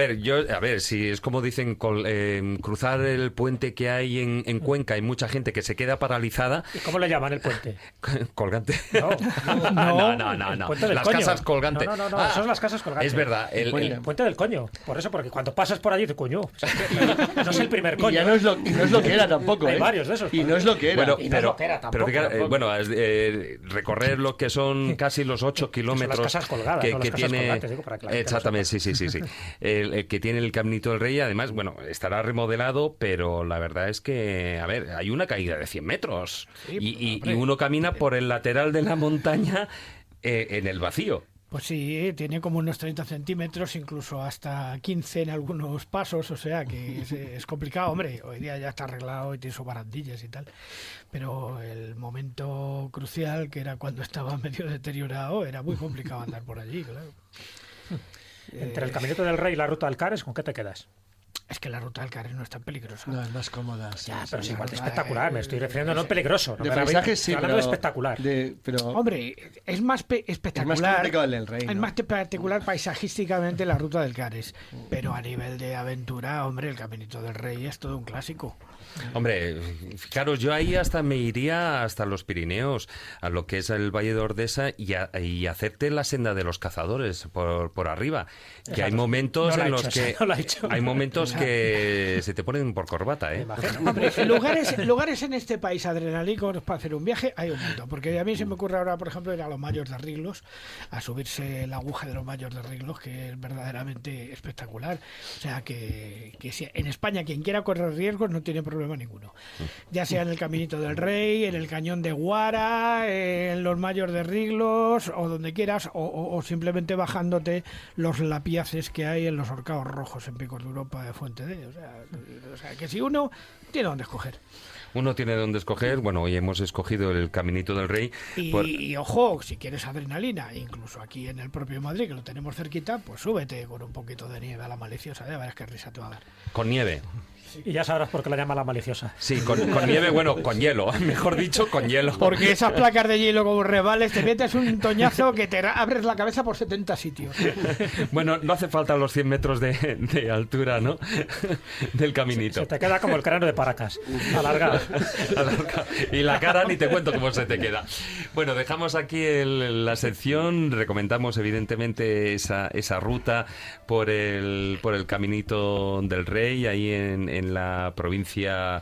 S4: ver, si es como dicen, cruzar el puente que hay en Cuenca, hay mucha gente que se queda paralizada.
S2: ¿Y cómo le llaman el puente?
S4: Colgante.
S2: No.
S4: No.
S2: El puente del
S4: Las
S2: coño.
S4: casas colgantes.
S2: No, son las casas colgantes.
S4: Es verdad.
S2: El puente del coño. Por eso, porque cuando pasas por allí, te coño. O sea, no es el primer coño.
S6: Y ya no es lo que era tampoco.
S2: Hay varios de esos.
S6: Y no es lo que era.
S4: Bueno,
S2: Y no es lo que era tampoco,
S4: fíjate, bueno, recorrer lo que son casi los 8 kilómetros
S2: las casas colgadas,
S4: que
S2: no las casas
S4: tiene
S2: colgantes, digo, para que la gente
S4: exactamente, sí. El que tiene el Caminito del Rey, además, bueno, estará remodelado, pero la verdad es que, a ver, hay una caída de 100 metros
S10: Sí,
S4: y uno camina por el lateral de la montaña en el vacío.
S10: Pues sí, tiene como unos 30 centímetros, incluso hasta 15 en algunos pasos, o sea que es complicado. Hombre, hoy día ya está arreglado y tiene sus barandillas y tal, pero el momento crucial, que era cuando estaba medio deteriorado, era muy complicado andar por allí, claro.
S2: Entre el Caminito del Rey y la Ruta del Cares, ¿con qué te quedas?
S10: Es que la ruta del Cares no es tan peligrosa.
S6: No, es más cómoda.
S2: Ya, pero es igual de espectacular. Me estoy refiriendo no peligroso. No
S6: de
S2: me
S6: paisaje sí,
S2: estoy hablando
S6: pero,
S2: de espectacular.
S10: Hombre, es más espectacular.
S6: Es más complicado el del Rey, ¿no?
S10: Es más particular paisajísticamente la ruta del Cares. Pero a nivel de aventura, hombre, el Caminito del Rey es todo un clásico.
S4: Hombre, fijaros, yo ahí hasta me iría hasta los Pirineos, a lo que es el Valle de Ordesa y hacerte la senda de los cazadores por arriba. Que hay momentos en los que hay momentos que se te ponen por corbata, ¿eh?
S10: Hombre, lugares en este país adrenalínicos para hacer un viaje hay un montón. Porque a mí se me ocurre ahora, por ejemplo, ir a los Mayos de Riglos, a subirse la aguja de los Mayos de Riglos, que es verdaderamente espectacular. O sea, que si en España quien quiera correr riesgos no tiene problema ninguno. Ya sea en el Caminito del Rey, en el Cañón de Guara, en los Mayos de Riglos, o donde quieras, o simplemente bajándote los lapiaces que hay en los Horcaos Rojos en Picos de Europa de Fuente D. O sea, que si uno tiene donde escoger.
S4: Uno tiene donde escoger. Bueno, hoy hemos escogido el Caminito del Rey.
S10: Y ojo, si quieres adrenalina, incluso aquí en el propio Madrid, que lo tenemos cerquita, pues súbete con un poquito de nieve a la Maliciosa, ya verás qué risa te va a dar.
S4: Con nieve.
S2: Y ya sabrás por qué la llama la Maliciosa.
S4: Sí, con nieve, bueno, con hielo, mejor dicho, con hielo.
S10: Porque esas placas de hielo como rebales, te metes un toñazo que te abres la cabeza por 70 sitios.
S4: Bueno, no hace falta los 100 metros de altura, ¿no? Del caminito.
S2: Se te queda como el cráneo de Paracas, alargado.
S4: Y la cara ni te cuento cómo se te queda. Bueno, dejamos aquí la sección, recomendamos evidentemente esa ruta por el Caminito del Rey, ahí en la provincia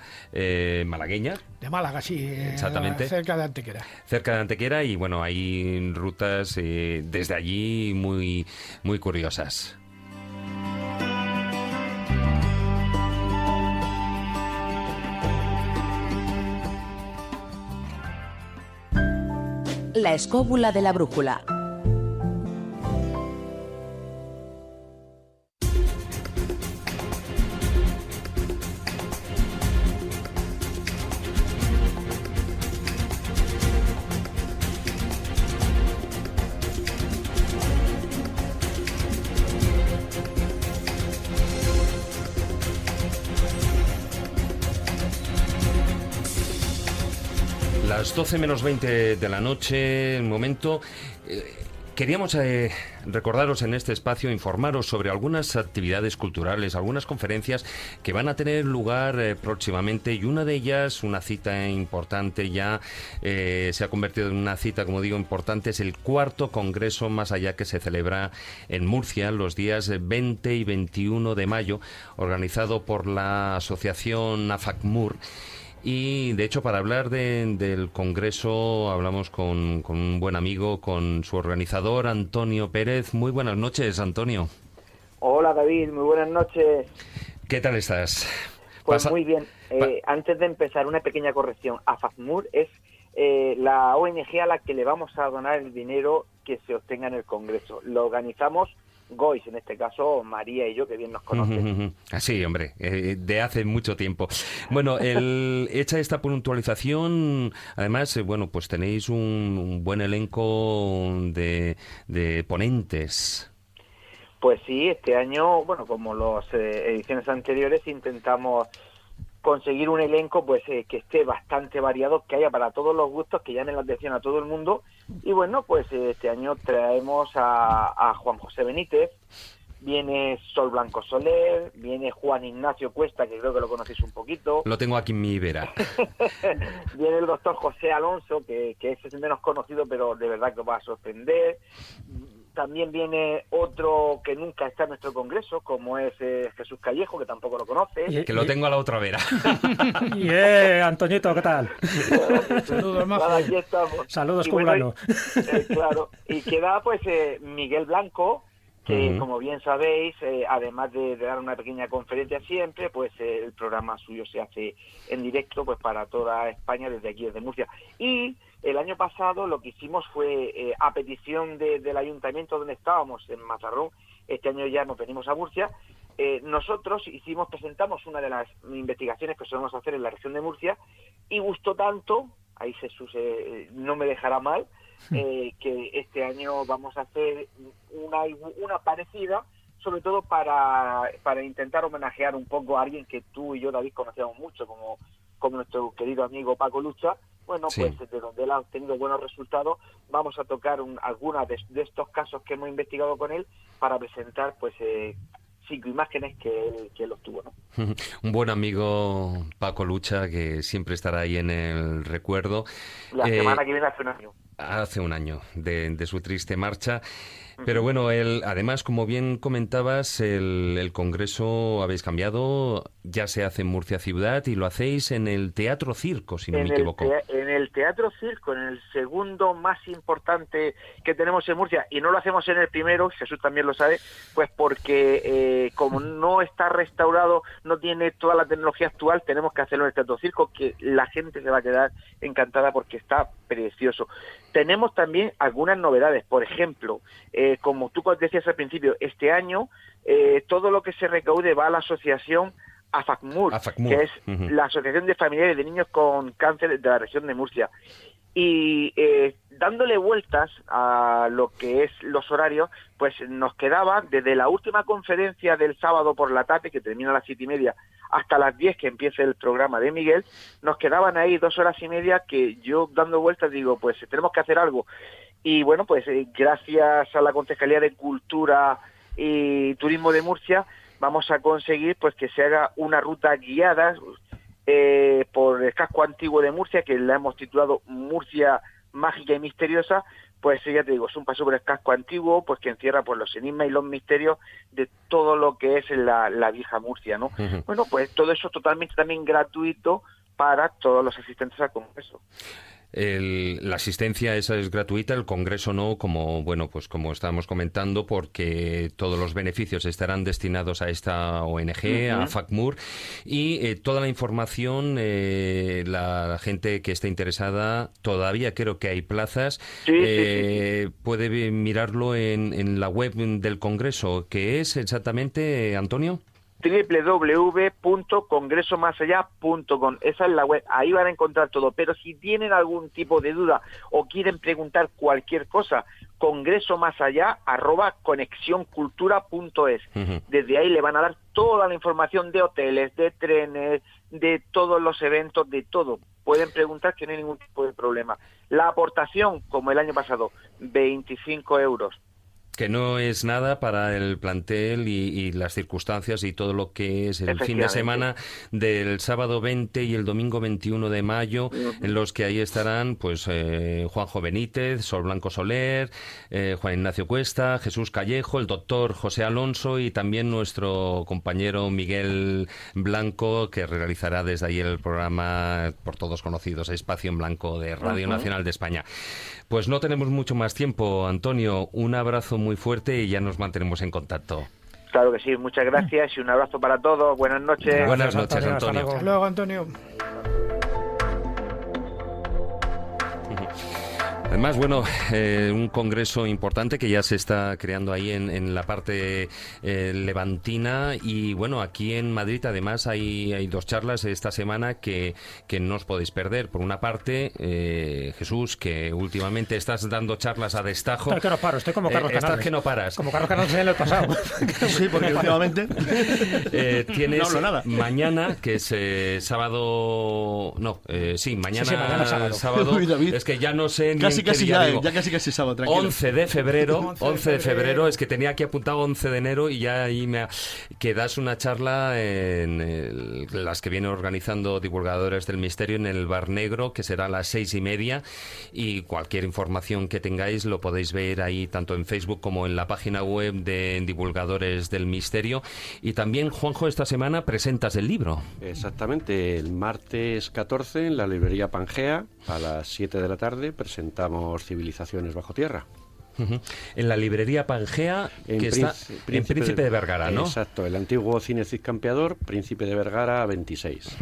S4: malagueña.
S10: De Málaga, sí.
S4: Exactamente.
S10: Cerca de Antequera.
S4: Cerca de Antequera y bueno, hay rutas desde allí muy, muy curiosas.
S3: La escóbula de la brújula.
S4: Las 12 menos 20 de la noche, el momento. Queríamos recordaros en este espacio, informaros sobre algunas actividades culturales, algunas conferencias que van a tener lugar próximamente, y una de ellas, una cita importante ya, se ha convertido en una cita, como digo, importante, es el cuarto Congreso Más Allá, que se celebra en Murcia los días 20 y 21 de mayo, organizado por la asociación AFACMUR. Y, de hecho, para hablar del Congreso hablamos con un buen amigo, con su organizador, Antonio Pérez. Muy buenas noches, Antonio.
S11: Hola, David. Muy buenas noches.
S4: ¿Qué tal estás?
S11: Pues muy bien. Antes de empezar, una pequeña corrección. AFACMUR es la ONG a la que le vamos a donar el dinero que se obtenga en el Congreso. Lo organizamos Gois, en este caso María y yo, que bien nos conocen.
S4: Sí, hombre, de hace mucho tiempo. Bueno, hecha esta puntualización, además, bueno, pues tenéis un buen elenco de ponentes.
S11: Pues sí, este año, bueno, como las ediciones anteriores, intentamos conseguir un elenco pues que esté bastante variado, que haya para todos los gustos, que llame la atención a todo el mundo. Y bueno, pues este año traemos a Juan José Benítez, viene Sol Blanco Soler, viene Juan Ignacio Cuesta, que creo que lo conocéis un poquito.
S4: Lo tengo aquí en mi vera.
S11: Viene el doctor José Alonso, que es el menos conocido, pero de verdad que os va a sorprender. También viene otro que nunca está en nuestro congreso, como es Jesús Callejo, que tampoco lo conoce.
S4: Que lo tengo a la otra vera.
S2: Antoñito, ¿qué tal?
S10: Saludos, Majo.
S11: Nada, aquí estamos.
S2: Saludos, cubano.
S11: Claro. Y queda pues Miguel Blanco, que como bien sabéis, además de dar una pequeña conferencia siempre, pues el programa suyo se hace en directo pues para toda España, desde aquí, desde Murcia. Y el año pasado lo que hicimos fue, a petición del ayuntamiento donde estábamos, en Mazarrón, este año ya nos venimos a Murcia, nosotros presentamos una de las investigaciones que solemos hacer en la región de Murcia, y gustó tanto, ahí Jesús no me dejará mal, que este año vamos a hacer una parecida sobre todo para intentar homenajear un poco a alguien que tú y yo, David, conocíamos mucho, como nuestro querido amigo Paco Lucha. Bueno,
S4: Sí.
S11: pues de donde él ha obtenido buenos resultados, vamos a tocar algunas de estos casos que hemos investigado con él para presentar pues 5 imágenes que él obtuvo, ¿no?
S4: Un buen amigo, Paco Lucha, que siempre estará ahí en el recuerdo.
S11: La semana que viene hace un año.
S4: Hace un año de su triste marcha. Pero bueno, además, como bien comentabas, el Congreso habéis cambiado, ya se hace en Murcia Ciudad y lo hacéis en el Teatro Circo, si no me equivoco.
S11: En el Teatro Circo, en el segundo más importante que tenemos en Murcia, y no lo hacemos en el primero, Jesús también lo sabe, pues porque como no está restaurado, no tiene toda la tecnología actual, tenemos que hacerlo en el Teatro Circo, que la gente se va a quedar encantada porque está precioso. Tenemos también algunas novedades, por ejemplo, como tú decías al principio, este año todo lo que se recaude va a la asociación AFACMUR, que es la Asociación de Familiares de Niños con Cáncer de la región de Murcia. Y dándole vueltas a lo que es los horarios, pues nos quedaba desde la última conferencia del sábado por la tarde, que termina a las 7:30, hasta las 10 que empiece el programa de Miguel, nos quedaban ahí 2 horas y media que yo dando vueltas digo, pues tenemos que hacer algo. Y bueno, pues gracias a la Concejalía de Cultura y Turismo de Murcia, vamos a conseguir pues que se haga una ruta guiada por el casco antiguo de Murcia, que la hemos titulado Murcia Mágica y Misteriosa. Pues ya te digo, es un paso por el casco antiguo, pues que encierra pues los enigmas y los misterios de todo lo que es la vieja Murcia, ¿no? Bueno, pues todo eso totalmente también gratuito para todos los asistentes al congreso.
S4: La asistencia esa es gratuita, el congreso no, como como estábamos comentando, porque todos los beneficios estarán destinados a esta ONG, a AFACMUR, y toda la información, la gente que esté interesada, todavía creo que hay plazas, sí. Puede mirarlo en la web del congreso, que es exactamente, Antonio.
S11: www.congresomasallá.com. Esa es la web, ahí van a encontrar todo, pero si tienen algún tipo de duda o quieren preguntar cualquier cosa, congresomasallá@conexioncultura.es. Desde ahí le van a dar toda la información de hoteles, de trenes, de todos los eventos, de todo. Pueden preguntar que no hay ningún tipo de problema. La aportación, como el año pasado, 25 euros.
S4: Que no es nada para el plantel y las circunstancias y todo lo que es el fin de semana del sábado 20 y el domingo 21 de mayo, en los que ahí estarán pues Juanjo Benítez, Sol Blanco Soler, Juan Ignacio Cuesta, Jesús Callejo, el doctor José Alonso y también nuestro compañero Miguel Blanco, que realizará desde ahí el programa por todos conocidos, Espacio en Blanco de Radio Nacional de España. Pues no tenemos mucho más tiempo, Antonio. Un abrazo muy fuerte y ya nos mantenemos en contacto.
S11: Claro que sí, muchas gracias y un abrazo para todos. Buenas noches.
S4: Buenas noches, Antonio.
S10: Hasta luego, Antonio.
S4: Además, un congreso importante que ya se está creando ahí en la parte levantina y aquí en Madrid además hay 2 charlas esta semana que no os podéis perder. Por una parte, Jesús, que últimamente estás dando charlas a destajo.
S2: Estoy que no paro, estoy como Carlos Canales.
S4: Estás que no paras.
S2: Como Carlos Canales en el pasado.
S6: Sí, porque últimamente
S4: tienes
S6: no hablo nada.
S4: Mañana, que es sábado... mañana sábado.
S6: Uy, David.
S4: Es que ya no sé ni
S6: casi sábado, tranquilo.
S4: 11 de febrero, es que tenía aquí apuntado 11 de enero y ya ahí que das una charla en las que viene organizando Divulgadores del Misterio en el Bar Negro, que será a las 6:30, y cualquier información que tengáis lo podéis ver ahí tanto en Facebook como en la página web de Divulgadores del Misterio. Y también, Juanjo, esta semana presentas el libro.
S7: Exactamente, el martes 14 en la librería Pangea a las 7 de la tarde presentamos Civilizaciones bajo tierra.
S4: En la librería Pangea, que está en Príncipe de Vergara, ¿no?
S7: Exacto, el antiguo Cine Cid Campeador, Príncipe de Vergara 26.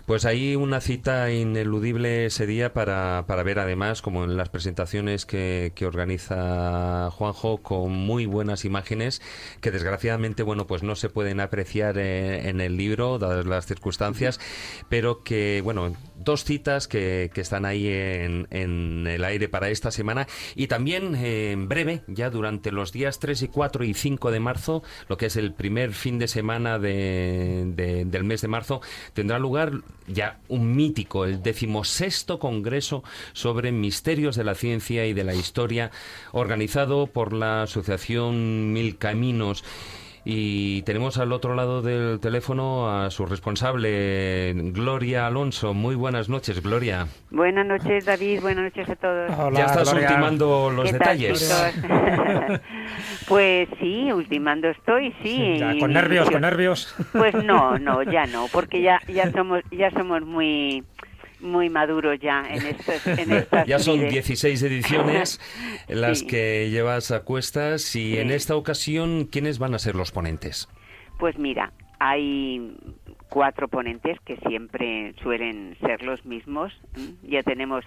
S4: Pues ahí una cita ineludible ese día para ver, además, como en las presentaciones que organiza Juanjo, con muy buenas imágenes que desgraciadamente pues no se pueden apreciar en el libro dadas las circunstancias, pero que 2 citas que están ahí en el aire para esta semana. Y también en breve, ya durante los días 3 y 4 y 5 de marzo, lo que es el primer fin de semana del mes de marzo, tendrá lugar ya un mítico, el 16º Congreso sobre Misterios de la Ciencia y de la Historia, organizado por la Asociación Mil Caminos. Y tenemos al otro lado del teléfono a su responsable, Gloria Alonso. Muy buenas noches, Gloria.
S12: Buenas noches, David. Buenas noches a todos.
S2: Hola,
S4: ¿Ya estás
S2: Gloria.
S4: ultimando los
S12: ¿Qué
S4: detalles?
S12: tal, Pues sí, ultimando estoy, sí.
S2: Ya, con nervios.
S12: Pues no, ya no, porque ya somos muy maduros ya en estas
S4: Ya son
S12: vides.
S4: 16 ediciones las
S12: Sí.
S4: que llevas a cuestas y en esta ocasión, ¿quiénes van a ser los ponentes?
S12: Pues mira, hay 4 ponentes que siempre suelen ser los mismos. Ya tenemos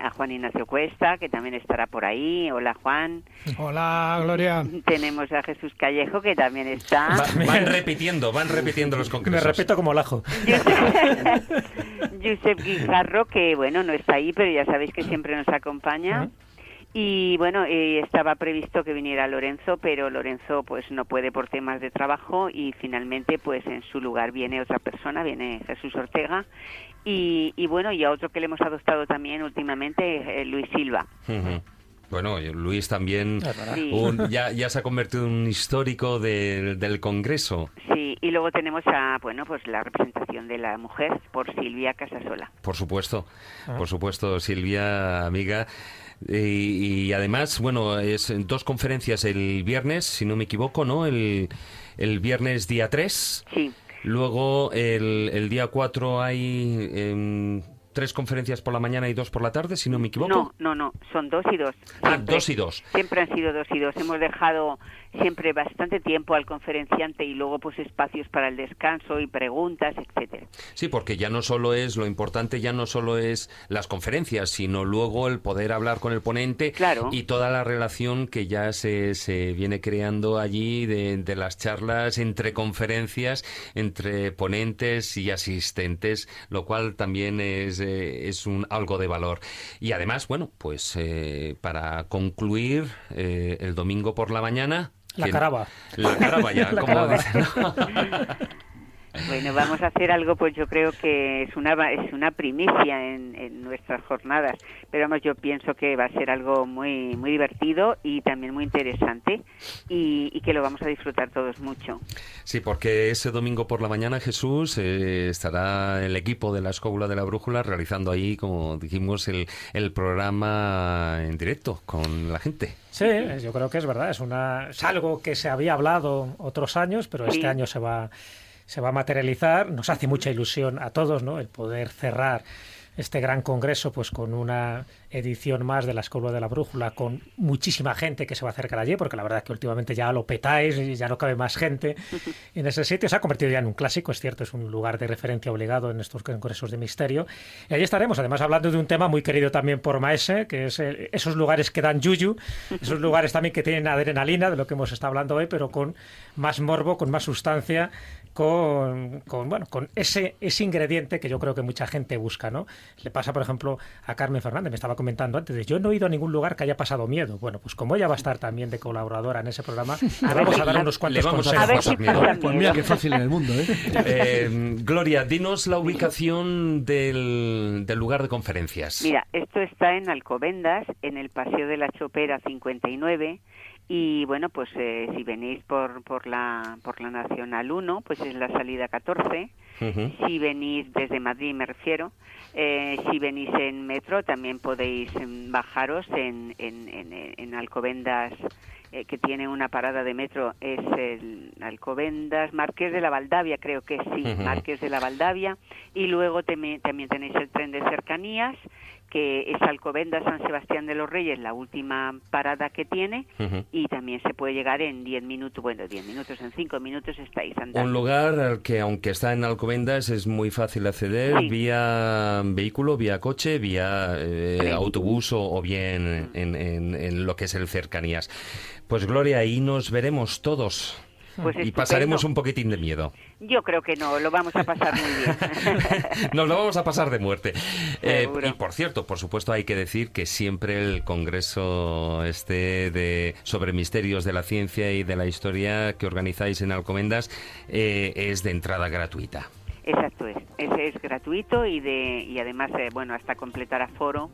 S12: a Juan Ignacio Cuesta, que también estará por ahí. Hola, Juan.
S10: Hola, Gloria.
S12: Tenemos a Jesús Callejo, que también está.
S4: Van repitiendo los
S2: Me
S4: congresos.
S2: repito como el ajo.
S12: Josep Guijarro, que bueno, no está ahí, pero ya sabéis que siempre nos acompaña. Y bueno, estaba previsto que viniera Lorenzo, pero Lorenzo pues no puede por temas de trabajo y finalmente pues en su lugar viene otra persona, viene Jesús Ortega y bueno, y a otro que le hemos adoptado también últimamente, Luis Silva.
S4: Ujú. Bueno, Luis también
S12: Sí.
S4: ya se ha convertido en un histórico del Congreso.
S12: Sí, y luego tenemos a, bueno, pues la representación de la mujer por Silvia Casasola.
S4: Por supuesto, Silvia, amiga. Y además, bueno, es 2 conferencias el viernes, si no me equivoco, ¿no? El viernes día 3.
S12: Sí.
S4: Luego el día 4 hay 3 conferencias por la mañana y 2 por la tarde, si no me equivoco.
S12: No, son 2 y 2.
S4: Ah, 2 y 2.
S12: Siempre han sido 2 y 2. Hemos dejado siempre bastante tiempo al conferenciante y luego pues espacios para el descanso y preguntas, etcétera.
S4: Sí, porque ya no solo es, lo importante ya no solo es las conferencias, sino luego el poder hablar con el ponente.
S12: Claro.
S4: Y toda la relación que ya se viene creando allí de las charlas entre conferencias, entre ponentes y asistentes, lo cual también es algo de valor. Y además, bueno, pues para concluir, el domingo por la mañana...
S2: La caraba
S4: ya,
S2: La
S4: como
S2: caraba.
S4: dicen, ¿no?
S12: Bueno, vamos a hacer algo, pues yo creo que es una primicia en nuestras jornadas, pero vamos, yo pienso que va a ser algo muy muy divertido y también muy interesante y que lo vamos a disfrutar todos mucho.
S4: Sí, porque ese domingo por la mañana, Jesús, estará el equipo de la Escóbula de la Brújula realizando ahí, como dijimos, el programa en directo con la gente.
S2: Sí, yo creo que es verdad, es algo que se había hablado otros años, pero este año se va a materializar. Nos hace mucha ilusión a todos, ¿no?, el poder cerrar este gran congreso pues con una edición más de la Escóbula de la Brújula, con muchísima gente que se va a acercar allí, porque la verdad es que últimamente ya lo petáis y ya no cabe más gente en ese sitio. Se ha convertido ya en un clásico, es cierto, es un lugar de referencia obligado en estos congresos de misterio. Y allí estaremos, además, hablando de un tema muy querido también por Maese, que es esos lugares que dan yuyu, esos lugares también que tienen adrenalina, de lo que hemos estado hablando hoy, pero con más morbo, con más sustancia, con ese ingrediente que yo creo que mucha gente busca, ¿no? Le pasa, por ejemplo, a Carmen Fernández, me estaba comentando antes, de yo no he ido a ningún lugar que haya pasado miedo. Bueno, pues como ella va a estar también de colaboradora en ese programa, le vamos a dar unos cuantos consejos.
S6: Pues mira qué fácil en el mundo, ¿eh?
S4: Gloria, dinos la ubicación del lugar de conferencias.
S12: Mira, esto está en Alcobendas, en el Paseo de la Chopera 59. Y bueno, pues si venís por la Nacional 1, pues es la salida 14.
S4: Uh-huh.
S12: Si venís desde Madrid, me refiero, si venís en metro, también podéis bajaros en Alcobendas, que tiene una parada de metro, es el Alcobendas, Marqués de la Valdavia, creo que sí,
S4: Uh-huh.
S12: Marqués de la Valdavia. Y luego también tenéis el tren de cercanías, que es Alcobendas San Sebastián de los Reyes, la última parada que tiene,
S4: Uh-huh.
S12: y también se puede llegar en 10 minutos, en 5 minutos estáis andando.
S4: Un lugar al que, aunque está en Alcobendas, es muy fácil acceder vía vehículo, vía coche, vía autobús o bien en lo que es el cercanías. Pues Gloria, ahí nos veremos todos.
S12: Pues
S4: y
S12: estupendo.
S4: pasaremos un poquitín de miedo.
S12: Yo creo que no, lo vamos a pasar muy bien.
S4: Nos lo vamos a pasar de muerte.
S12: Seguro.
S4: Y por cierto, por supuesto hay que decir que siempre el congreso sobre misterios de la ciencia y de la historia que organizáis en Alcobendas es de entrada gratuita.
S12: Exacto, ese es gratuito y además, bueno, hasta completar aforo.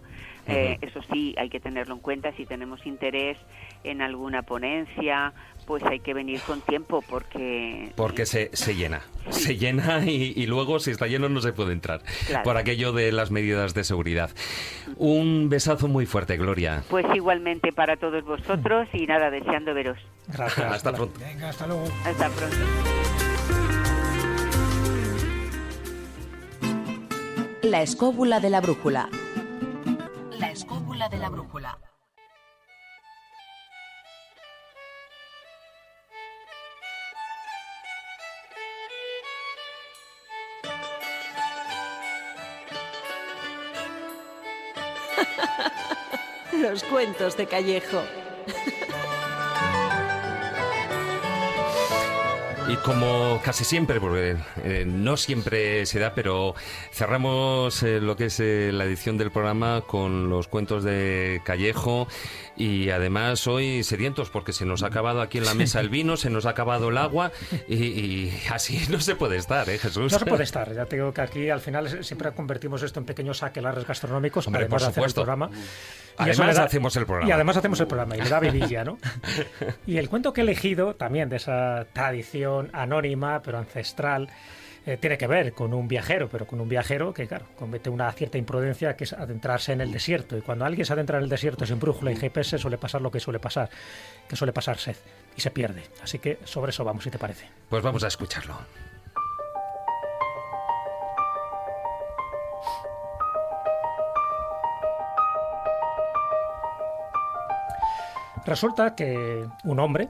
S12: Eso sí, hay que tenerlo en cuenta. Si tenemos interés en alguna ponencia, pues hay que venir con tiempo porque
S4: se llena. Se llena y luego, si está lleno, no se puede entrar.
S12: Claro.
S4: Por aquello de las medidas de seguridad. Un besazo muy fuerte, Gloria.
S12: Pues igualmente para todos vosotros y nada, deseando veros.
S2: Gracias.
S4: Hasta pronto.
S10: Venga, hasta luego.
S12: Hasta pronto.
S3: La escóbula de la brújula. La escóbula de la brújula.
S1: Los cuentos de Callejo.
S4: Y como casi siempre, porque no siempre se da, pero cerramos lo que es la edición del programa con los cuentos de Callejo y además hoy sedientos porque se nos ha acabado aquí en la mesa el vino, se nos ha acabado el agua y así no se puede estar, Jesús.
S2: No se puede estar, ya te digo que aquí al final siempre convertimos esto en pequeños aquelarres gastronómicos.
S4: Hombre,
S2: además
S4: por
S2: de hacer el
S4: supuesto.
S2: programa.
S4: Además hacemos el programa.
S2: Y además hacemos el programa y le da vidilla, ¿no? Y el cuento que he elegido, también de esa tradición anónima pero ancestral, tiene que ver con un viajero, pero con un viajero que, claro, comete una cierta imprudencia, que es adentrarse en el desierto. Y cuando alguien se adentra en el desierto sin brújula y GPS, suele pasar lo que suele pasar, que suele pasar sed y se pierde. Así que sobre eso vamos, si te parece.
S4: Pues vamos a escucharlo.
S2: Resulta que un hombre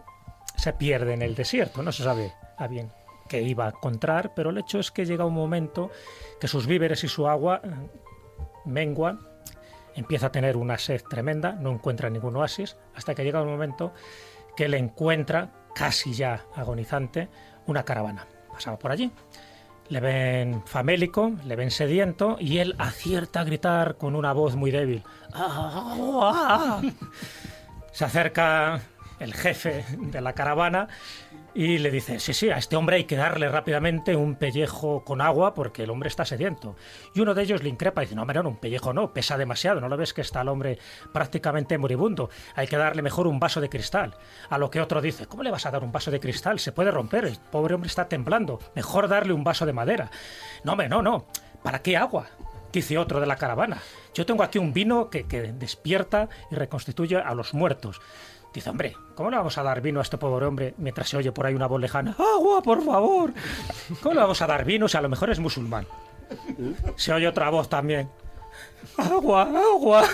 S2: se pierde en el desierto, no se sabe a bien qué iba a encontrar, pero el hecho es que llega un momento que sus víveres y su agua menguan, empieza a tener una sed tremenda, no encuentra ningún oasis, hasta que llega un momento que le encuentra, casi ya agonizante, una caravana. Pasaba por allí, le ven famélico, le ven sediento y él acierta a gritar con una voz muy débil. ¡Ah! Se acerca el jefe de la caravana y le dice, sí, a este hombre hay que darle rápidamente un pellejo con agua porque el hombre está sediento. Y uno de ellos le increpa y dice, no, un pellejo no, pesa demasiado, ¿no lo ves que está el hombre prácticamente moribundo? Hay que darle mejor un vaso de cristal. A lo que otro dice, ¿cómo le vas a dar un vaso de cristal? Se puede romper, el pobre hombre está temblando, mejor darle un vaso de madera. No, ¿para qué agua? Dice otro de la caravana. Yo tengo aquí un vino que despierta y reconstituye a los muertos. Dice, hombre, ¿cómo le vamos a dar vino a este pobre hombre mientras se oye por ahí una voz lejana? ¡Agua, por favor! ¿Cómo le vamos a dar vino si a lo mejor es musulmán? Se oye otra voz también. ¡Agua!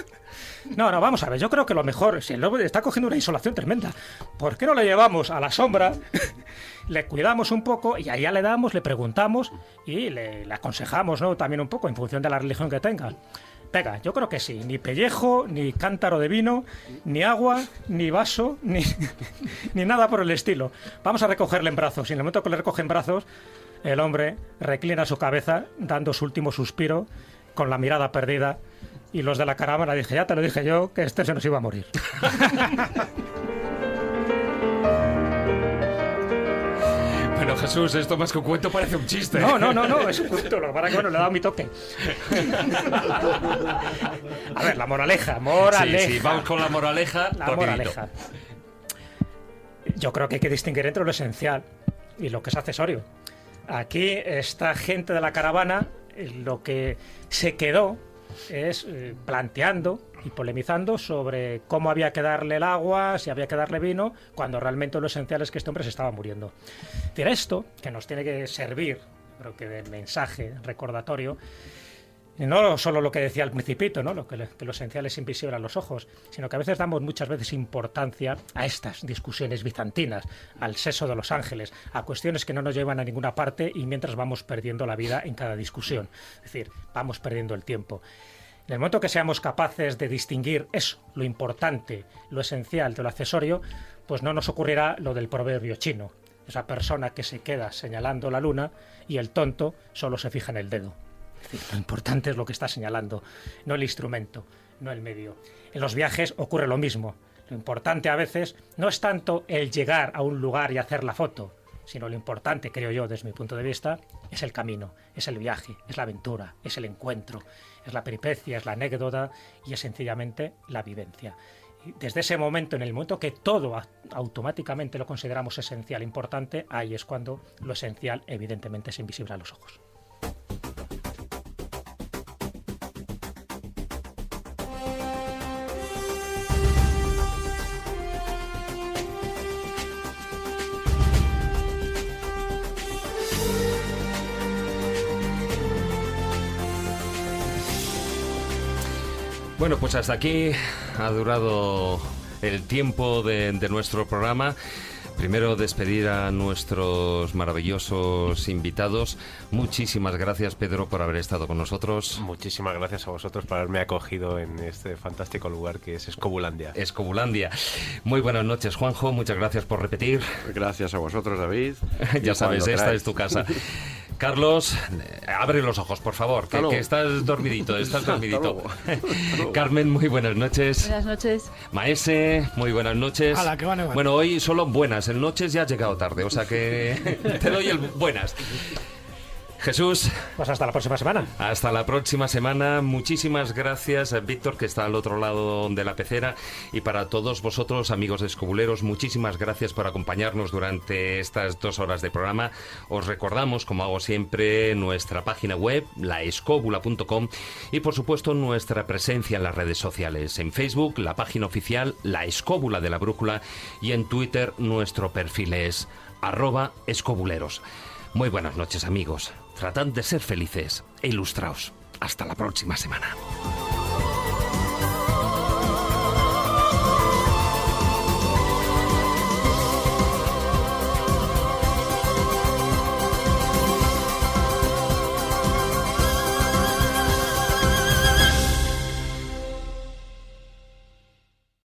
S2: No, vamos a ver, yo creo que lo mejor, si el hombre está cogiendo una insolación tremenda, ¿por qué no le llevamos a la sombra, le cuidamos un poco y allá le damos, le preguntamos y le aconsejamos, ¿no? También un poco en función de la religión que tenga? Venga, yo creo que sí, ni pellejo, ni cántaro de vino, ni agua, ni vaso, ni nada por el estilo. Vamos a recogerle en brazos y en el momento que le recoge en brazos, el hombre reclina su cabeza dando su último suspiro con la mirada perdida. Y los de la caravana dije, ya te lo dije yo, que este se nos iba a morir.
S4: Bueno, Jesús, esto más que un cuento parece un chiste.
S2: No, es un cuento, lo que pasa es que le he dado mi toque. A ver, la moraleja.
S4: Sí, vamos con la moraleja.
S2: La moraleja. Yo creo que hay que distinguir entre lo esencial y lo que es accesorio. Aquí esta gente de la caravana, lo que se quedó es planteando y polemizando sobre cómo había que darle el agua, si había que darle vino, cuando realmente lo esencial es que este hombre se estaba muriendo. Pero esto, que nos tiene que servir, creo que de mensaje recordatorio, no solo lo que decía el Principito, ¿no? que lo esencial es invisible a los ojos, sino que a veces damos muchas veces importancia a estas discusiones bizantinas, al seso de los ángeles, a cuestiones que no nos llevan a ninguna parte y mientras vamos perdiendo la vida en cada discusión. Es decir, vamos perdiendo el tiempo. En el momento que seamos capaces de distinguir eso, lo importante, lo esencial de lo accesorio, pues no nos ocurrirá lo del proverbio chino. esa persona que se queda señalando la luna y el tonto solo se fija en el dedo. Es decir, lo importante es lo que está señalando, no el instrumento, no el medio. En los viajes ocurre lo mismo. Lo importante a veces no es tanto el llegar a un lugar y hacer la foto, sino lo importante, creo yo, desde mi punto de vista, es el camino, es el viaje, es la aventura, es el encuentro, es la peripecia, es la anécdota y es sencillamente la vivencia. Y desde ese momento, en el momento que todo automáticamente lo consideramos esencial, importante, ahí es cuando lo esencial evidentemente es invisible a los ojos.
S4: Bueno, pues hasta aquí ha durado el tiempo de nuestro programa. Primero, despedir a nuestros maravillosos invitados. Muchísimas gracias, Pedro, por haber estado con nosotros.
S8: Muchísimas gracias a vosotros por haberme acogido en este fantástico lugar que es Escobulandia.
S4: Escobulandia. Muy buenas noches, Juanjo. Muchas gracias por repetir.
S7: Gracias a vosotros, David.
S4: Ya sabes, esta es tu casa. Carlos, abre los ojos, por favor, que estás dormidito, Carmen, muy buenas noches.
S9: Buenas noches.
S4: Maese, muy buenas noches.
S10: Hala, que van.
S4: Bueno, hoy solo buenas, el noches ya has llegado tarde, o sea que te doy el buenas. Jesús.
S2: Pues hasta la próxima semana.
S4: Hasta la próxima semana. Muchísimas gracias, Víctor, que está al otro lado de la pecera. Y para todos vosotros, amigos de escobuleros, muchísimas gracias por acompañarnos durante estas 2 horas de programa. Os recordamos, como hago siempre, nuestra página web, laescobula.com, y por supuesto nuestra presencia en las redes sociales. En Facebook, la página oficial La Escóbula de la Brújula, y en Twitter nuestro perfil es @escobuleros. Muy buenas noches, amigos. Tratad de ser felices e ilustraos. Hasta la próxima semana.